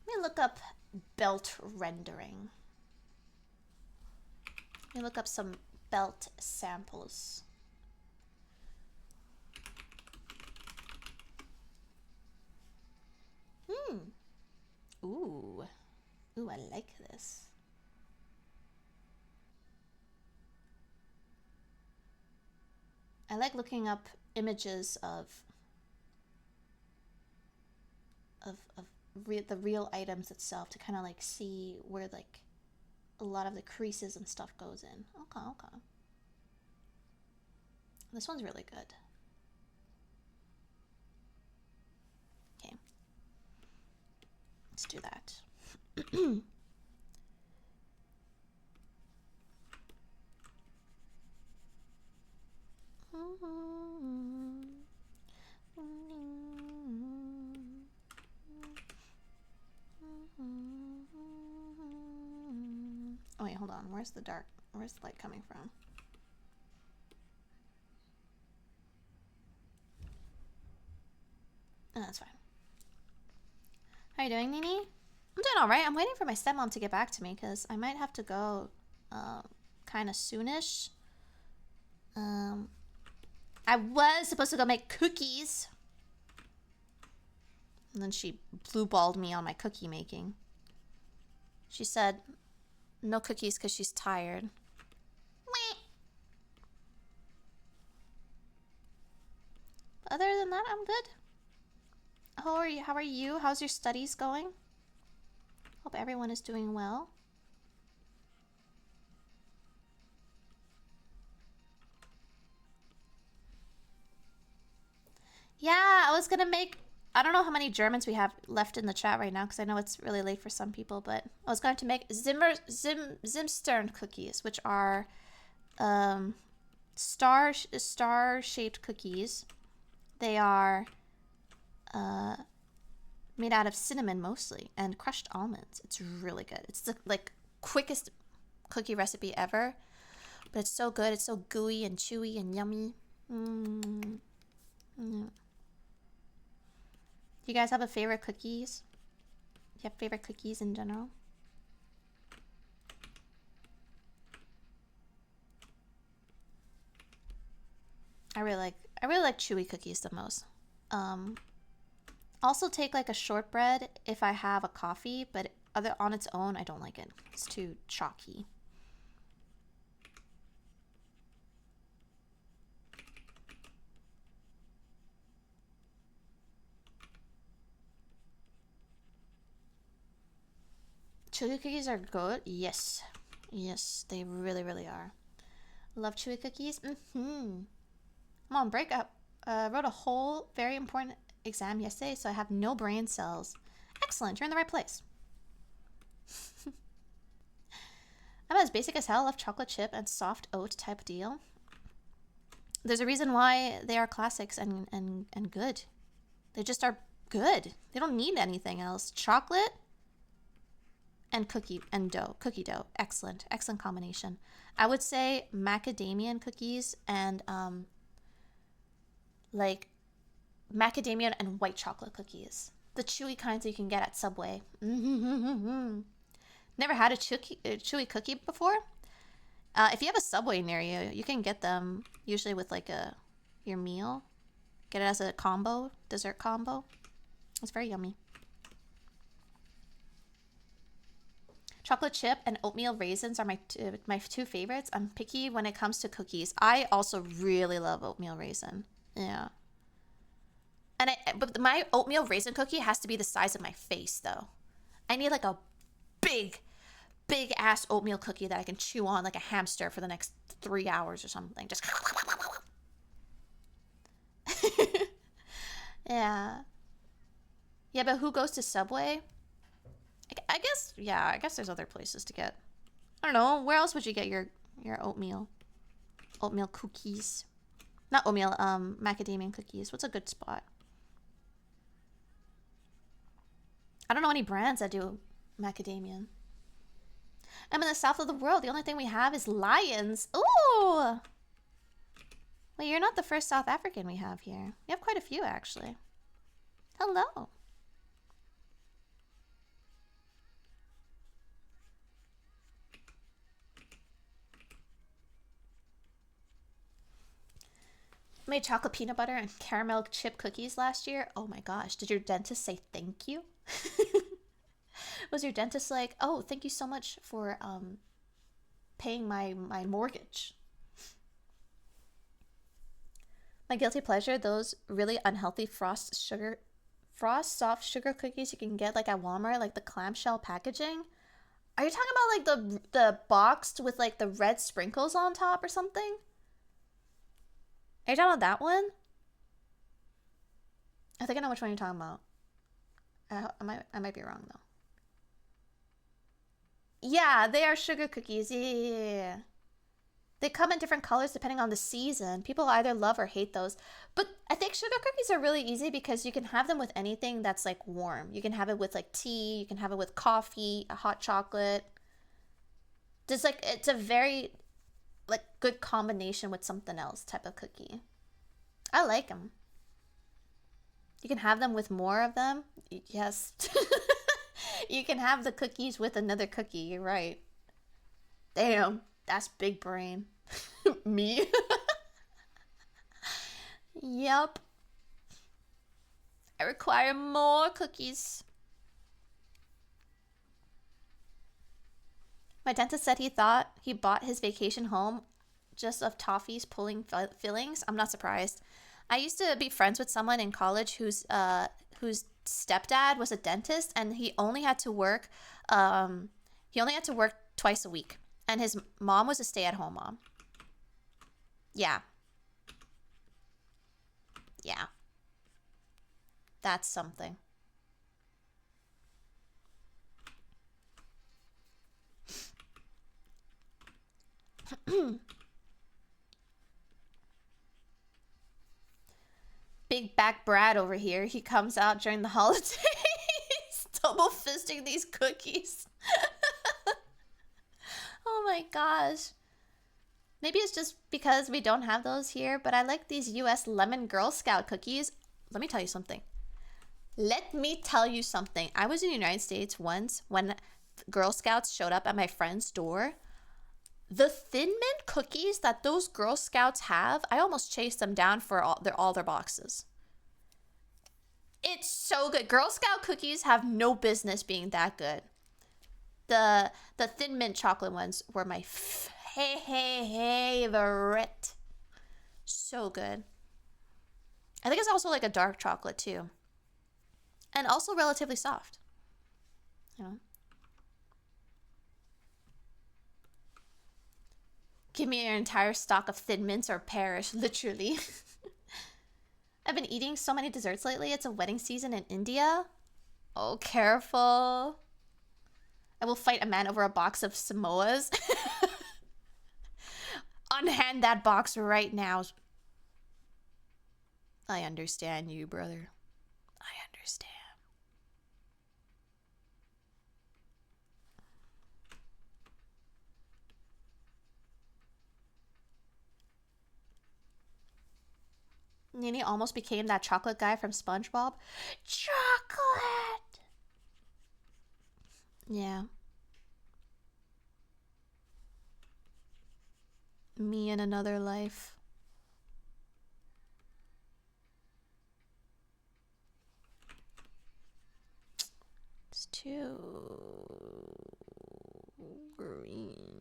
Let me look up belt rendering. Let me look up some belt samples. Ooh, I like this. I like looking up images of the real items itself to kind of like see where like a lot of the creases and stuff goes in. Okay. This one's really good. Okay. Let's do that. Oh wait, hold on. Where's the light coming from? Oh, that's fine. How you doing, Nini? I'm doing all right. I'm waiting for my stepmom to get back to me because I might have to go kind of soonish. I was supposed to go make cookies. And then she blue-balled me on my cookie making. She said no cookies because she's tired. But other than that, I'm good. How are you? How's your studies going? Hope everyone is doing well. Yeah, I was gonna make... I don't know how many Germans we have left in the chat right now because I know it's really late for some people, but I was going to make Zimstern cookies, which are star-shaped cookies. They are made out of cinnamon mostly and crushed almonds. It's really good. It's the like quickest cookie recipe ever, but it's so good. It's so gooey and chewy and yummy. Do you guys have a favorite cookies? Do you have favorite cookies in general? I really like chewy cookies the most. Also take like a shortbread if I have a coffee, but on its own I don't like it. It's too chalky. Chewy cookies are good. Yes. Yes, they really, really are. Love chewy cookies. I'm on break up. Wrote a whole very important exam yesterday, so I have no brain cells. Excellent, you're in the right place. I'm as basic as hell. Love chocolate chip and soft oat type deal. There's a reason why they are classics and good. They just are good. They don't need anything else. Chocolate and cookie dough. Excellent combination. I would say macadamia cookies and like macadamia and white chocolate cookies, the chewy kinds that you can get at Subway. Never had a chewy cookie before. If you have a Subway near you, you can get them usually with like your meal. Get it as a combo, dessert combo. It's very yummy. Chocolate chip and oatmeal raisins are my two favorites. I'm picky when it comes to cookies. I also really love oatmeal raisin. Yeah. But my oatmeal raisin cookie has to be the size of my face, though. I need like a big ass oatmeal cookie that I can chew on like a hamster for the next 3 hours or something. Just yeah. Yeah, but who goes to Subway? I guess there's other places to get. I don't know. Where else would you get your oatmeal? Oatmeal cookies. Not oatmeal, macadamia cookies. What's a good spot? I don't know any brands that do macadamia. I'm in the south of the world. The only thing we have is lions. Ooh! Wait, you're not the first South African we have here. We have quite a few, actually. Hello. Made chocolate peanut butter and caramel chip cookies last year. Oh my gosh. Did your dentist say thank you? Was your dentist like, oh, thank you so much for paying my mortgage? My guilty pleasure, those really unhealthy frost soft sugar cookies you can get like at Walmart, like the clamshell packaging. Are you talking about like the boxed with like the red sprinkles on top or something? Are you talking about that one? I think I know which one you're talking about. I might be wrong though. Yeah, they are sugar cookies. Yeah. They come in different colors depending on the season. People either love or hate those. But I think sugar cookies are really easy because you can have them with anything that's like warm. You can have it with like tea. You can have it with coffee, a hot chocolate. Just like, it's a very like good combination with something else type of cookie. I like them. You can have them with more of them. Yes. You can have the cookies with another cookie. You're right. Damn, that's big brain. Me. Yep. I require more cookies. My dentist said he thought he bought his vacation home just of toffees pulling fillings. I'm not surprised. I used to be friends with someone in college whose stepdad was a dentist, and he only had to work twice a week, and his mom was a stay-at-home mom. Yeah. That's something. Big back Brad over here. He comes out during the holidays, double fisting these cookies. Oh my gosh. Maybe it's just because we don't have those here, but I like these US lemon Girl Scout cookies. Let me tell you something. I was in the United States once when Girl Scouts showed up at my friend's door. The Thin Mint cookies that those Girl Scouts have, I almost chased them down for all their boxes. It's so good. Girl Scout cookies have no business being that good. The Thin Mint chocolate ones were my favorite. So good. I think it's also like a dark chocolate too. And also relatively soft. You know? Give me your entire stock of Thin Mints or perish, literally. I've been eating so many desserts lately. It's a wedding season in India. Oh, careful. I will fight a man over a box of Samoas. Unhand that box right now. I understand you, brother. I understand. Nini almost became that chocolate guy from SpongeBob. Chocolate! Yeah. Me in another life. It's too green.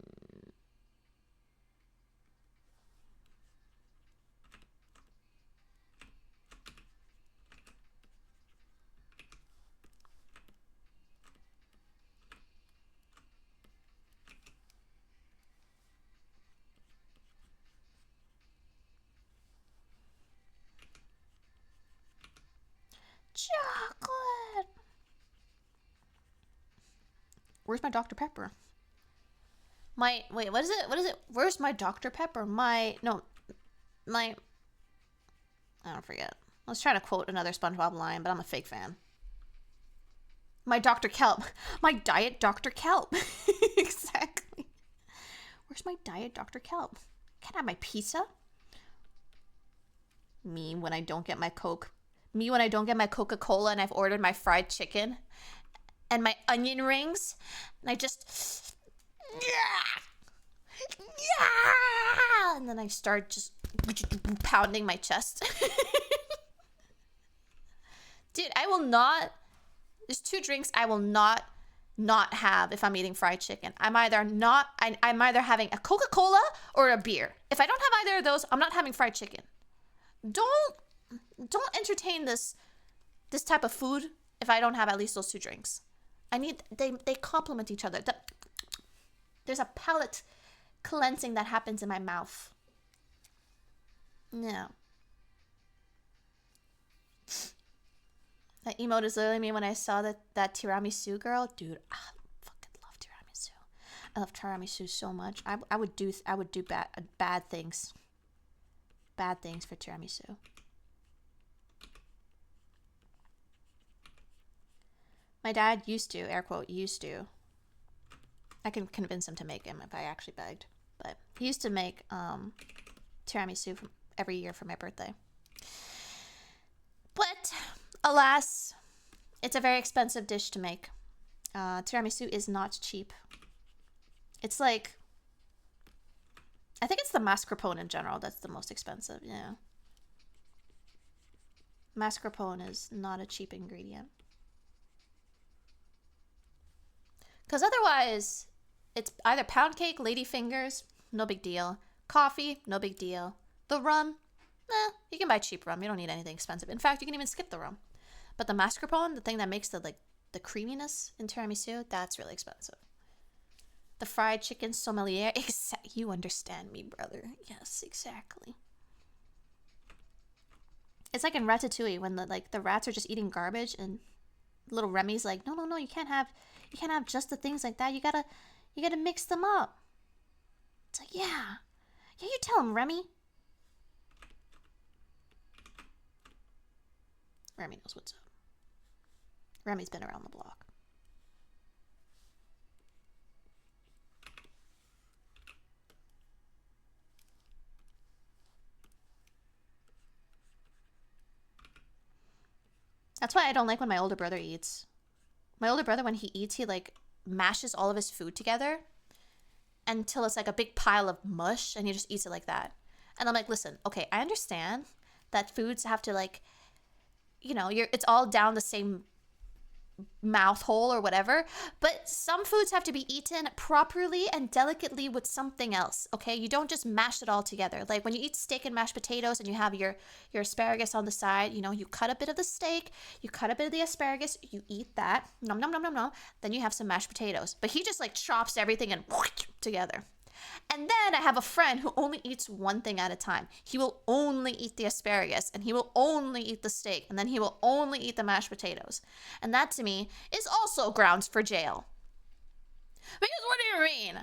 Chocolate. Where's my Dr. Pepper? Wait, what is it? What is it? Where's my Dr. Pepper? I don't forget. I was trying to quote another SpongeBob line, but I'm a fake fan. My Dr. Kelp. My Diet Dr. Kelp. Exactly. Where's my Diet Dr. Kelp? Can I have my pizza? Me when I don't get my Coke. Me when I don't get my Coca-Cola and I've ordered my fried chicken and my onion rings and I just and then I start just pounding my chest. Dude, I will not. There's 2 drinks I will not have if I'm eating fried chicken. I'm either having a Coca-Cola or a beer. If I don't have either of those, I'm not having fried chicken. Don't entertain this type of food if I don't have at least those 2 drinks. They complement each other. There's a palate cleansing that happens in my mouth. No. That emote is literally me when I saw that tiramisu girl. Dude, I fucking love tiramisu. I love tiramisu so much. I would do bad things. Bad things for tiramisu. My dad used to, air quote, used to. I can convince him to make him if I actually begged. But he used to make tiramisu every year for my birthday. But, alas, it's a very expensive dish to make. Tiramisu is not cheap. It's like, I think it's the mascarpone in general that's the most expensive, yeah. Mascarpone is not a cheap ingredient. Because otherwise, it's either pound cake, ladyfingers, no big deal. Coffee, no big deal. The rum, you can buy cheap rum. You don't need anything expensive. In fact, you can even skip the rum. But the mascarpone, the thing that makes the creaminess in tiramisu, that's really expensive. The fried chicken sommelier, you understand me, brother. Yes, exactly. It's like in Ratatouille when the rats are just eating garbage and little Remy's like, no, you can't have just the things like that. You gotta mix them up. It's like, yeah, you tell him, Remy. Remy knows what's up. Remy's been around the block. That's why I don't like when my older brother eats. My older brother, when he eats, he mashes all of his food together until it's like a big pile of mush, and he just eats it like that. And I'm like, listen, okay, I understand that foods have to it's all down the same mouth hole or whatever, but some foods have to be eaten properly and delicately with something else, okay? You don't just mash it all together. Like when you eat steak and mashed potatoes and you have your asparagus on the side, you cut a bit of the steak, you cut a bit of the asparagus, you eat that, nom nom nom nom nom, then you have some mashed potatoes. But he just chops everything and together. And then I have a friend who only eats one thing at a time. He will only eat the asparagus, and he will only eat the steak, and then he will only eat the mashed potatoes. And that to me is also grounds for jail. Because what do you mean?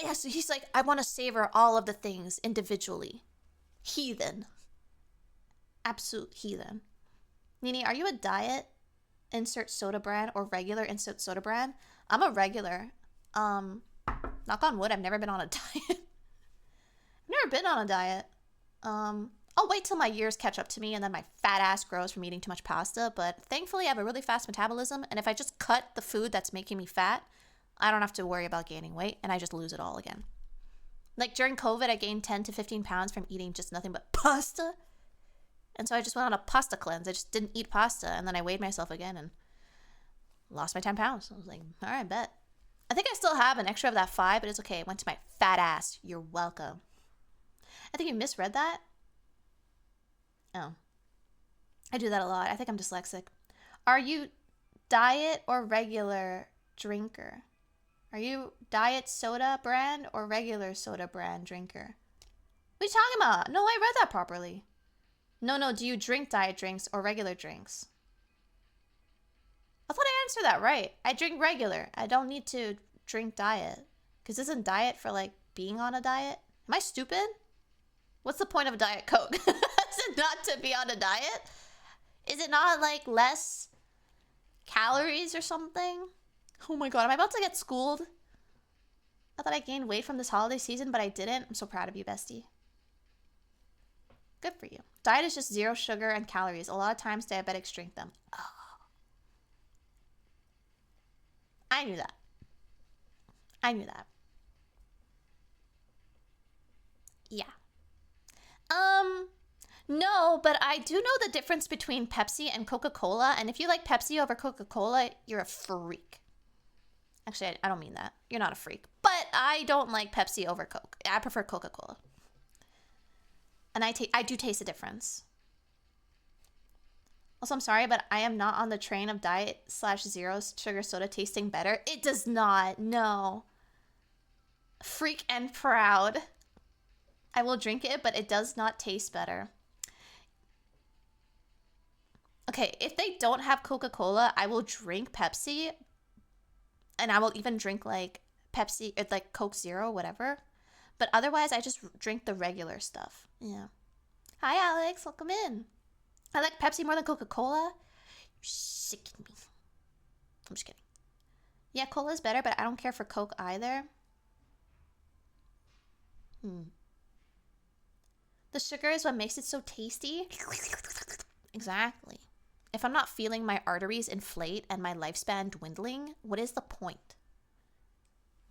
Yeah, so he's like, I want to savor all of the things individually. Heathen. Absolute heathen. Nini, are you a diet insert soda brand or regular insert soda brand? I'm a regular. Knock on wood, I've never been on a diet. I've never been on a diet. I'll wait till my years catch up to me and then my fat ass grows from eating too much pasta, but thankfully I have a really fast metabolism, and if I just cut the food that's making me fat, I don't have to worry about gaining weight, and I just lose it all again. Like during COVID, I gained 10 to 15 pounds from eating just nothing but pasta. And so I just went on a pasta cleanse. I just didn't eat pasta, and then I weighed myself again and lost my 10 pounds. I was like, all right, bet. I think I still have an extra of that 5, but it's okay. It went to my fat ass. You're welcome. I think you misread that. Oh. I do that a lot. I think I'm dyslexic. Are you diet or regular drinker? Are you diet soda brand or regular soda brand drinker? What are you talking about? No, I read that properly. No, do you drink diet drinks or regular drinks? I thought I answered that right. I drink regular. I don't need to drink diet. Because isn't diet for like being on a diet? Am I stupid? What's the point of a Diet Coke? Is it not to be on a diet? Is it not like less calories or something? Oh my god, am I about to get schooled? I thought I gained weight from this holiday season, but I didn't. I'm so proud of you, bestie. Good for you. Diet is just 0 sugar and calories. A lot of times diabetics drink them. Oh. I knew that. Yeah. No, but I do know the difference between Pepsi and Coca-Cola, and if you like Pepsi over Coca-Cola, you're a freak. Actually, I don't mean that. You're not a freak. But I don't like Pepsi over Coke. I prefer Coca-Cola. And I do taste a difference. Also, I'm sorry, but I am not on the train of diet/0 sugar soda tasting better. It does not. No. Freak and proud. I will drink it, but it does not taste better. Okay, if they don't have Coca-Cola, I will drink Pepsi. And I will even drink like Pepsi, like Coke Zero, whatever. But otherwise, I just drink the regular stuff. Yeah. Hi, Alex. Welcome in. I like Pepsi more than Coca-Cola. You're sick me. I'm just kidding. Yeah, cola is better, but I don't care for Coke either. The sugar is what makes it so tasty. Exactly. If I'm not feeling my arteries inflate and my lifespan dwindling, what is the point?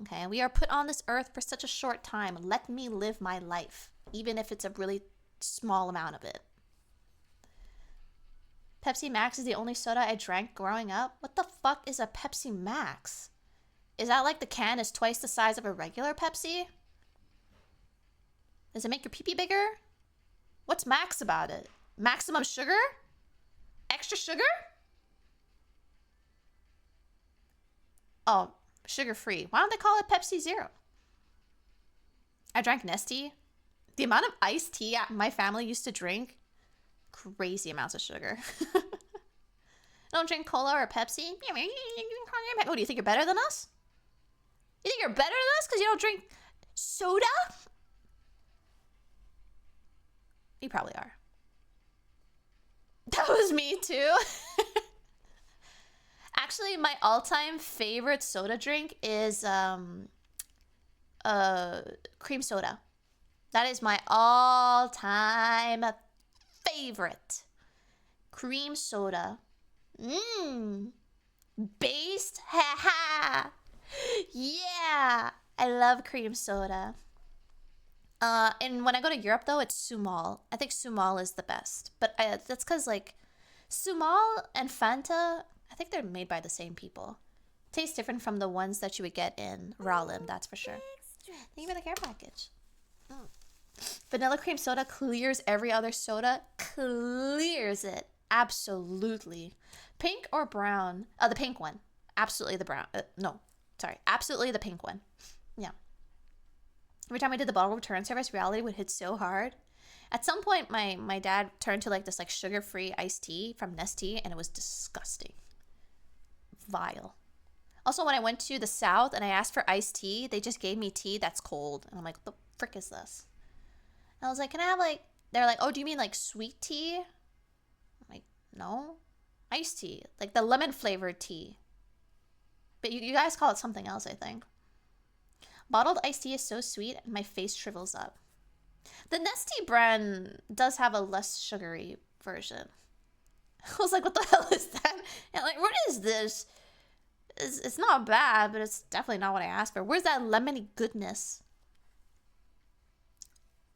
Okay, we are put on this earth for such a short time. Let me live my life, even if it's a really small amount of it. Pepsi Max is the only soda I drank growing up. What the fuck is a Pepsi Max? Is that like the can is twice the size of a regular Pepsi? Does it make your pee-pee bigger? What's Max about it? Maximum sugar? Extra sugar? Oh, sugar-free. Why don't they call it Pepsi Zero? I drank Nestea. The amount of iced tea my family used to drink, crazy amounts of sugar. Don't drink cola or Pepsi? Oh, do you think you're better than us? You think you're better than us because you don't drink soda? You probably are. That was me too. Actually, my all-time favorite soda drink is cream soda. That is my all-time favorite. Cream soda. Based? Ha ha. Yeah. I love cream soda. And when I go to Europe, though, it's Sumal. I think Sumal is the best. But that's because, like, Sumal and Fanta, I think they're made by the same people. Tastes different from the ones that you would get in Rollin, that's for sure. Thank you for the care package. Vanilla cream soda clears every other soda. Clears it. Absolutely. Pink or brown? The pink one. Absolutely the brown. Absolutely the pink one. Yeah. Every time I did the bottle return service, reality would hit so hard. At some point, my dad turned to like this like sugar-free iced tea from Nestea, and it was disgusting. Vile. Also, when I went to the South and I asked for iced tea, they just gave me tea that's cold. And I'm like, what the frick is this? And I was like, can I have like, they're like, oh, do you mean like sweet tea? I'm like, no. Iced tea. Like the lemon flavored tea. But you guys call it something else, I think. Bottled iced tea is so sweet, and my face shrivels up. The Nestea brand does have a less sugary version. I was like, what the hell is that? And like, what is this? It's not bad, but it's definitely not what I asked for. Where's that lemony goodness?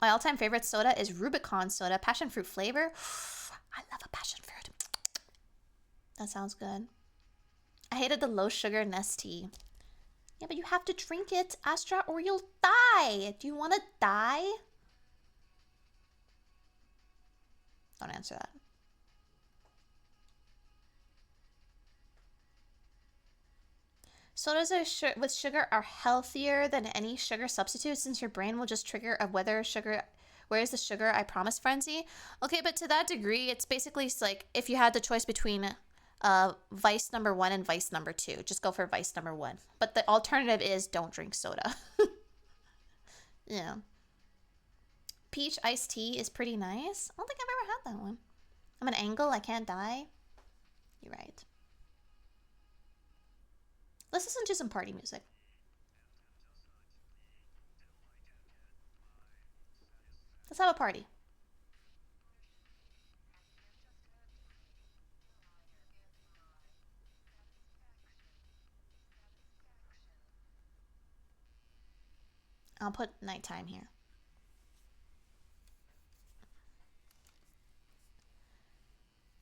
My all-time favorite soda is Rubicon soda, passion fruit flavor. I love a passion fruit. That sounds good. I hated the low sugar Nestea. Yeah, but you have to drink it, Astra, or you'll die. Do you want to die? Don't answer that. Sodas with sugar are healthier than any sugar substitute, since your brain will just trigger a where's the sugar I promise frenzy. Okay, but to that degree, it's basically like if you had the choice between vice number 1 and vice number 2, just go for vice number 1. But the alternative is don't drink soda. Yeah. Peach iced tea is pretty nice. I don't think I've ever had that one. I'm an angle, I can't die. You're right. Let's listen to some party music. Let's have a party. I'll put nighttime here.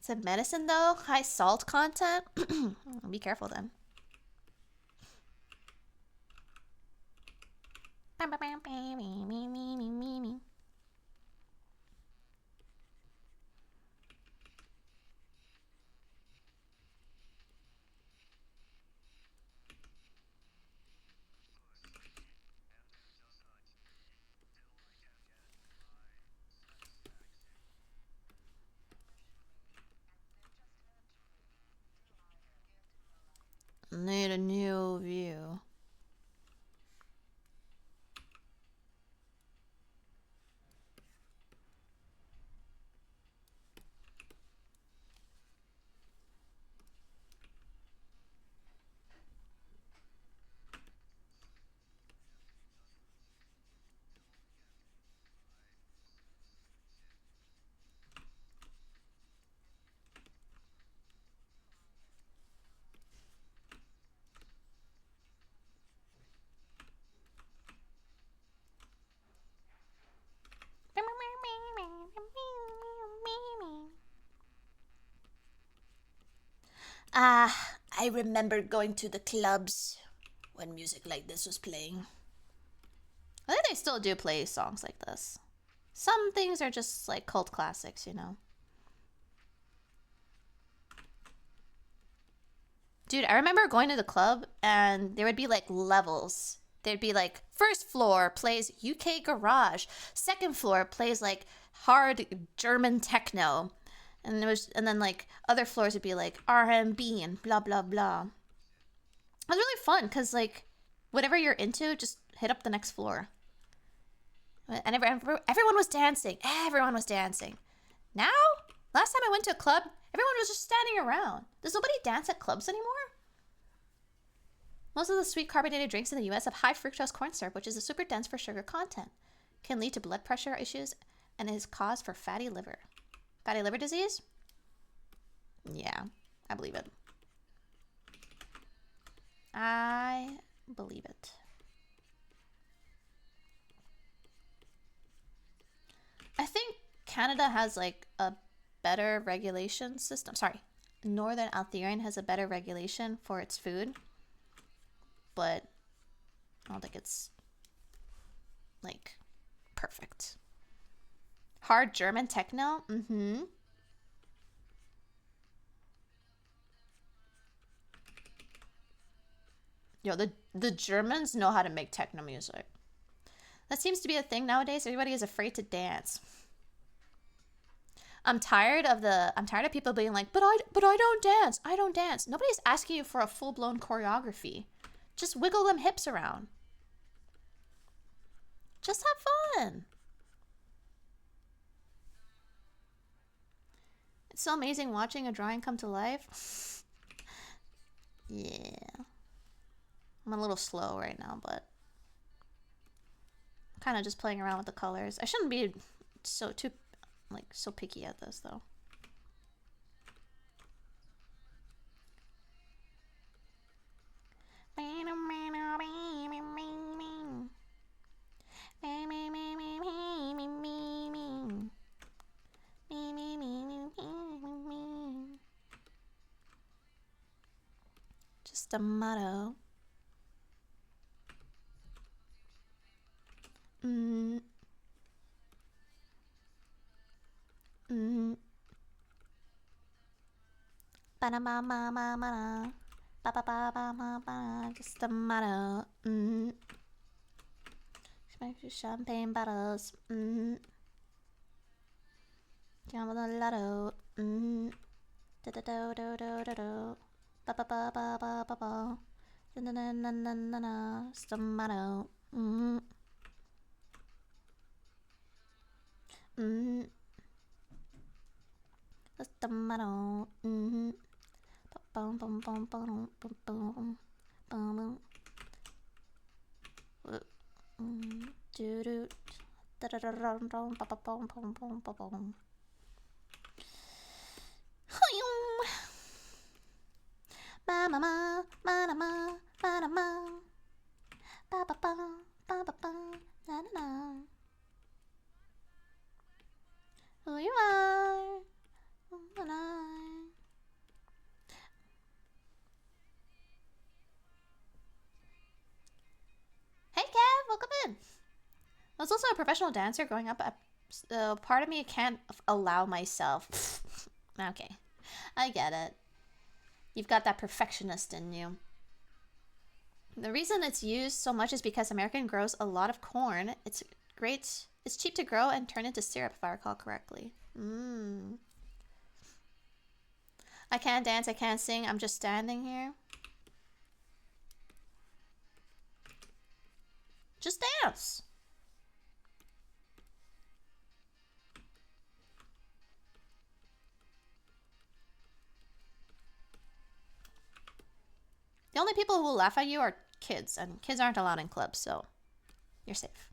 It's a medicine though, high salt content. Be careful then. Need a new view. I remember going to the clubs when music like this was playing. I think they still do play songs like this. Some things are just like cult classics, you know. Dude, I remember going to the club and there would be like levels. There'd be like first floor plays UK garage, second floor plays like hard German techno. And then like other floors would be like R&B and blah blah blah. It was really fun because like whatever you're into, just hit up the next floor. And everyone was dancing. Everyone was dancing. Now, last time I went to a club, everyone was just standing around. Does nobody dance at clubs anymore? Most of the sweet carbonated drinks in the US have high fructose corn syrup, which is super dense for sugar content. Can lead to blood pressure issues and is cause for fatty liver. Fatty liver disease? Yeah, I believe it. I believe it. I think Canada has like a better regulation system. Sorry, Northern Altherian has a better regulation for its food. But I don't think it's like perfect. Hard German techno? Mm-hmm. Yo, the Germans know how to make techno music. That seems to be a thing nowadays. Everybody is afraid to dance. I'm tired of people being like, but I don't dance. I don't dance. Nobody's asking you for a full-blown choreography. Just wiggle them hips around. Just have fun. It's so amazing watching a drawing come to life. Yeah. I'm a little slow right now, but I'm kind of just playing around with the colors. I shouldn't be so picky at this though. Just a motto. Ba-da-ba-ba-ba-ba-da. Ba-ba-ba-ba-ba-ba. Just a motto. Smash your champagne bottles. Gamble the lotto. Da-da-do-do-do-do-do. Ba-ba-ba-ba-ba-ba-ba. Da-na-na-na-na-na. Just a motto. Just a motto. Bum bum bum bum bum bum bum bum. Do do da da da da da bum bum bum bum bum bum. Ma ma ma ma ma ma ma ma. Ba ba ba ba ba ba na na na. Who you are? And I. Hey Kev, welcome in. I was also a professional dancer growing up. Part of me can't allow myself. Okay, I get it. You've got that perfectionist in you. The reason it's used so much is because American grows a lot of corn. It's great. It's cheap to grow and turn into syrup, if I recall correctly. I can't dance, I can't sing, I'm just standing here. Just dance. The only people who will laugh at you are kids, and kids aren't allowed in clubs, so you're safe.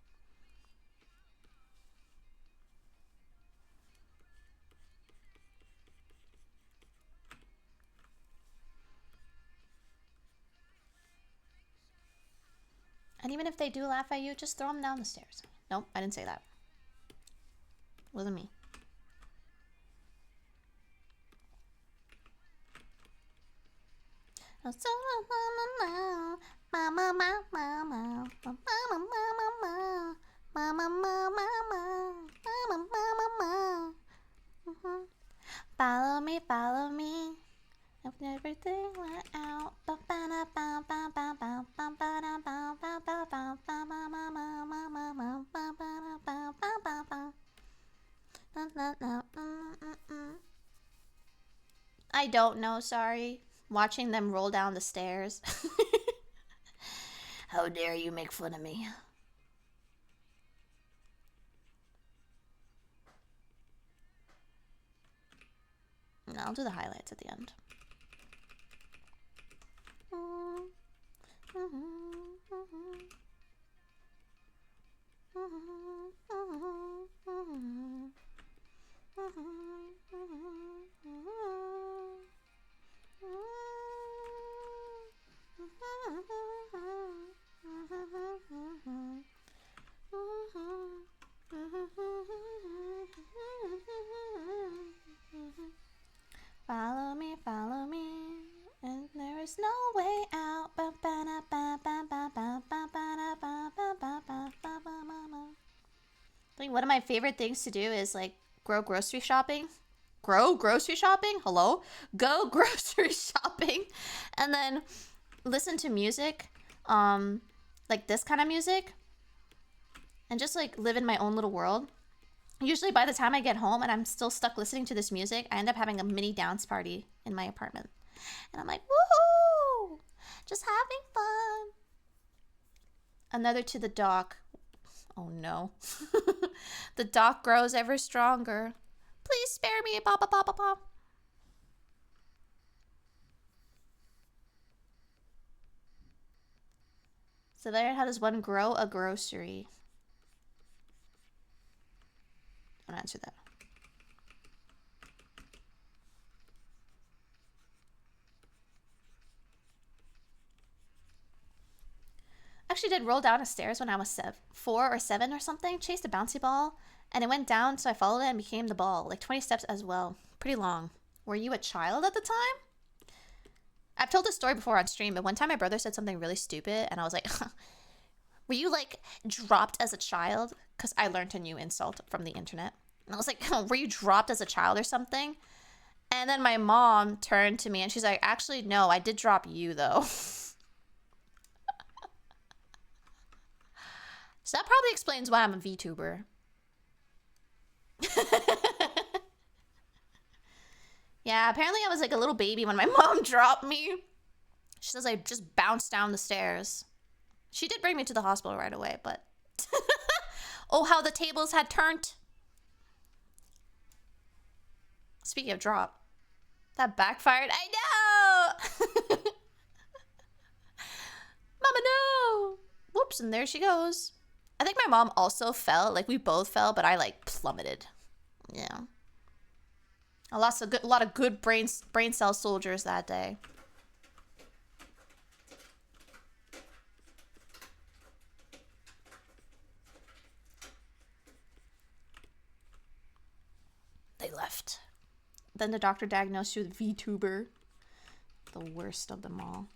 And even if they do laugh at you, just throw them down the stairs. Nope, I didn't say that. It wasn't me. Follow me, follow me. If everything went out. I don't know, sorry. Watching them roll down the stairs. How dare you make fun of me? No, I'll do the highlights at the end. Follow me, and there is no way out. I think one of my favorite things to do is like grow grocery shopping. Grow grocery shopping? Hello? Go grocery shopping and then listen to music, like this kind of music, and just like live in my own little world. Usually by the time I get home and I'm still stuck listening to this music, I end up having a mini dance party in my apartment. And I'm like, woohoo! Just having fun. Another to the dock. Oh no. The dock grows ever stronger. Please spare me, ba ba ba ba ba. So there, how does one grow a grocery? I'll answer that. Actually did roll down a stairs when I was 4 or 7 or something. Chased a bouncy ball and it went down, so I followed it and became the ball. Like 20 steps as well. Pretty long. Were you a child at the time? I've told this story before on stream, but one time my brother said something really stupid and I was like, were you like dropped as a child? Because I learned a new insult from the internet. And I was like, were you dropped as a child or something? And then my mom turned to me and she's like, actually, no, I did drop you though. So that probably explains why I'm a VTuber. Yeah, apparently I was like a little baby when my mom dropped me. She says I just bounced down the stairs. She did bring me to the hospital right away, but... Oh, how the tables had turned. Speaking of drop, that backfired. I know! Mama, no! Whoops, and there she goes. I think my mom also fell. Like, we both fell, but I, like, plummeted. Yeah. I lost a lot of good brain cell soldiers that day. They left. Then the doctor diagnosed you with VTuber. The worst of them all.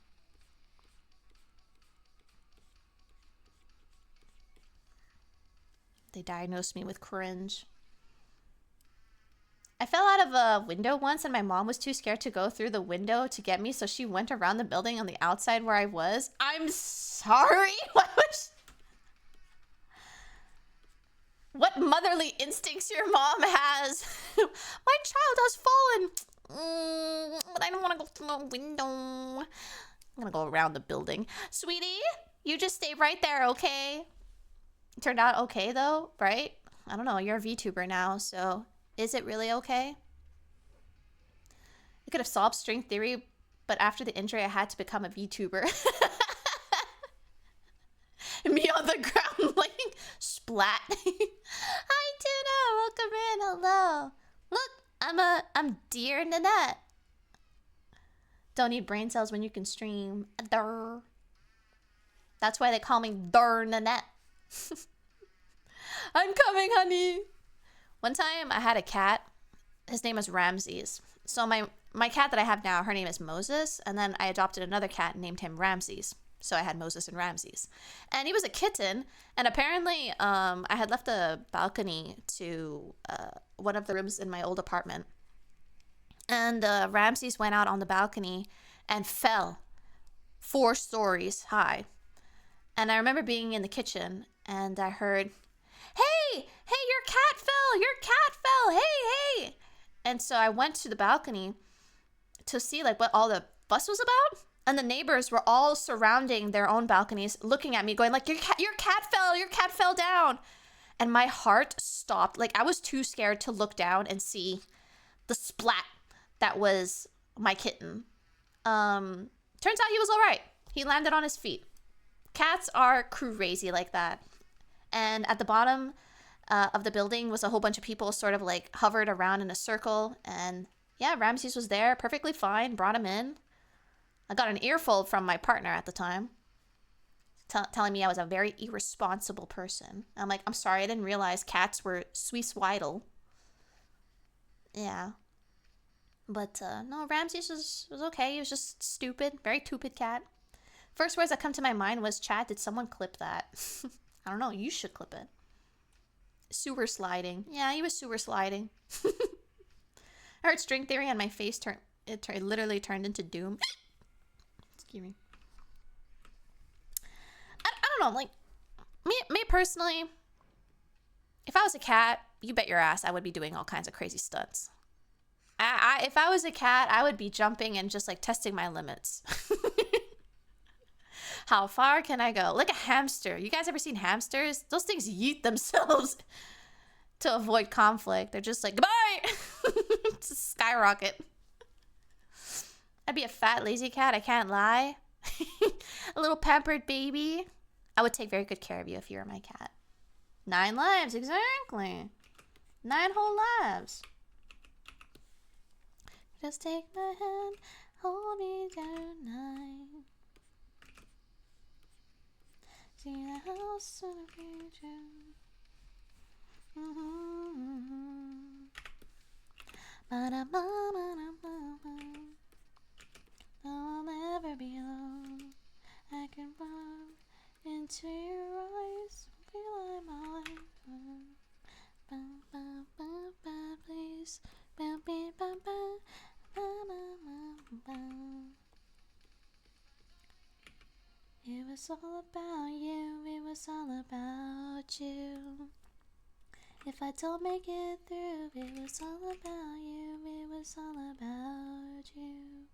They diagnosed me with cringe. I fell out of a window once and my mom was too scared to go through the window to get me, so she went around the building on the outside where I was. I'm sorry? What motherly instincts your mom has. My child has fallen. But I don't want to go through the window. I'm going to go around the building. Sweetie, you just stay right there, okay? Turned out okay, though, right? I don't know. You're a VTuber now, so is it really okay? I could have solved string theory, but after the injury, I had to become a VTuber. Me on the ground, like, splat. Hi, Tuna. Welcome in. Hello. Look, I'm deerNinette. Don't need brain cells when you can stream. Durr. That's why they call me deerNinette. I'm coming, honey. One time I had a cat. His name was Ramses. So my cat that I have now, her name is Moses. And then I adopted another cat and named him Ramses. So I had Moses and Ramses. And he was a kitten. And apparently I had left the balcony to one of the rooms in my old apartment. And Ramses went out on the balcony and fell 4 stories high. And I remember being in the kitchen and I heard, hey, your cat fell, hey. And so I went to the balcony to see like what all the fuss was about. And the neighbors were all surrounding their own balconies, looking at me, going like, your cat fell down. And my heart stopped. Like I was too scared to look down and see the splat that was my kitten. Turns out he was all right. He landed on his feet. Cats are crazy like that. And at the bottom of the building was a whole bunch of people sort of like hovered around in a circle. And yeah, Ramses was there perfectly fine, brought him in. I got an earful from my partner at the time, telling me I was a very irresponsible person. I'm like, I'm sorry, I didn't realize cats were suicidal. Yeah. But no, Ramses was okay. He was just stupid, very stupid cat. First words that come to my mind was, Chad, did someone clip that? I don't know, you should clip it. Sewer sliding. Yeah, he was sewer sliding. I heard string theory and my face literally turned into doom. Excuse me. I don't know, like, me personally, If I was a cat, you bet your ass I would be doing all kinds of crazy stunts. If I was a cat, I would be jumping and just like testing my limits. How far can I go? Like a hamster. You guys ever seen hamsters? Those things yeet themselves to avoid conflict. They're just like, goodbye! Just skyrocket. I'd be a fat, lazy cat, I can't lie. A little pampered baby. I would take very good care of you if you were my cat. 9 lives, exactly. 9 whole lives. Just take my hand, hold me down tonight. See the house in the future. I'll never be alone. I can run into your eyes, feel I'm alive. Please, it was all about you, it was all about you. If I don't make it through, it was all about you, it was all about you.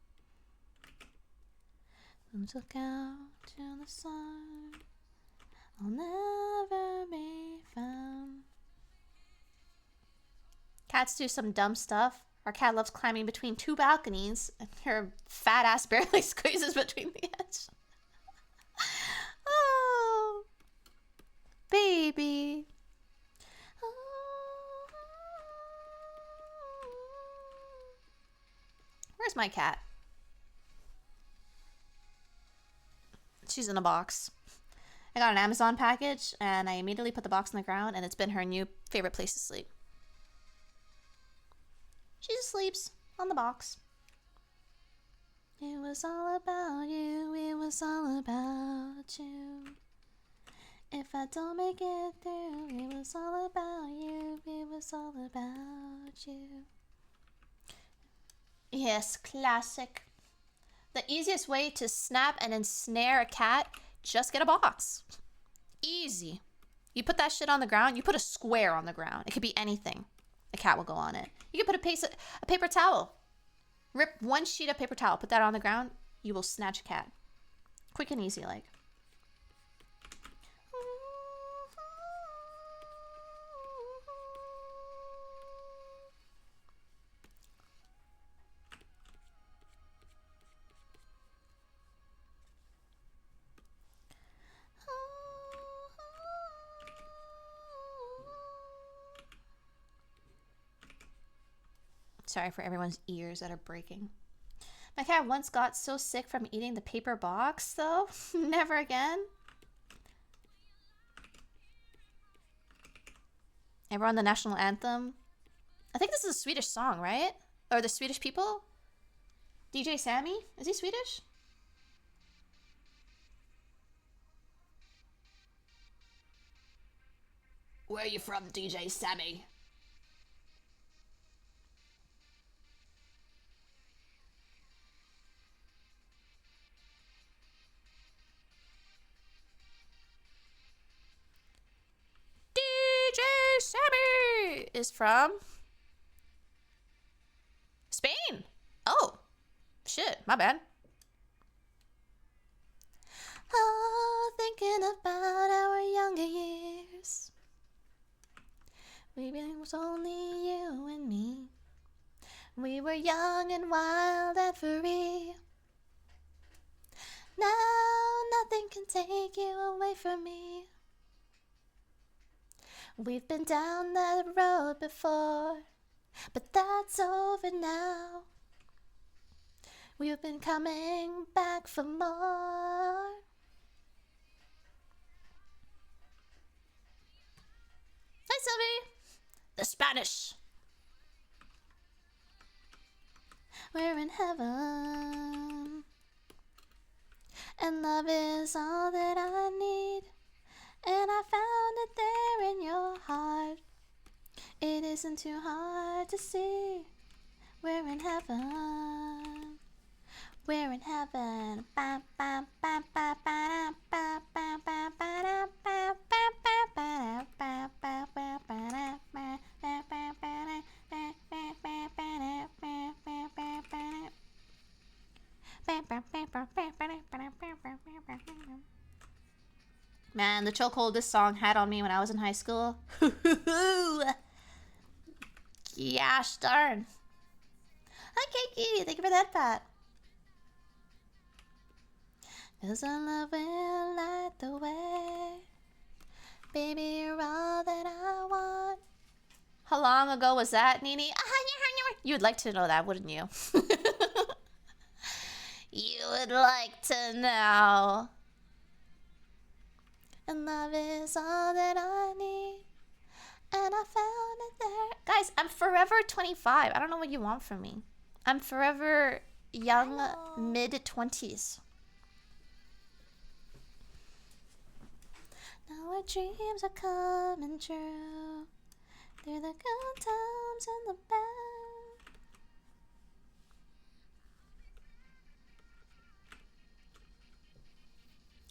Look out to the sun, I'll never be found. Cats do some dumb stuff. Our cat loves climbing between 2 balconies, and her fat ass barely squeezes between the edge. Oh, baby. Where's my cat? She's in a box. I got an Amazon package, and I immediately put the box on the ground, and it's been her new favorite place to sleep. She just sleeps on the box. It was all about you, it was all about you. If I don't make it through, it was all about you, it was all about you. Yes, classic. The easiest way to snap and ensnare a cat, just get a box. Easy. You put that shit on the ground, you put a square on the ground. It could be anything. A cat will go on it. You can put a paper towel. Rip 1 sheet of paper towel, put that on the ground, you will snatch a cat. Quick and easy, like. Sorry for everyone's ears that are breaking. My cat once got so sick from eating the paper box, though. Never again. Everyone, the national anthem. I think this is a Swedish song, right? Or the Swedish people? DJ Sammy? Is he Swedish? Where are you from, DJ Sammy? DJ Sammy is from Spain. Oh, shit, my bad. Oh, thinking about our younger years. It was only you and me. We were young and wild and free. Now nothing can take you away from me. We've been down that road before, but that's over now. We've been coming back for more. Hi, Sylvie. The Spanish. We're in heaven, and love is all that I need. And I found it there in your heart. It isn't too hard to see. We're in heaven. We're in heaven. Man, the chokehold this song had on me when I was in high school. Gosh darn. Okay, Katie, thank you for that, Pat. 'Cause I love it light the way. Baby, you're all that I want. How long ago was that, Nini? You would like to know that, wouldn't you? You would like to know. And love is all that I need. And I found it there. Guys, I'm forever 25. I don't know what you want from me. I'm forever young, mid-20s. Now our dreams are coming true. Through the good times and the bad.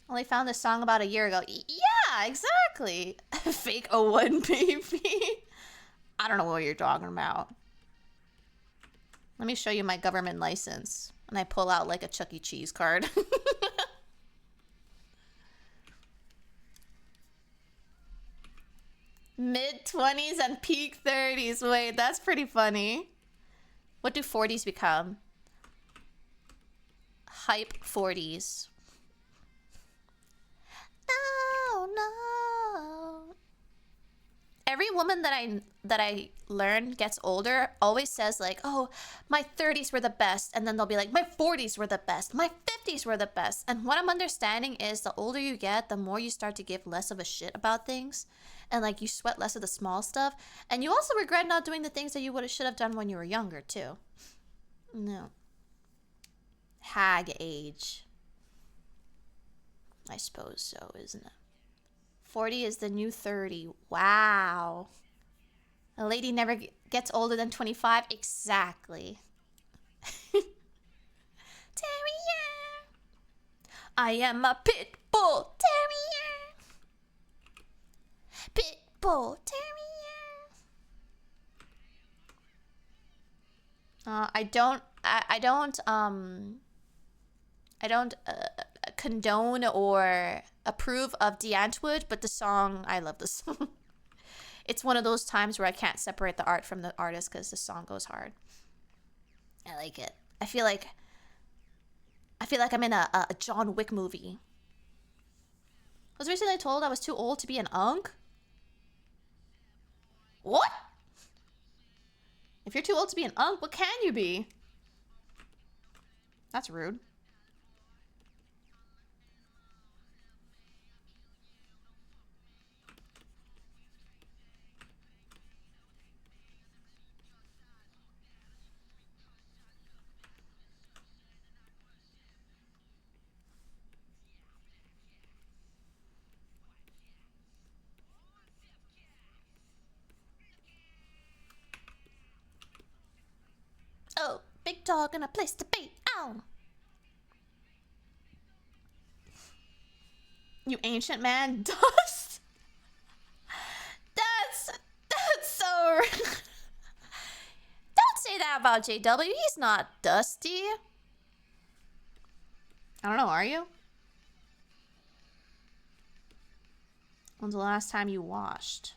Only found this song about a year ago. Yeah, exactly. Fake 01 baby. I don't know what you're talking about. Let me show you my government license. And I pull out like a Chuck E. Cheese card. Mid-20s and peak 30s. Wait, that's pretty funny. What do 40s become? Hype 40s. Oh no. Every woman that I learn gets older always says like, oh, my 30s were the best. And then they'll be like, my 40s were the best. My 50s were the best. And what I'm understanding is the older you get, the more you start to give less of a shit about things. And like you sweat less of the small stuff. And you also regret not doing the things that you should have done when you were younger too. No. Hag age. I suppose so, isn't it? 40 is the new 30. Wow. A lady never gets older than 25. Exactly. Terrier. I am a pit bull terrier. Pit bull terrier. I don't condone or approve of D'Antwood, but the song, I love the song. It's one of those times where I can't separate the art from the artist because the song goes hard. I like it. I feel like I'm in a John Wick movie. I was recently told I was too old to be an unk. What? If you're too old to be an unk, what can you be? That's rude. Oh, big dog and a place to be. Ow. You ancient man, dust. That's so rude. Don't say that about JW. He's not dusty. I don't know, are you? When's the last time you washed?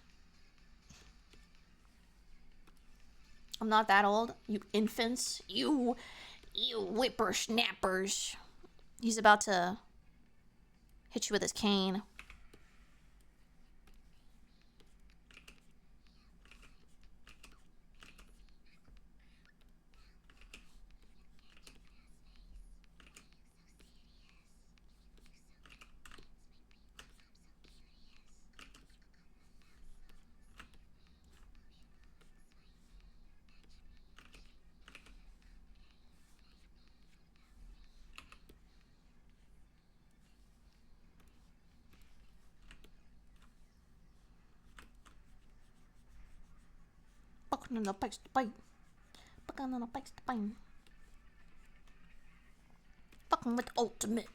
I'm not that old. You infants. You whippersnappers. He's about to hit you with his cane. fucking with the ultimate.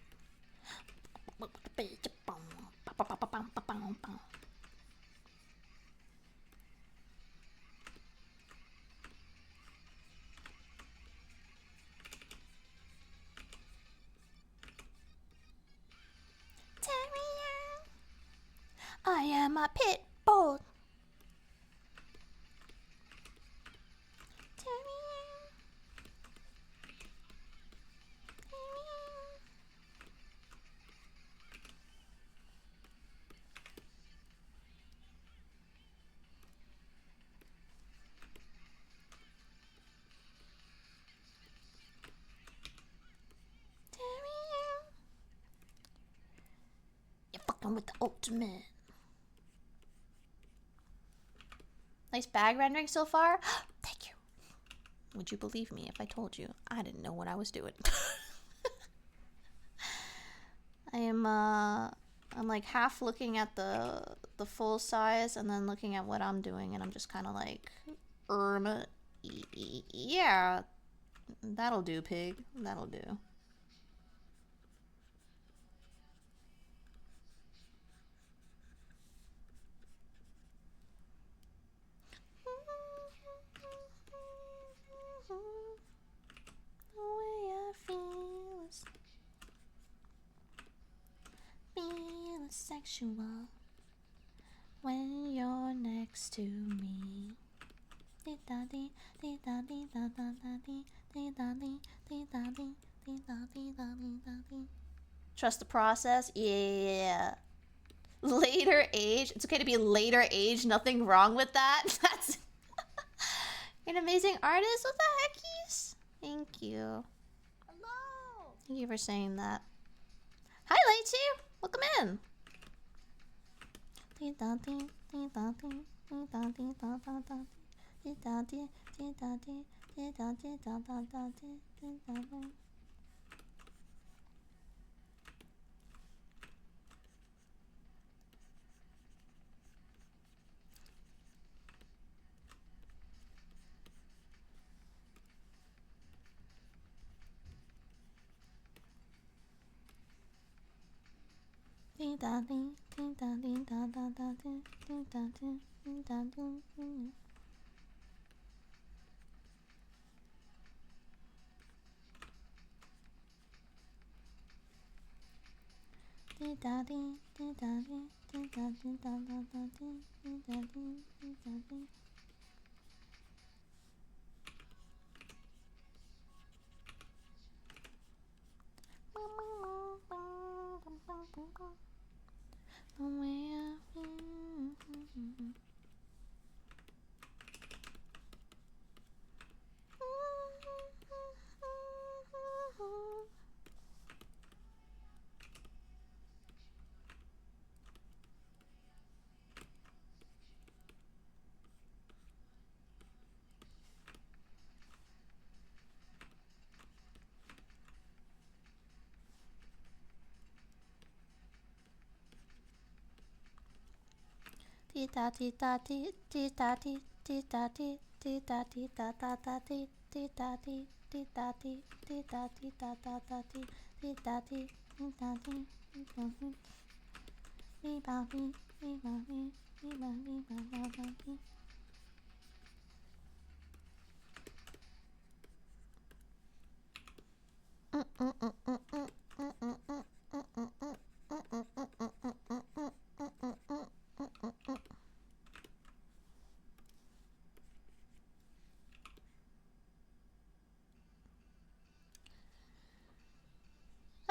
Terrier. I am a pit bull. Terrier. Terrier. Terrier. You're fucking with the ultimate. Nice bag rendering so far. Thank you. Would you believe me if I told you I didn't know what I was doing? I'm like half looking at the full size and then looking at what I'm doing, and I'm just kind of like, yeah, that'll do, pig. That'll do. The way I feel is sexual when you're next to me. Trust the process. Yeah. Later age. It's okay to be later age. Nothing wrong with that. That's you're an amazing artist. What the heckies? Thank you. Hello. Thank you for saying that. Hi, Leichi. Welcome in.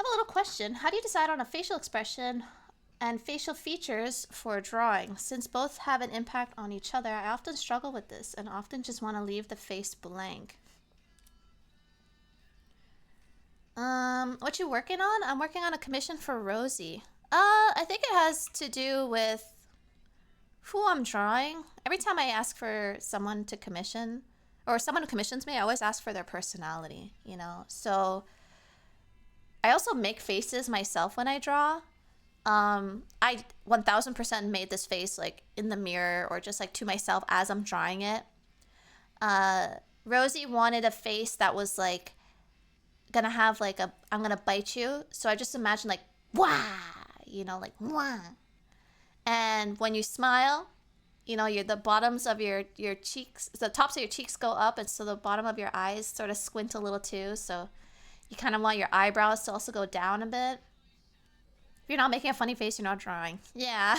I have a little question. How do you decide on a facial expression and facial features for a drawing? Since both have an impact on each other, I often struggle with this and often just want to leave the face blank. What you working on? I'm working on a commission for Rosie. I think it has to do with who I'm drawing. Every time I ask for someone to commission, or someone who commissions me, I always ask for their personality, you know? So I also make faces myself when I draw. I 1000% made this face like in the mirror or just like to myself as I'm drawing it. Rosie wanted a face that was like gonna have like I'm gonna bite you. So I just imagine like, wah, you know, like, wah. And when you smile, you know, the bottoms of your cheeks, the tops of your cheeks go up, and so the bottom of your eyes sort of squint a little too. So you kind of want your eyebrows to also go down a bit. If you're not making a funny face, you're not drawing. Yeah,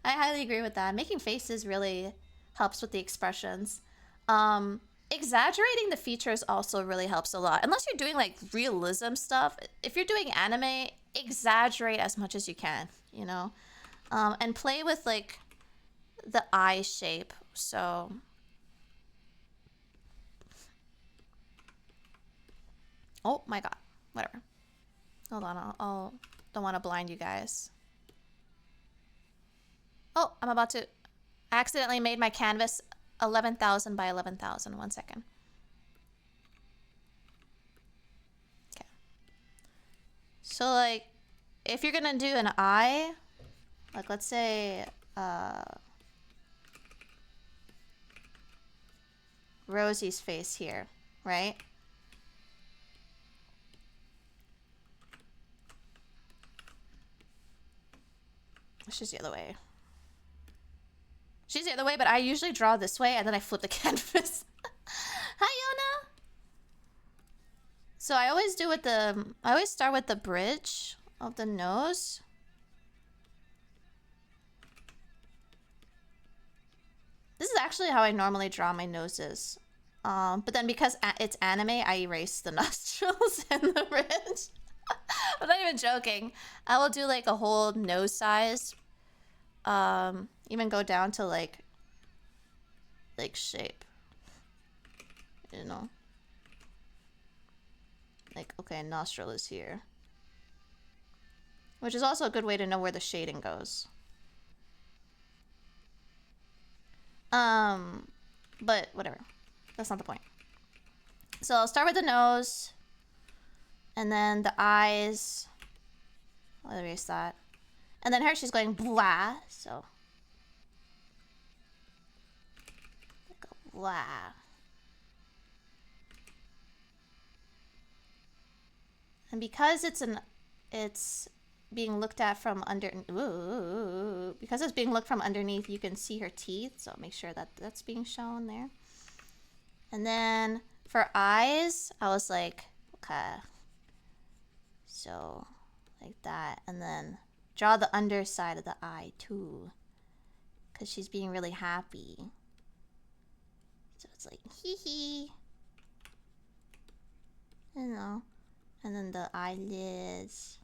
I highly agree with that. Making faces really helps with the expressions. Exaggerating the features also really helps a lot. Unless you're doing like realism stuff. If you're doing anime, exaggerate as much as you can, you know? And play with like the eye shape. So oh my god, whatever. Hold on, I'll don't want to blind you guys. Oh, I'm about to accidentally made my canvas 11,000 by 11,000. 1 second. Okay. So like, if you're gonna do an eye, like let's say Rosie's face here, right? She's the other way. She's the other way, but I usually draw this way and then I flip the canvas. Hi, Yona! So I always do with I always start with the bridge of the nose. This is actually how I normally draw my noses. But then because it's anime, I erase the nostrils and the bridge. I'm not even joking. I will do like a whole nose size. Even go down to like shape. You know? Like, okay, nostril is here. Which is also a good way to know where the shading goes. But whatever. That's not the point. So I'll start with the nose. And then the eyes. I'll erase that. And then her, she's going blah. So. Go blah. And because it's being looked at from under, because it's being looked from underneath, you can see her teeth. So make sure that that's being shown there. And then for eyes, I was like, okay. So like that. And then draw the underside of the eye too. Because she's being really happy. So it's like, hee hee. You know. And then the eyelids.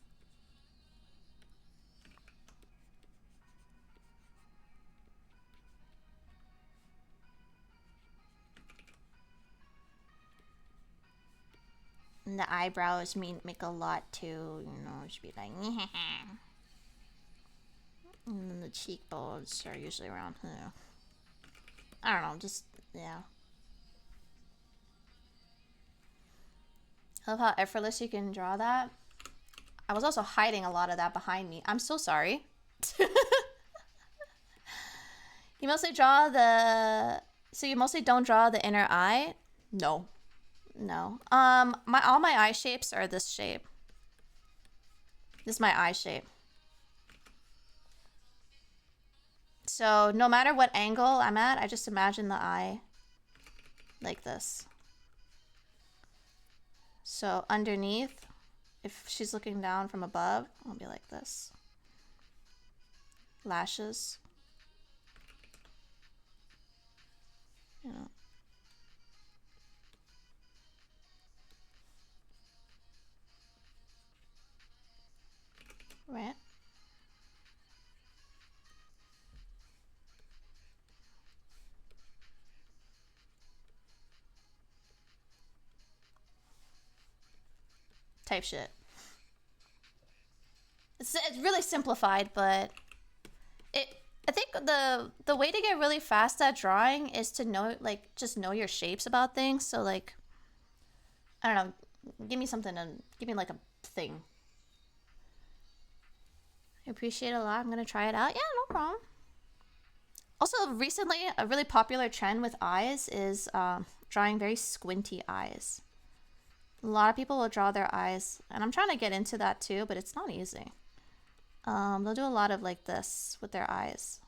And the eyebrows make a lot too, you know, it should be like, and then the cheekbones are usually around here. I don't know, just, yeah. I love how effortless you can draw that. I was also hiding a lot of that behind me. I'm so sorry. You mostly draw so you mostly don't draw the inner eye? No. No. All my eye shapes are this shape. This is my eye shape. So no matter what angle I'm at, I just imagine the eye like this. So underneath, if she's looking down from above, I'll be like this. Lashes. You know. Right? Type shit. It's really simplified, but I think the way to get really fast at drawing is to know, like, just know your shapes about things. So like, I don't know, give me something and give me like a thing. I appreciate it a lot. I'm gonna try it out. Yeah, no problem. Also, recently, a really popular trend with eyes is drawing very squinty eyes. A lot of people will draw their eyes, and I'm trying to get into that too, but it's not easy. They'll do a lot of like this with their eyes.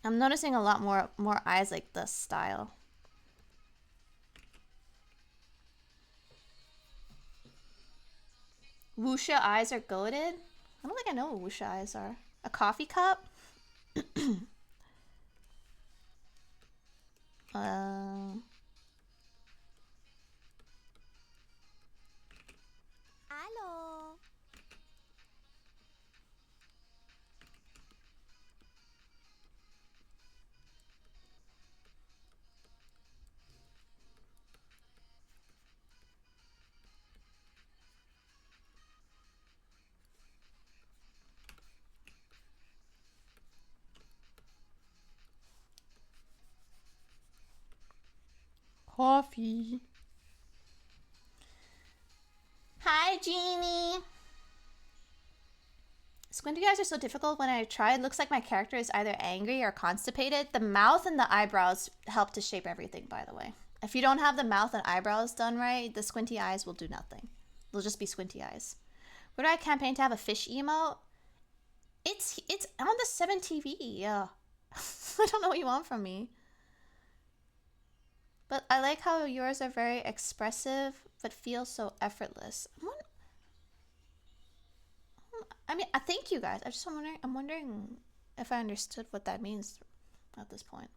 I'm noticing a lot more eyes like this style. Wuxia eyes are goated? I don't think I know what wuxia eyes are. A coffee cup? uh, Hello. Coffee. Hi, Jeannie. Squinty eyes are so difficult when I try. It looks like my character is either angry or constipated. The mouth and the eyebrows help to shape everything, by the way. If you don't have the mouth and eyebrows done right, the squinty eyes will do nothing. They'll just be squinty eyes. Where do I campaign to have a fish emote? It's on the 7TV. Yeah. I don't know what you want from me. But I like how yours are very expressive, but feel so effortless. I mean, I thank you guys. I'm wondering if I understood what that means at this point.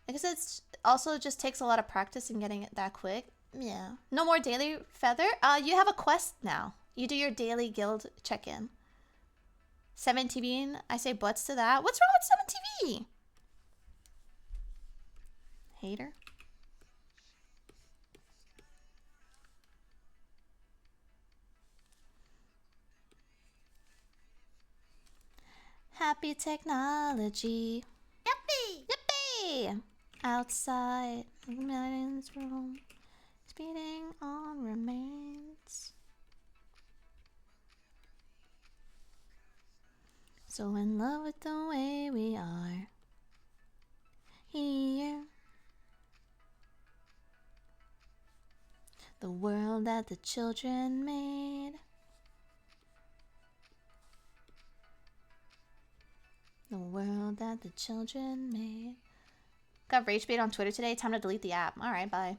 I guess it's also just takes a lot of practice in getting it that quick. Yeah. No more daily feather. You have a quest now. You do your daily guild check-in. 7TV. I say butts to that. What's wrong with 7TV? Hater. Happy technology. Yippee! Yippee! Outside the mountains roam, speeding on remains. So in love with the way we are here. The world that the children made. The world that the children made. Got rage bait on Twitter today. Time to delete the app. Alright, bye.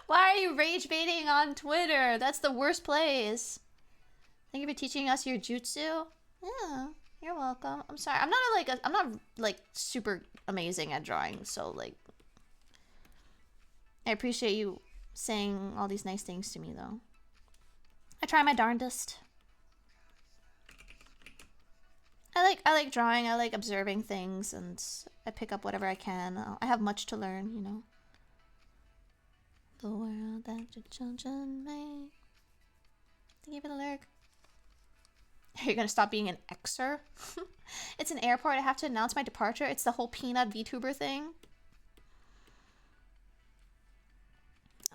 Why are you rage baiting on Twitter? That's the worst place. Thank you for teaching us your jutsu. Yeah, you're welcome. I'm sorry. I'm not super amazing at drawing, so like I appreciate you saying all these nice things to me though. I try my darndest. I like drawing. I like observing things, and I pick up whatever I can. I have much to learn, you know. The world that your children made. Thank you for the lyric. Are you gonna stop being an Xer? It's an airport. I have to announce my departure. It's the whole peanut VTuber thing.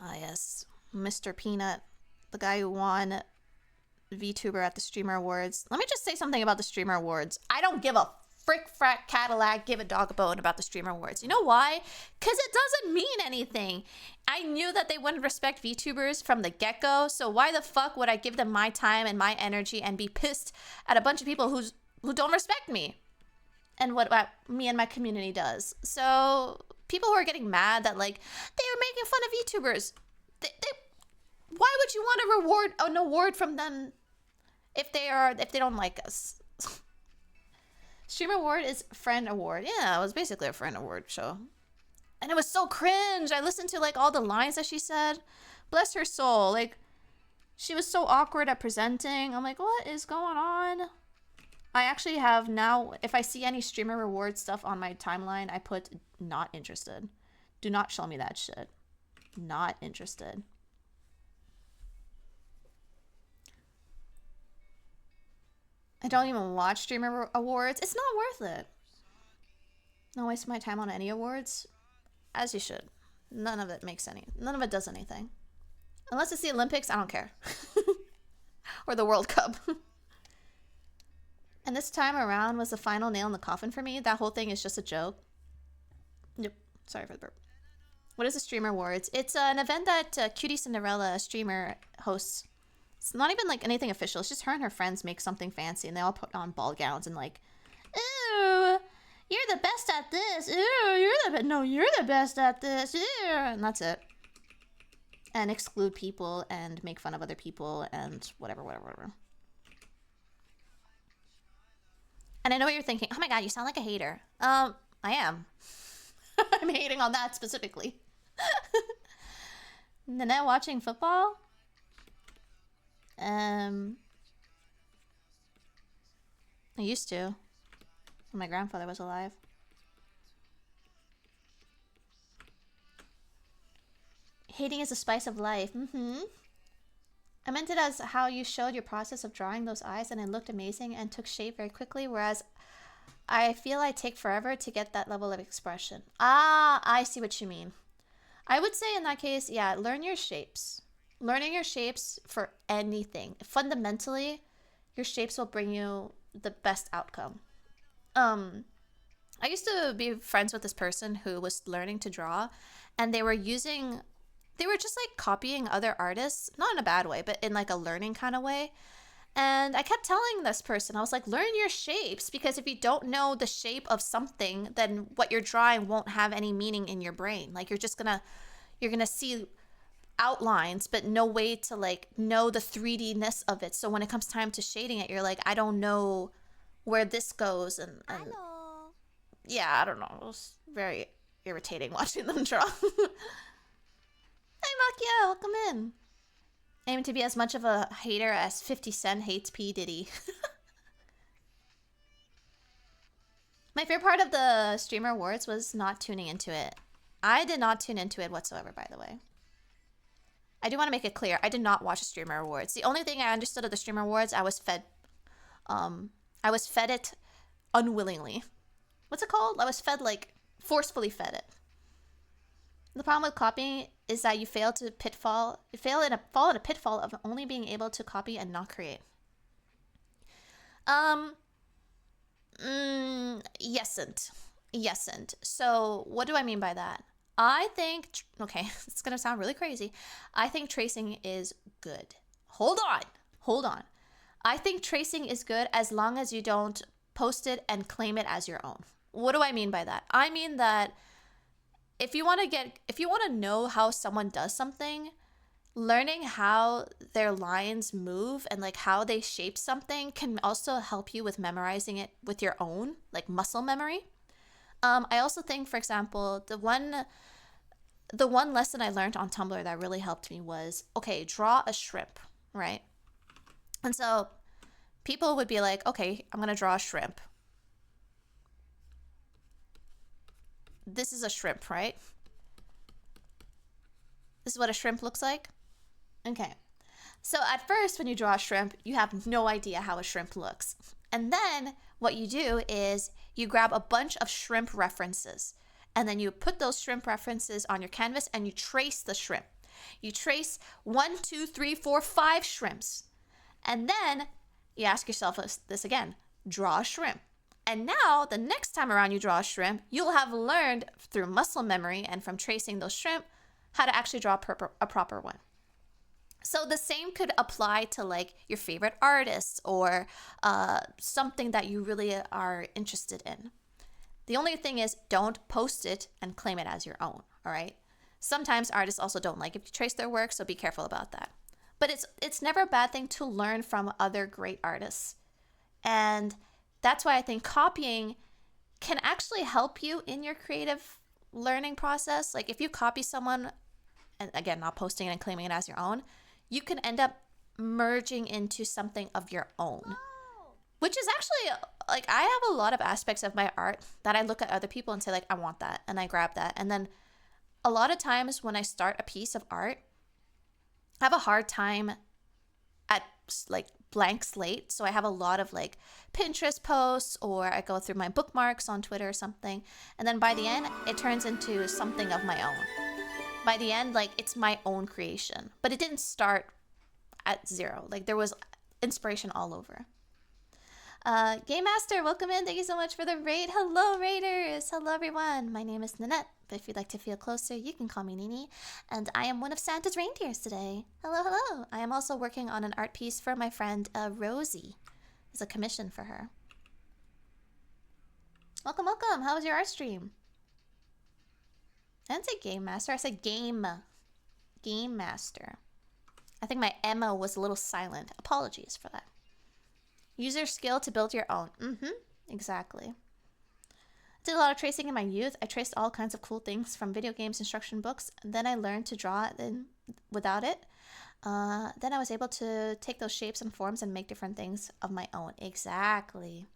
Ah, yes. Mr. Peanut, the guy who won VTuber at the Streamer Awards. Let me just say something about the Streamer Awards. I don't give a frick frack Cadillac, give a dog a bone about the Streamer Awards. You know why? Because it doesn't mean anything. I knew that they wouldn't respect VTubers from the get-go, so why the fuck would I give them my time and my energy and be pissed at a bunch of people who don't respect me and what me and my community does? So people who are getting mad that like they were making fun of VTubers, why would you want an award from them if they don't like us? Streamer Award is Friend Award. Yeah, it was basically a Friend Award show. And it was so cringe. I listened to like all the lines that she said. Bless her soul. Like, she was so awkward at presenting. I'm like, what is going on? I actually have now, if I see any Streamer Reward stuff on my timeline, I put not interested. Do not show me that shit. Not interested. I don't even watch streamer awards. It's not worth it. Don't waste my time on any awards. As you should. None of it does anything. Unless it's the Olympics, I don't care. Or the World Cup. And this time around was the final nail in the coffin for me. That whole thing is just a joke. Yep. Sorry for the burp. What is the Streamer Awards? It's an event that Cutie Cinderella, a streamer, hosts. It's not even like anything official. It's just her and her friends make something fancy, and they all put on ball gowns and like, ooh, you're the best at this. Ooh, you're the best at this. Ooh, and that's it. And exclude people and make fun of other people and whatever. And I know what you're thinking. Oh my god, you sound like a hater. I am. I'm hating on that specifically. Ninette watching football? I used to. When my grandfather was alive. Hating is a spice of life. I meant it as how you showed your process of drawing those eyes and it looked amazing and took shape very quickly, whereas I feel I take forever to get that level of expression. Ah, I see what you mean. I would say in that case, yeah, learn your shapes. Learning your shapes for anything. Fundamentally, your shapes will bring you the best outcome. I used to be friends with this person who was learning to draw, and they were just like copying other artists, not in a bad way, but in like a learning kind of way. And I kept telling this person, I was like, learn your shapes, because if you don't know the shape of something, then what you're drawing won't have any meaning in your brain. Like you're gonna see outlines, but no way to like know the 3D-ness of it. So when it comes time to shading it, you're like, I don't know where this goes. And Hello. yeah, I don't know. It was very irritating watching them draw. Hey, Makia, welcome in. Aim to be as much of a hater as 50 Cent hates P. Diddy. My favorite part of the Streamer Awards was not tuning into it. I did not tune into it whatsoever, by the way. I do want to make it clear, I did not watch the Streamer Awards. The only thing I understood of the Streamer Awards, I was fed it unwillingly. What's it called? I was fed, like, forcefully fed it. The problem with copying is that you fall in a pitfall of only being able to copy and not create. Yesn't. So what do I mean by that? I think, okay, it's gonna sound really crazy. I think tracing is good. Hold on. I think tracing is good as long as you don't post it and claim it as your own. What do I mean by that? I mean that if you want to know how someone does something, learning how their lines move and like how they shape something can also help you with memorizing it with your own, like muscle memory. I also think, for example, the one lesson I learned on Tumblr that really helped me was, okay, draw a shrimp, right? And so people would be like, okay, I'm going to draw a shrimp. This is a shrimp, right? This is what a shrimp looks like. Okay. So at first, when you draw a shrimp, you have no idea how a shrimp looks. And then what you do is you grab a bunch of shrimp references, and then you put those shrimp references on your canvas and you trace the shrimp. You trace 1, 2, 3, 4, 5 shrimps. And then you ask yourself this again, draw a shrimp. And now, the next time around you draw a shrimp, you'll have learned through muscle memory and from tracing those shrimp how to actually draw a proper one. So the same could apply to like your favorite artists or something that you really are interested in. The only thing is, don't post it and claim it as your own, all right? Sometimes artists also don't like if you trace their work, so be careful about that. But it's never a bad thing to learn from other great artists. And that's why I think copying can actually help you in your creative learning process. Like if you copy someone, and again, not posting it and claiming it as your own, you can end up merging into something of your own. Which is actually, like, I have a lot of aspects of my art that I look at other people and say, like, I want that, and I grab that. And then a lot of times when I start a piece of art, I have a hard time at, like, blank slate. So I have a lot of like Pinterest posts, or I go through my bookmarks on Twitter or something. And then by the end, it turns into something of my own. By the end, like it's my own creation. But it didn't start at zero. Like there was inspiration all over. Game Master, welcome in. Thank you so much for the raid. Hello, Raiders. Hello, everyone. My name is Ninette, but if you'd like to feel closer, you can call me Nini. And I am one of Santa's reindeers today. Hello, hello. I am also working on an art piece for my friend Rosie. It's a commission for her. Welcome, welcome. How was your art stream? I didn't say Game Master. I said Game Master. I think my Emma was a little silent. Apologies for that. Use your skill to build your own. Exactly. I did a lot of tracing in my youth. I traced all kinds of cool things from video games, instruction books. And then I learned to draw without it. Then I was able to take those shapes and forms and make different things of my own. Exactly.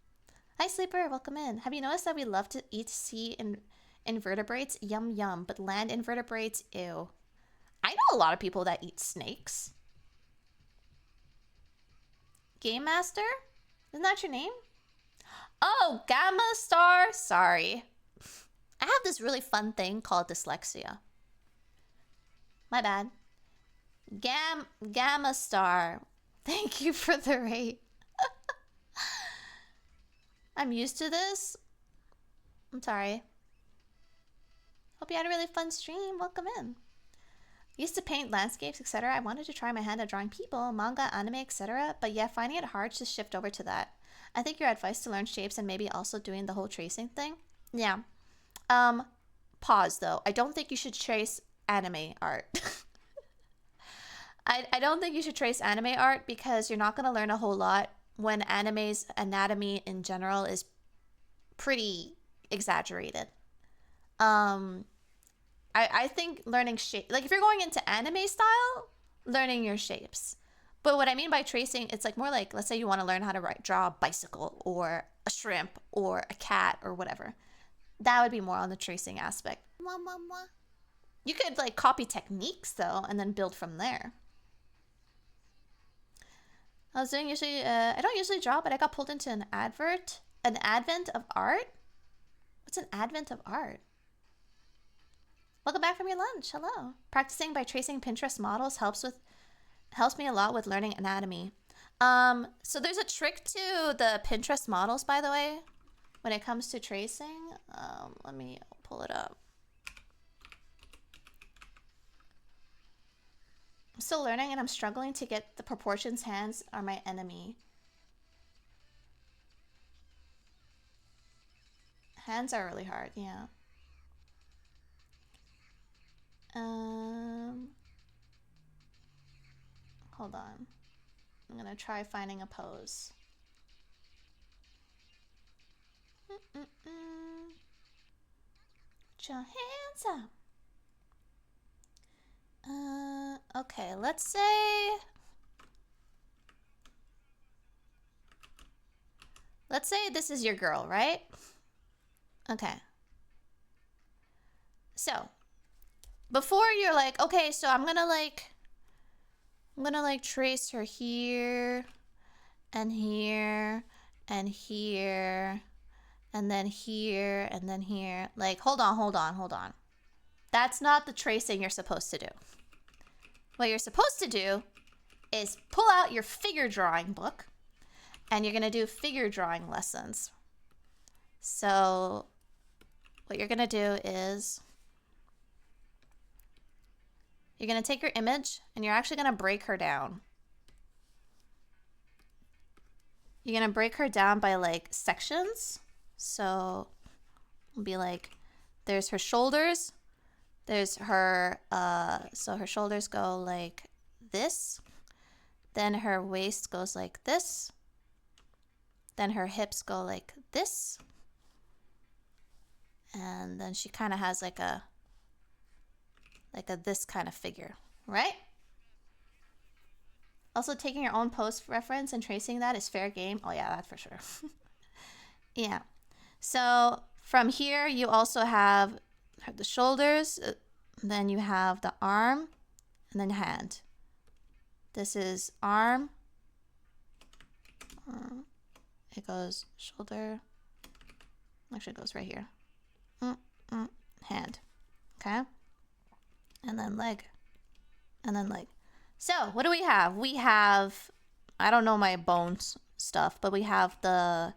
Hi, Sleeper. Welcome in. Have you noticed that we love to eat sea invertebrates? Yum, yum. But land invertebrates? Ew. I know a lot of people that eat snakes. Game Master? Isn't that your name? Oh, Gamma Star. Sorry. I have this really fun thing called dyslexia. My bad. Gamma Star. Thank you for the rate. I'm used to this. I'm sorry. Hope you had a really fun stream. Welcome in. Used to paint landscapes, etc. I wanted to try my hand at drawing people, manga, anime, etc. But yeah, finding it hard to shift over to that. I think your advice to learn shapes and maybe also doing the whole tracing thing. Yeah. Pause though. I don't think you should trace anime art. I don't think you should trace anime art because you're not going to learn a whole lot when anime's anatomy in general is pretty exaggerated. I think learning shape, like if you're going into anime style, learning your shapes. But what I mean by tracing, it's like more like, let's say you want to learn how to draw a bicycle or a shrimp or a cat or whatever. That would be more on the tracing aspect. You could like copy techniques though, and then build from there. I don't usually draw, but I got pulled into an advent of art. What's an advent of art? Welcome back from your lunch. Hello. Practicing by tracing Pinterest models helps me a lot with learning anatomy. So there's a trick to the Pinterest models, by the way, when it comes to tracing. Let me pull it up. I'm still learning and I'm struggling to get the proportions. Hands are my enemy. Hands are really hard, yeah. Hold on. I'm gonna try finding a pose. Put your hands up. Okay, let's say this is your girl, right? Okay. So, before you're like, okay, so I'm gonna trace her here and here and here and then here and then here. Like, hold on. That's not the tracing you're supposed to do. What you're supposed to do is pull out your figure drawing book and you're gonna do figure drawing lessons. So what you're gonna do is you're going to take your image and you're actually going to break her down. You're going to break her down by like sections. So it'll be like, there's her shoulders. There's her, so her shoulders go like this. Then her waist goes like this. Then her hips go like this. And then she kind of has like a this kind of figure, right? Also, taking your own post reference and tracing that is fair game. Oh yeah, that's for sure. Yeah. So from here, you also have the shoulders, then you have the arm, and then hand. This is arm, It goes shoulder. Actually, it goes right here. Hand. Okay. And then leg. And then leg. So, what do we have? We have, I don't know my bones stuff, but we have the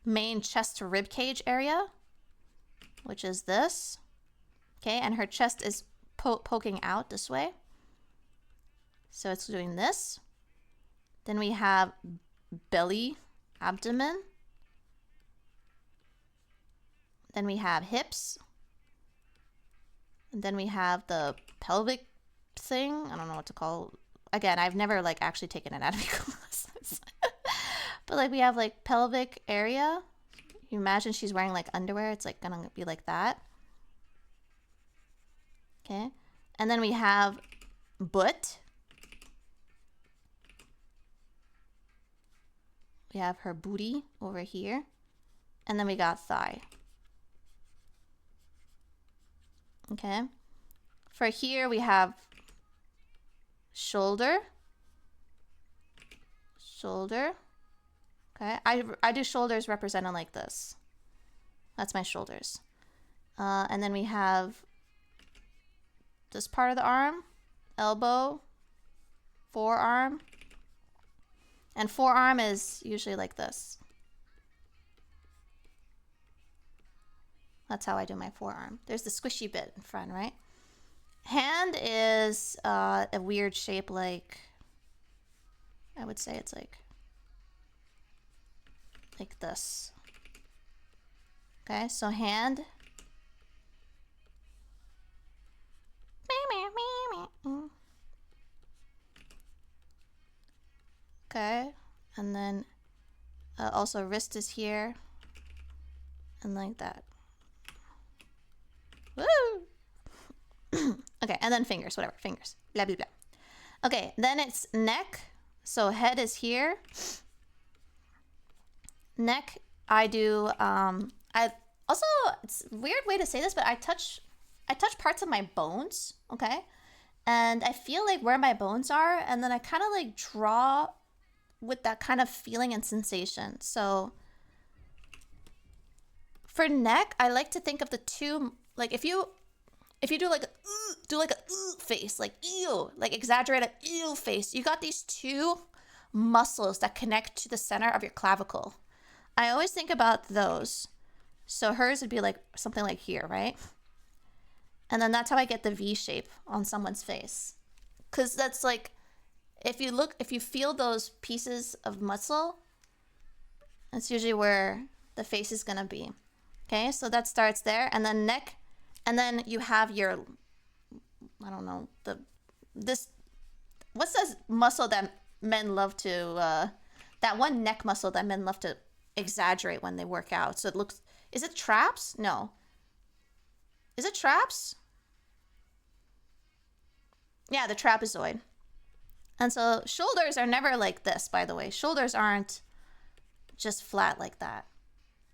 main chest to rib cage area, which is this. Okay, and her chest is poking out this way. So it's doing this. Then we have belly, abdomen. Then we have hips. And then we have the pelvic thing. I don't know what to call. Again, I've never like actually taken anatomy classes. But like we have like pelvic area. You imagine she's wearing like underwear. It's like gonna be like that. Okay. And then we have butt. We have her booty over here. And then we got thigh. Okay. For here we have shoulder. Shoulder. Okay. I do shoulders represented like this. That's my shoulders. And then we have this part of the arm, elbow, forearm. And forearm is usually like this. That's how I do my forearm. There's the squishy bit in front, right? Hand is a weird shape, like, I would say it's like this. Okay, so hand. Okay, and then also wrist is here, and like that. Woo! Okay, and then fingers, whatever, fingers, blah, blah, blah. Okay, then it's neck. So head is here. Neck, I do, I also, it's a weird way to say this, but I touch parts of my bones, okay? And I feel like where my bones are, and then I kind of like draw with that kind of feeling and sensation. So for neck, I like to think of the two, like if you do like a face, like ew, like exaggerate a ew face, you got these two muscles that connect to the center of your clavicle. I always think about those. So hers would be like something like here, right? And then that's how I get the V shape on someone's face. Cause that's like, if you feel those pieces of muscle, that's usually where the face is gonna be. Okay, so that starts there, and then neck, and then you have your, I don't know, what's this muscle that men love to, that one neck muscle that men love to exaggerate when they work out. So it looks, is it traps? No. Is it traps? Yeah, the trapezoid. And so shoulders are never like this, by the way. Shoulders aren't just flat like that.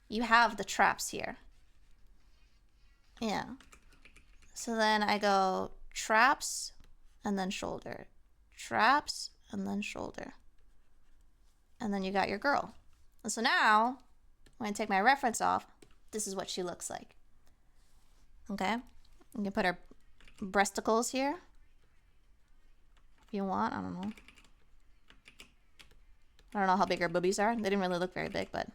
You have the traps here. Yeah. So then I go traps and then shoulder. Traps and then shoulder. And then you got your girl. And so now, when I take my reference off, this is what she looks like. Okay? You can put her breasticles here. If you want, I don't know. I don't know how big her boobies are. They didn't really look very big, but.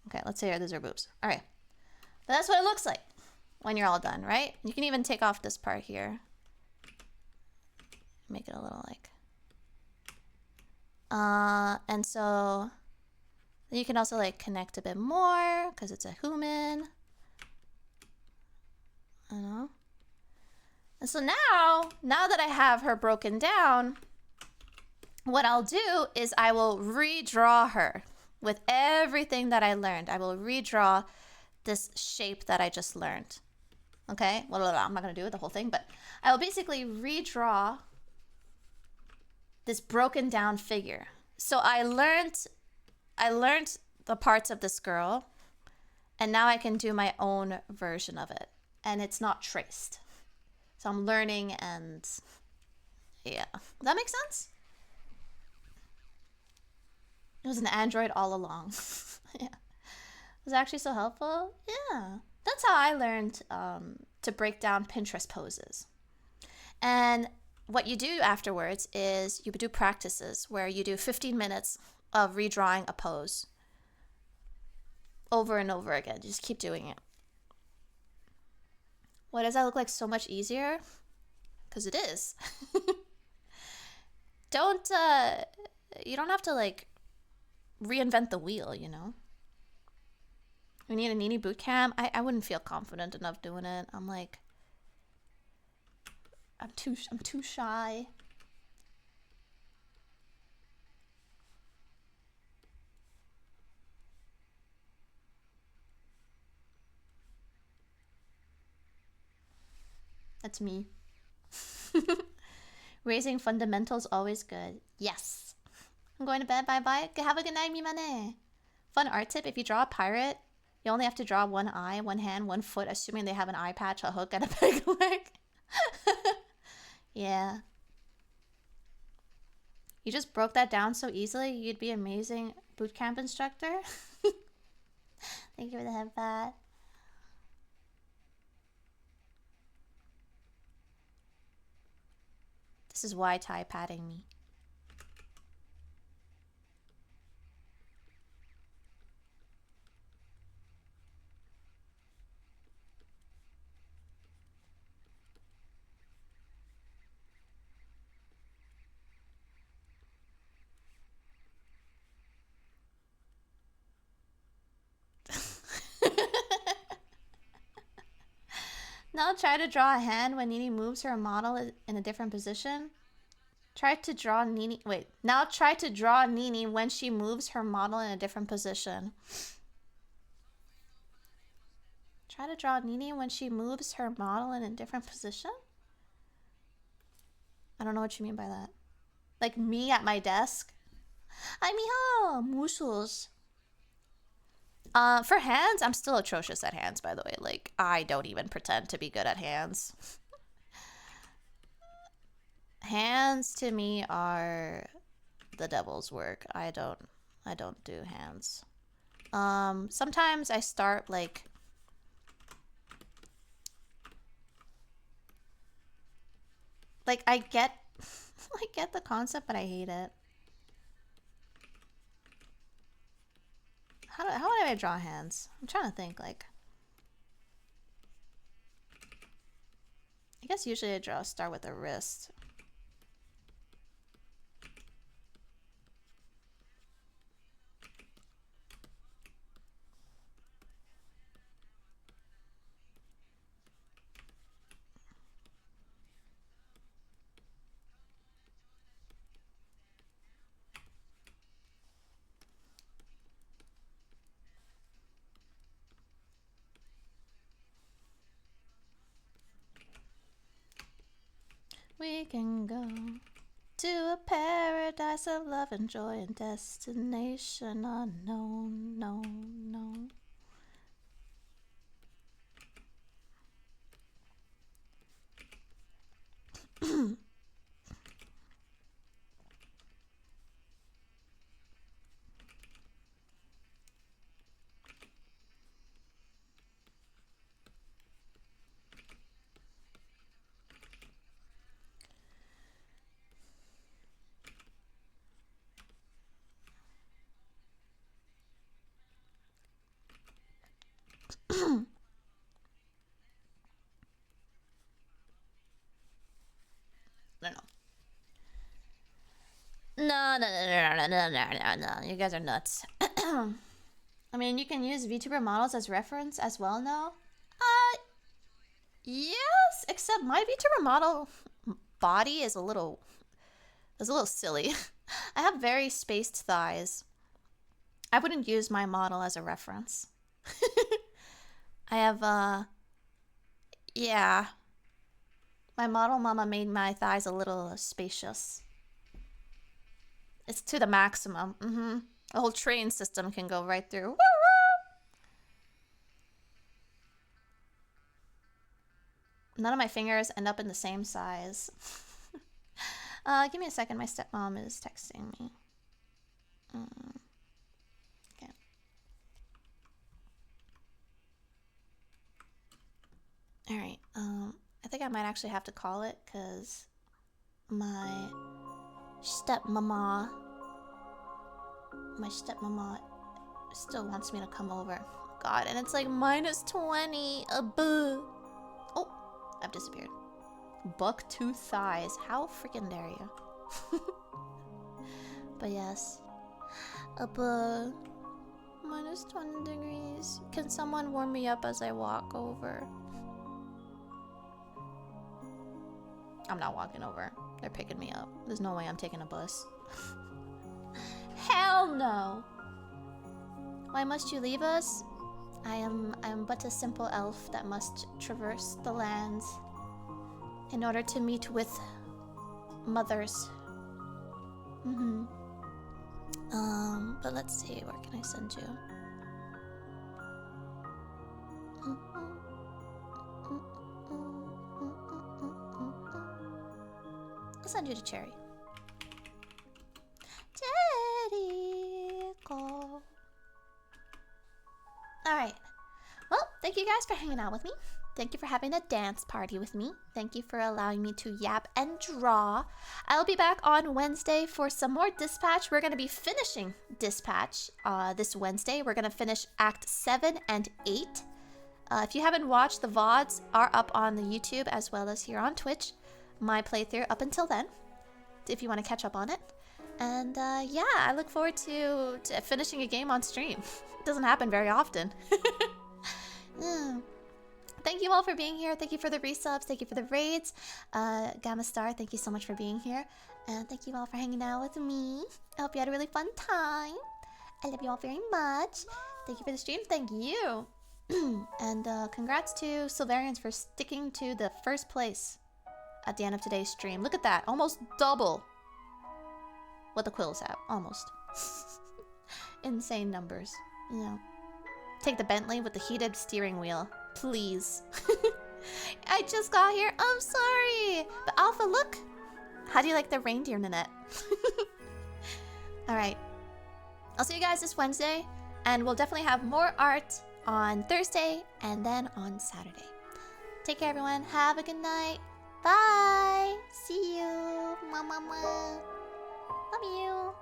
Okay, let's say these are boobs. All right. But that's what it looks like when you're all done, right? You can even take off this part here. Make it a little like. And so you can also like connect a bit more because it's a human. I don't know. And so now that I have her broken down, what I'll do is I will redraw her with everything that I learned. I will redraw this shape that I just learned. Okay? Well, I'm not going to do it the whole thing, but I will basically redraw this broken down figure. So I learned the parts of this girl, and now I can do my own version of it. And it's not traced. So I'm learning and, Yeah. Does that make sense? It was an android all along. Yeah. Was it actually so helpful? Yeah. That's how I learned to break down Pinterest poses. And what you do afterwards is you do practices where you do 15 minutes of redrawing a pose over and over again. You just keep doing it. Why does that look like so much easier? Because it is. You don't have to like reinvent the wheel, you know? We need a Nini boot camp. I wouldn't feel confident enough doing it. I'm like, I'm too shy. That's me. Raising fundamentals always good. Yes. I'm going to bed. Bye bye. Have a good night, Mimane. Fun art tip: if you draw a pirate, you only have to draw one eye, one hand, one foot, assuming they have an eye patch, a hook, and a peg leg. Yeah. You just broke that down so easily. You'd be an amazing bootcamp instructor. Thank you for the head pat. This is why Ty patting me. Now try to draw a hand when Nini moves her model in a different position. Try to draw Nini. Wait. Now try to draw Nini when she moves her model in a different position. Try to draw Nini when she moves her model in a different position? I don't know what you mean by that. Like me at my desk? Ay, mijo! Musos. For hands, I'm still atrocious at hands, by the way. Like, I don't even pretend to be good at hands. Hands to me are the devil's work. I don't do hands. Sometimes I start like I get the concept, but I hate it. How would I draw hands? I'm trying to think. Like, I guess usually I start with a wrist. We can go to a paradise of love and joy and destination unknown, no, no. No, no. You guys are nuts. I mean, you can use VTuber models as reference as well now. Yes, except my VTuber model body is a little silly. I have very spaced thighs. I wouldn't use my model as a reference. I have yeah. My model mama made my thighs a little spacious. It's to the maximum. The whole train system can go right through. Woo woo! None of my fingers end up in the same size. Give me a second. My stepmom is texting me. Okay. All right. I think I might actually have to call it because my stepmama still wants me to come over. God, and it's like -20. Oh, I've disappeared. Buck two thighs. How freaking dare you? But yes. -20 degrees. Can someone warm me up as I walk over? I'm not walking over. They're picking me up. There's no way I'm taking a bus. Hell no! Why must you leave us? I am but a simple elf that must traverse the lands in order to meet with mothers. But let's see, where can I send you? I'll send you to Cherry. Cherry, go. Alright. Well, thank you guys for hanging out with me. Thank you for having a dance party with me. Thank you for allowing me to yap and draw. I'll be back on Wednesday for some more Dispatch. We're going to be finishing Dispatch this Wednesday. We're going to finish Act 7 and 8. If you haven't watched, the VODs are up on the YouTube as well as here on Twitch. My playthrough up until then, if you want to catch up on it. And yeah, I look forward to finishing a game on stream. It doesn't happen very often. Thank you all for being here. Thank you for the resubs. Thank you for the raids. Gamma Star, thank you so much for being here. And thank you all for hanging out with me. I hope you had a really fun time. I love you all very much. Thank you for the stream. Thank you. And congrats to Silverians for sticking to the first place at the end of today's stream. Look at that. Almost double what the quills have. Almost. Insane numbers. You know. Take the Bentley with the heated steering wheel. Please. I just got here. I'm sorry. But Alpha, look. How do you like the reindeer, Ninette? Alright. I'll see you guys this Wednesday. And we'll definitely have more art on Thursday and then on Saturday. Take care, everyone. Have a good night. Bye. See you. Mama. Love you.